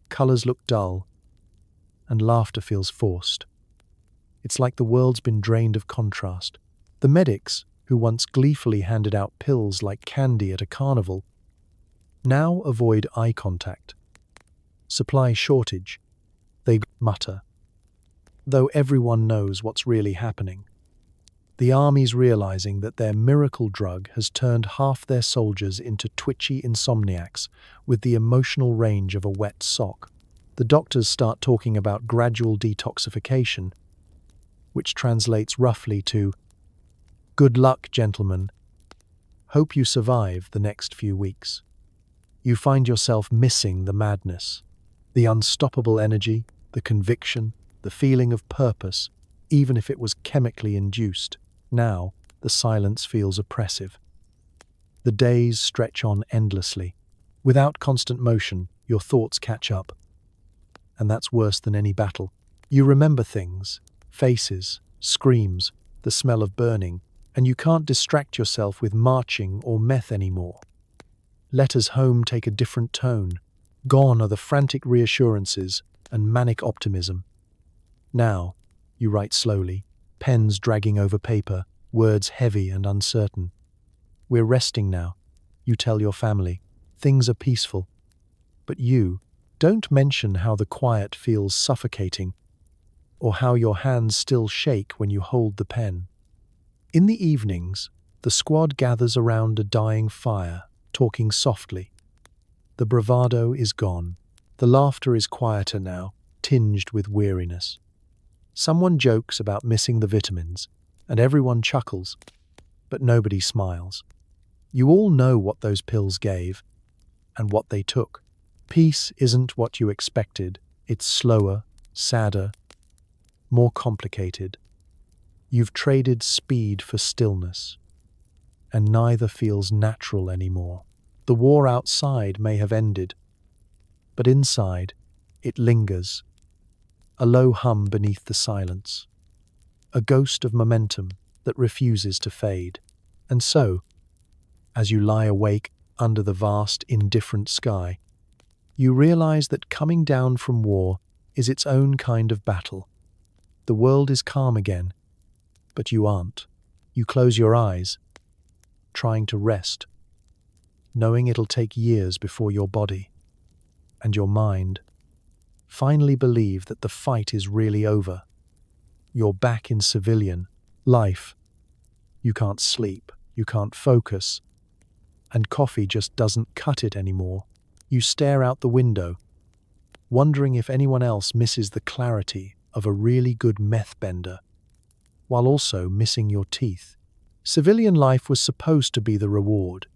colors look dull, and laughter feels forced. It's like the world's been drained of contrast. The medics, who once gleefully handed out pills like candy at a carnival, now avoid eye contact. Supply shortage, they mutter, though everyone knows what's really happening. The army's realizing that their miracle drug has turned half their soldiers into twitchy insomniacs with the emotional range of a wet sock. The doctors start talking about gradual detoxification, which translates roughly to, "Good luck, gentlemen. Hope you survive the next few weeks." You find yourself missing the madness, the unstoppable energy, the conviction, the feeling of purpose, even if it was chemically induced. Now, the silence feels oppressive. The days stretch on endlessly. Without constant motion, your thoughts catch up. And that's worse than any battle. You remember things, faces, screams, the smell of burning, and you can't distract yourself with marching or meth anymore. Letters home take a different tone. Gone are the frantic reassurances and manic optimism. Now, you write slowly, pens dragging over paper, words heavy and uncertain. "We're resting now," you tell your family. "Things are peaceful." But you don't mention how the quiet feels suffocating, or how your hands still shake when you hold the pen. In the evenings, the squad gathers around a dying fire, talking softly. The bravado is gone. The laughter is quieter now, tinged with weariness. Someone jokes about missing the vitamins, and everyone chuckles, but nobody smiles. You all know what those pills gave and what they took. Peace isn't what you expected. It's slower, sadder, more complicated. You've traded speed for stillness, and neither feels natural anymore. The war outside may have ended, but inside, it lingers, a low hum beneath the silence, a ghost of momentum that refuses to fade. And so, as you lie awake under the vast, indifferent sky, you realize that coming down from war is its own kind of battle. The world is calm again, but you aren't. You close your eyes, trying to rest, knowing it'll take years before your body and your mind finally believe that the fight is really over. You're back in civilian life. You can't sleep, you can't focus, and coffee just doesn't cut it anymore. You stare out the window, wondering if anyone else misses the clarity of a really good meth bender, while also missing your teeth. Civilian life was supposed to be the reward.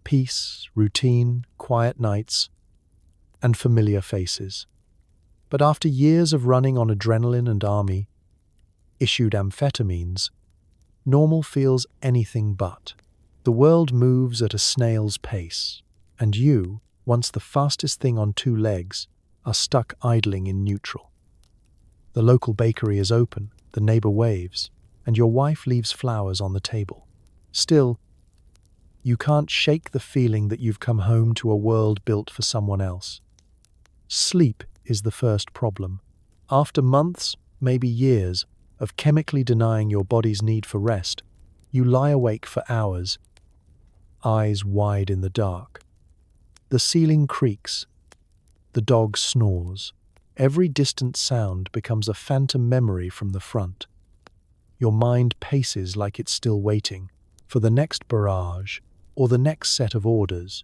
Peace, routine, quiet nights, and familiar faces. But after years of running on adrenaline and army-issued amphetamines, normal feels anything but. The world moves at a snail's pace, and you, once the fastest thing on two legs, are stuck idling in neutral. The local bakery is open, the neighbor waves, and your wife leaves flowers on the table. Still, you can't shake the feeling that you've come home to a world built for someone else. Sleep is the first problem. After months, maybe years, of chemically denying your body's need for rest, you lie awake for hours, eyes wide in the dark. The ceiling creaks. The dog snores. Every distant sound becomes a phantom memory from the front. Your mind paces like it's still waiting for the next barrage or the next set of orders.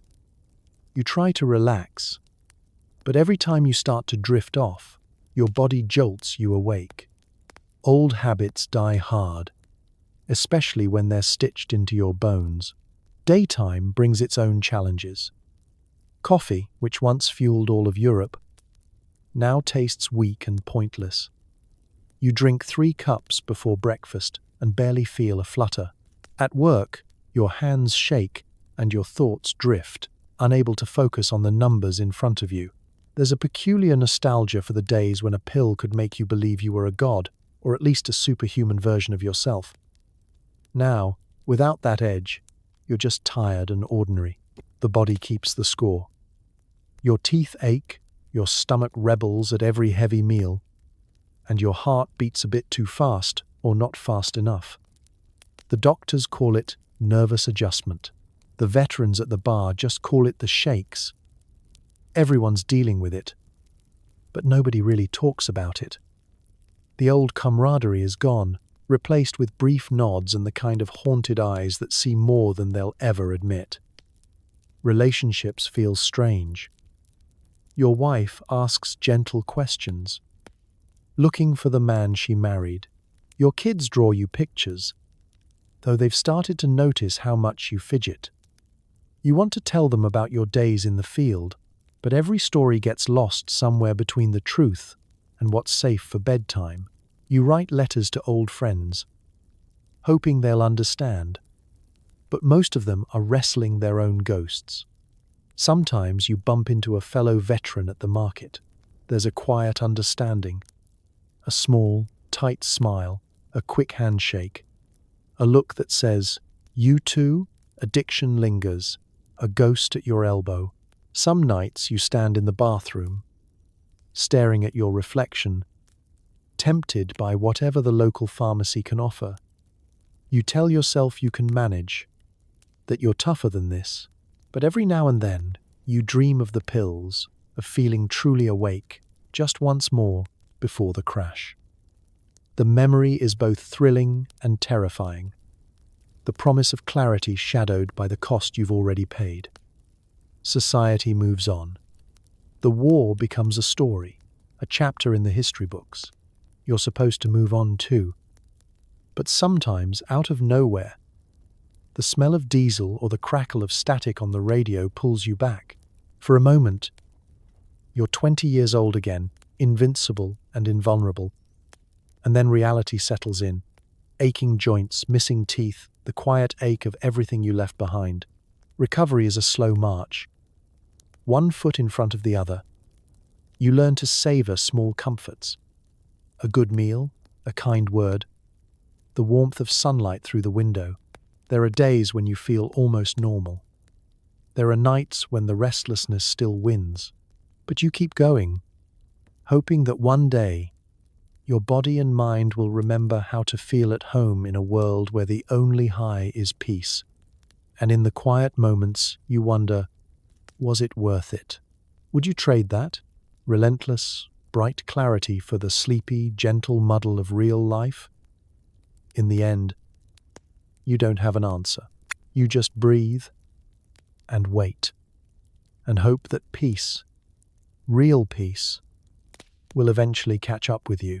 You try to relax, but every time you start to drift off, your body jolts you awake. Old habits die hard, especially when they're stitched into your bones. Daytime brings its own challenges. Coffee, which once fueled all of Europe, now tastes weak and pointless. You drink 3 cups before breakfast and barely feel a flutter. At work, your hands shake and your thoughts drift, unable to focus on the numbers in front of you. There's a peculiar nostalgia for the days when a pill could make you believe you were a god, or at least a superhuman version of yourself. Now, without that edge, you're just tired and ordinary. The body keeps the score. Your teeth ache, your stomach rebels at every heavy meal, and your heart beats a bit too fast or not fast enough. The doctors call it nervous adjustment. The veterans at the bar just call it the shakes. Everyone's dealing with it, but nobody really talks about it. The old camaraderie is gone, replaced with brief nods and the kind of haunted eyes that see more than they'll ever admit. Relationships feel strange. Your wife asks gentle questions, looking for the man she married. Your kids draw you pictures, though they've started to notice how much you fidget. You want to tell them about your days in the field, but every story gets lost somewhere between the truth and what's safe for bedtime. You write letters to old friends, hoping they'll understand, but most of them are wrestling their own ghosts. Sometimes you bump into a fellow veteran at the market. There's a quiet understanding, a small, tight smile, a quick handshake, a look that says, "You too?" Addiction lingers, a ghost at your elbow. Some nights you stand in the bathroom, staring at your reflection, tempted by whatever the local pharmacy can offer. You tell yourself you can manage, that you're tougher than this, but every now and then you dream of the pills, of feeling truly awake, just once more before the crash. The memory is both thrilling and terrifying, the promise of clarity shadowed by the cost you've already paid. Society moves on. The war becomes a story, a chapter in the history books. You're supposed to move on too. But sometimes, out of nowhere, The smell of diesel or the crackle of static on the radio pulls you back. For a moment, you're 20 years old again, invincible and invulnerable. And then reality settles in. Aching joints, missing teeth, the quiet ache of everything you left behind. Recovery is a slow march. One foot in front of the other. You learn to savor small comforts. A good meal, a kind word, the warmth of sunlight through the window. There are days when you feel almost normal. There are nights when the restlessness still wins. But you keep going, hoping that one day your body and mind will remember how to feel at home in a world where the only high is peace. And in the quiet moments, you wonder, was it worth it? Would you trade that relentless, bright clarity for the sleepy, gentle muddle of real life? In the end, you don't have an answer. You just breathe and wait and hope that peace, real peace, will eventually catch up with you.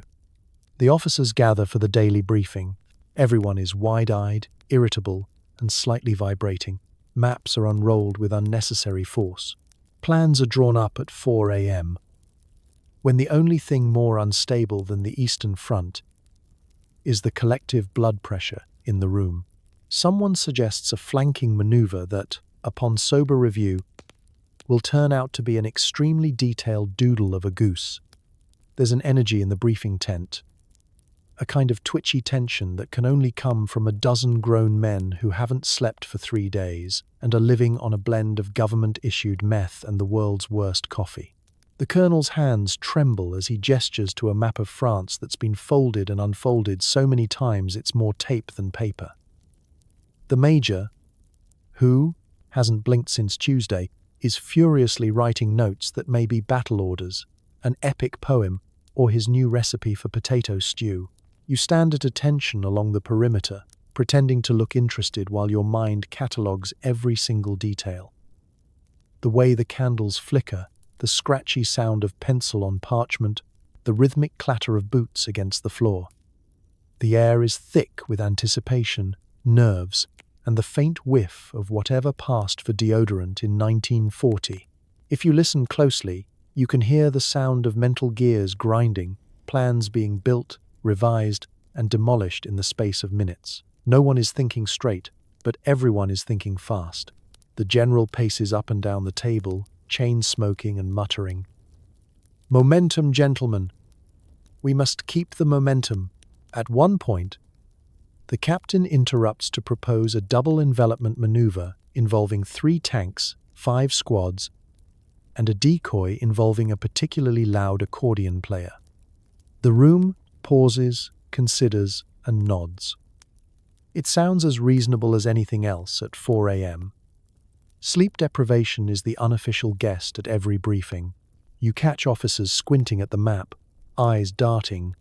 The officers gather for the daily briefing. Everyone is wide-eyed, irritable, and slightly vibrating. Maps are unrolled with unnecessary force. Plans are drawn up at 4 a.m. when the only thing more unstable than the Eastern Front is the collective blood pressure in the room. Someone suggests a flanking maneuver that, upon sober review, will turn out to be an extremely detailed doodle of a goose. There's an energy in the briefing tent, a kind of twitchy tension that can only come from a dozen grown men who haven't slept for 3 days and are living on a blend of government-issued meth and the world's worst coffee. The colonel's hands tremble as he gestures to a map of France that's been folded and unfolded so many times it's more tape than paper. The major, who hasn't blinked since Tuesday, is furiously writing notes that may be battle orders, an epic poem, or his new recipe for potato stew. You stand at attention along the perimeter, pretending to look interested while your mind catalogues every single detail. The way the candles flicker, the scratchy sound of pencil on parchment, the rhythmic clatter of boots against the floor. The air is thick with anticipation, nerves, and the faint whiff of whatever passed for deodorant in 1940. If you listen closely, you can hear the sound of mental gears grinding, plans being built, revised, and demolished in the space of minutes. No one is thinking straight, but everyone is thinking fast. The general paces up and down the table, chain-smoking and muttering. Momentum, gentlemen. We must keep the momentum. At one point, the captain interrupts to propose a double envelopment maneuver involving 3 tanks, 5 squads, and a decoy involving a particularly loud accordion player. The room pauses, considers, and nods. It sounds as reasonable as anything else at 4 a.m. Sleep deprivation is the unofficial guest at every briefing. You catch officers squinting at the map, eyes darting,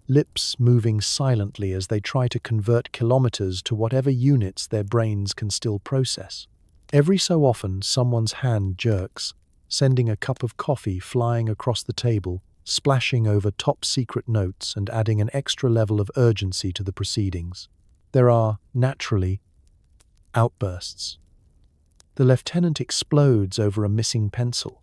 lips moving silently as they try to convert kilometers to whatever units their brains can still process. Every so often, someone's hand jerks, sending a cup of coffee flying across the table, splashing over top-secret notes and adding an extra level of urgency to the proceedings. There are, naturally, outbursts. The lieutenant explodes over a missing pencil.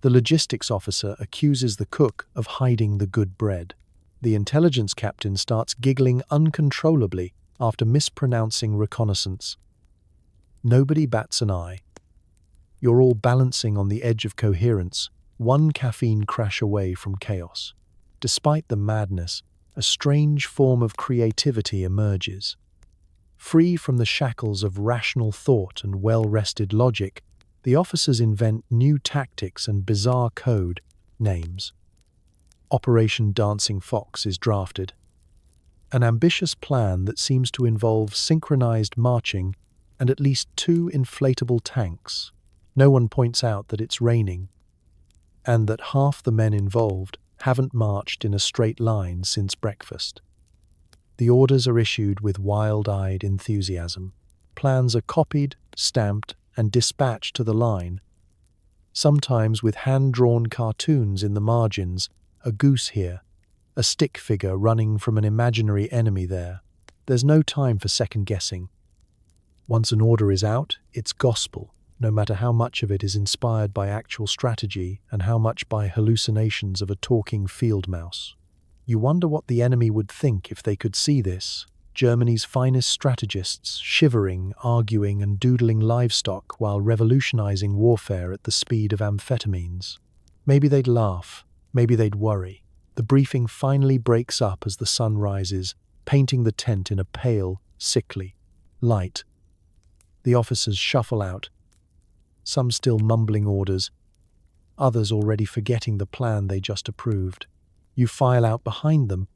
The logistics officer accuses the cook of hiding the good bread. The intelligence captain starts giggling uncontrollably after mispronouncing reconnaissance. Nobody bats an eye. You're all balancing on the edge of coherence, one caffeine crash away from chaos. Despite the madness, a strange form of creativity emerges. Free from the shackles of rational thought and well-rested logic, the officers invent new tactics and bizarre code names. Operation Dancing Fox is drafted. An ambitious plan that seems to involve synchronized marching and at least 2 inflatable tanks. No one points out that it's raining, and that half the men involved haven't marched in a straight line since breakfast. The orders are issued with wild-eyed enthusiasm. Plans are copied, stamped, and dispatched to the line, sometimes with hand-drawn cartoons in the margins, a goose here, a stick figure running from an imaginary enemy there. There's no time for second-guessing. Once an order is out, it's gospel, no matter how much of it is inspired by actual strategy and how much by hallucinations of a talking field mouse. You wonder what the enemy would think if they could see this. Germany's finest strategists shivering, arguing and doodling livestock while revolutionizing warfare at the speed of amphetamines. Maybe they'd laugh, maybe they'd worry. The briefing finally breaks up as the sun rises, painting the tent in a pale, sickly light. The officers shuffle out, some still mumbling orders, others already forgetting the plan they just approved. You file out behind them,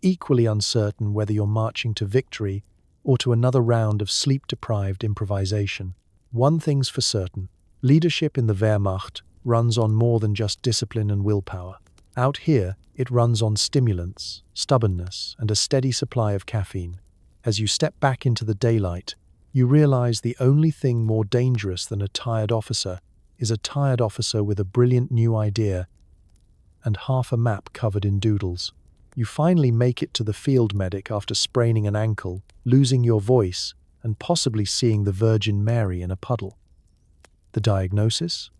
equally uncertain whether you're marching to victory or to another round of sleep-deprived improvisation. One thing's for certain, leadership in the Wehrmacht runs on more than just discipline and willpower. Out here, it runs on stimulants, stubbornness, and a steady supply of caffeine. As you step back into the daylight, you realize the only thing more dangerous than a tired officer is a tired officer with a brilliant new idea and half a map covered in doodles. You finally make it to the field medic after spraining an ankle, losing your voice, and possibly seeing the Virgin Mary in a puddle. The diagnosis?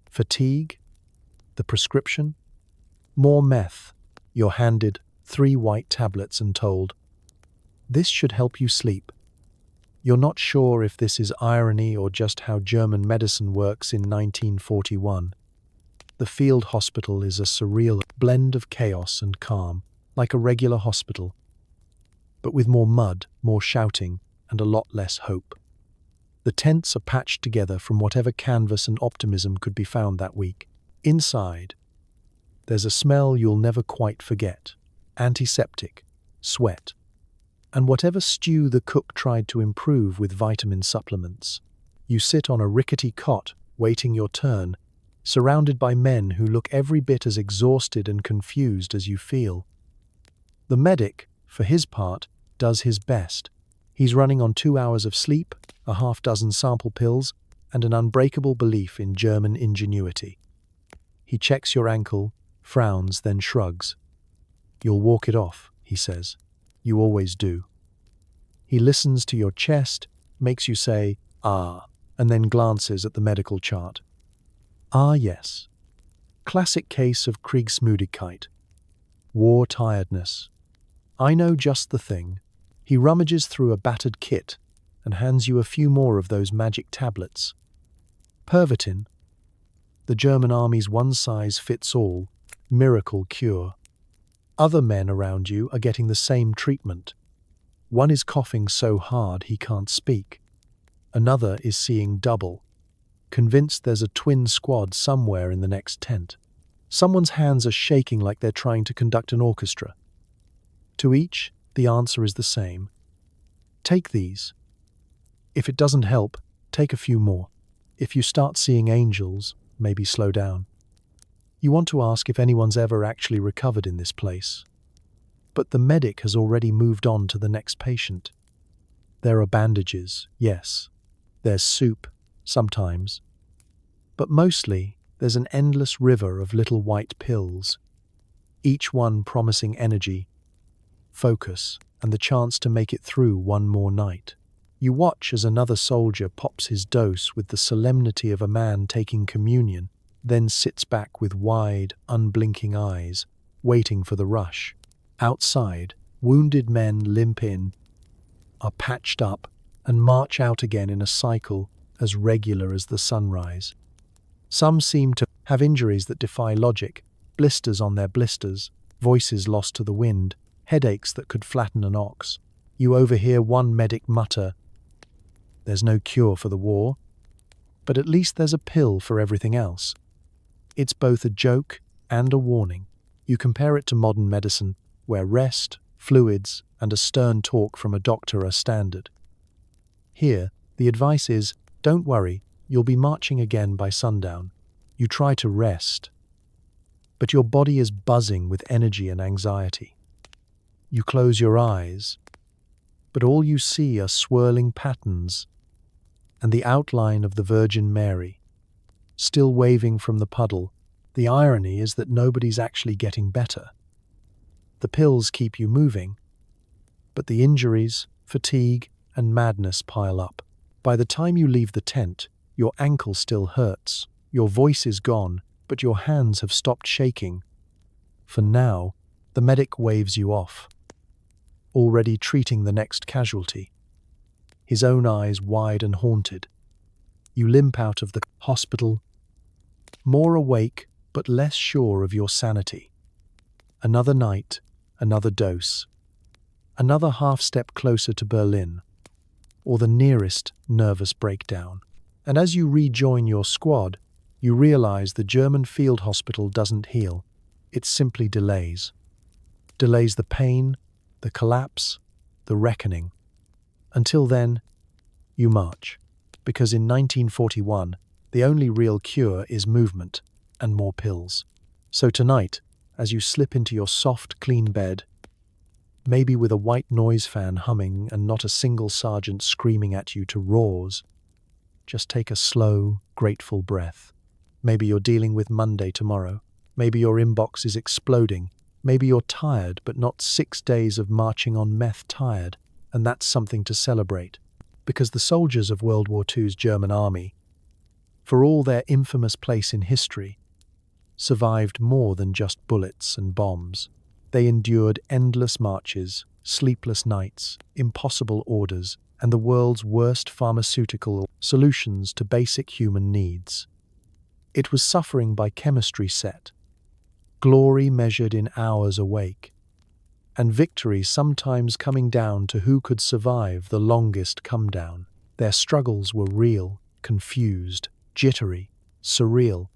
Fatigue? The prescription? More meth. You're handed 3 white tablets and told, "This should help you sleep." You're not sure if this is irony or just how German medicine works in 1941. The field hospital is a surreal blend of chaos and calm, like a regular hospital, but with more mud, more shouting, and a lot less hope. The tents are patched together from whatever canvas and optimism could be found that week. Inside, there's a smell you'll never quite forget: antiseptic, sweat, and whatever stew the cook tried to improve with vitamin supplements. You sit on a rickety cot, waiting your turn, surrounded by men who look every bit as exhausted and confused as you feel. The medic, for his part, does his best. He's running on 2 hours of sleep, a half-dozen sample pills, and an unbreakable belief in German ingenuity. He checks your ankle, frowns, then shrugs. "You'll walk it off," he says. "You always do." He listens to your chest, makes you say, "Ah," and then glances at the medical chart. Ah, yes. Classic case of Kriegsmüdigkeit. War tiredness. I know just the thing. He rummages through a battered kit and hands you a few more of those magic tablets. Pervitin, the German army's one-size-fits-all miracle cure. Other men around you are getting the same treatment. One is coughing so hard he can't speak. Another is seeing double, convinced there's a twin squad somewhere in the next tent. Someone's hands are shaking like they're trying to conduct an orchestra. To each, the answer is the same. Take these. If it doesn't help, take a few more. If you start seeing angels, maybe slow down. You want to ask if anyone's ever actually recovered in this place. But the medic has already moved on to the next patient. There are bandages, yes. There's soup, sometimes. But mostly, there's an endless river of little white pills, each one promising energy, focus, and the chance to make it through one more night. You watch as another soldier pops his dose with the solemnity of a man taking communion, then sits back with wide, unblinking eyes, waiting for the rush. Outside, wounded men limp in, are patched up, and march out again in a cycle as regular as the sunrise. Some seem to have injuries that defy logic, blisters on their blisters, voices lost to the wind, headaches that could flatten an ox. You overhear one medic mutter, "There's no cure for the war, but at least there's a pill for everything else." It's both a joke and a warning. You compare it to modern medicine, where rest, fluids, and a stern talk from a doctor are standard. Here, the advice is, don't worry, you'll be marching again by sundown. You try to rest, but your body is buzzing with energy and anxiety. You close your eyes, but all you see are swirling patterns and the outline of the Virgin Mary, still waving from the puddle. The irony is that nobody's actually getting better. The pills keep you moving, but the injuries, fatigue, and madness pile up. By the time you leave the tent, your ankle still hurts, your voice is gone, but your hands have stopped shaking. For now, the medic waves you off, already treating the next casualty, his own eyes wide and haunted. You limp out of the hospital, more awake but less sure of your sanity. Another night, another dose, another half-step closer to Berlin, or the nearest nervous breakdown. And as you rejoin your squad, you realize the German field hospital doesn't heal. It simply delays. Delays the pain, the collapse, the reckoning. Until then, you march. Because in 1941, the only real cure is movement and more pills. So tonight, as you slip into your soft, clean bed, maybe with a white noise fan humming and not a single sergeant screaming at you to roars, just take a slow, grateful breath. Maybe you're dealing with Monday tomorrow. Maybe your inbox is exploding. Maybe you're tired, but not 6 days of marching on meth tired, and that's something to celebrate. Because the soldiers of World War II's German army, for all their infamous place in history, survived more than just bullets and bombs. They endured endless marches, sleepless nights, impossible orders, and the world's worst pharmaceutical solutions to basic human needs. It was suffering by chemistry set, glory measured in hours awake, and victory sometimes coming down to who could survive the longest come down. Their struggles were real, confused, jittery, surreal,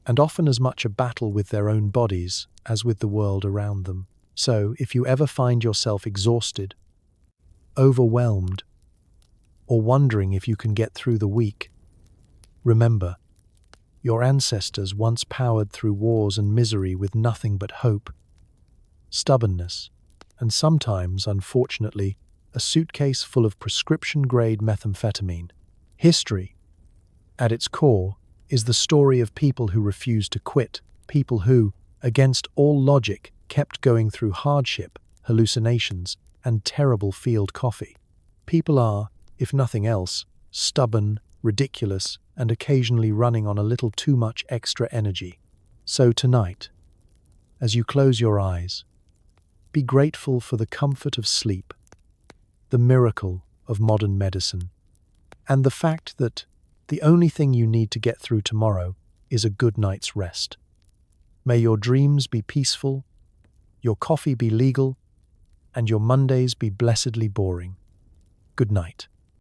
and often as much a battle with their own bodies as with the world around them. So, if you ever find yourself exhausted, overwhelmed, or wondering if you can get through the week, remember, your ancestors once powered through wars and misery with nothing but hope, stubbornness, and sometimes, unfortunately, a suitcase full of prescription-grade methamphetamine. History, at its core, is the story of people who refused to quit, people who, against all logic, kept going through hardship, hallucinations, and terrible field coffee. People are, if nothing else, stubborn, ridiculous, and occasionally running on a little too much extra energy. So tonight, as you close your eyes, be grateful for the comfort of sleep, the miracle of modern medicine, and the fact that the only thing you need to get through tomorrow is a good night's rest. May your dreams be peaceful, your coffee be legal, and your Mondays be blessedly boring. Good night.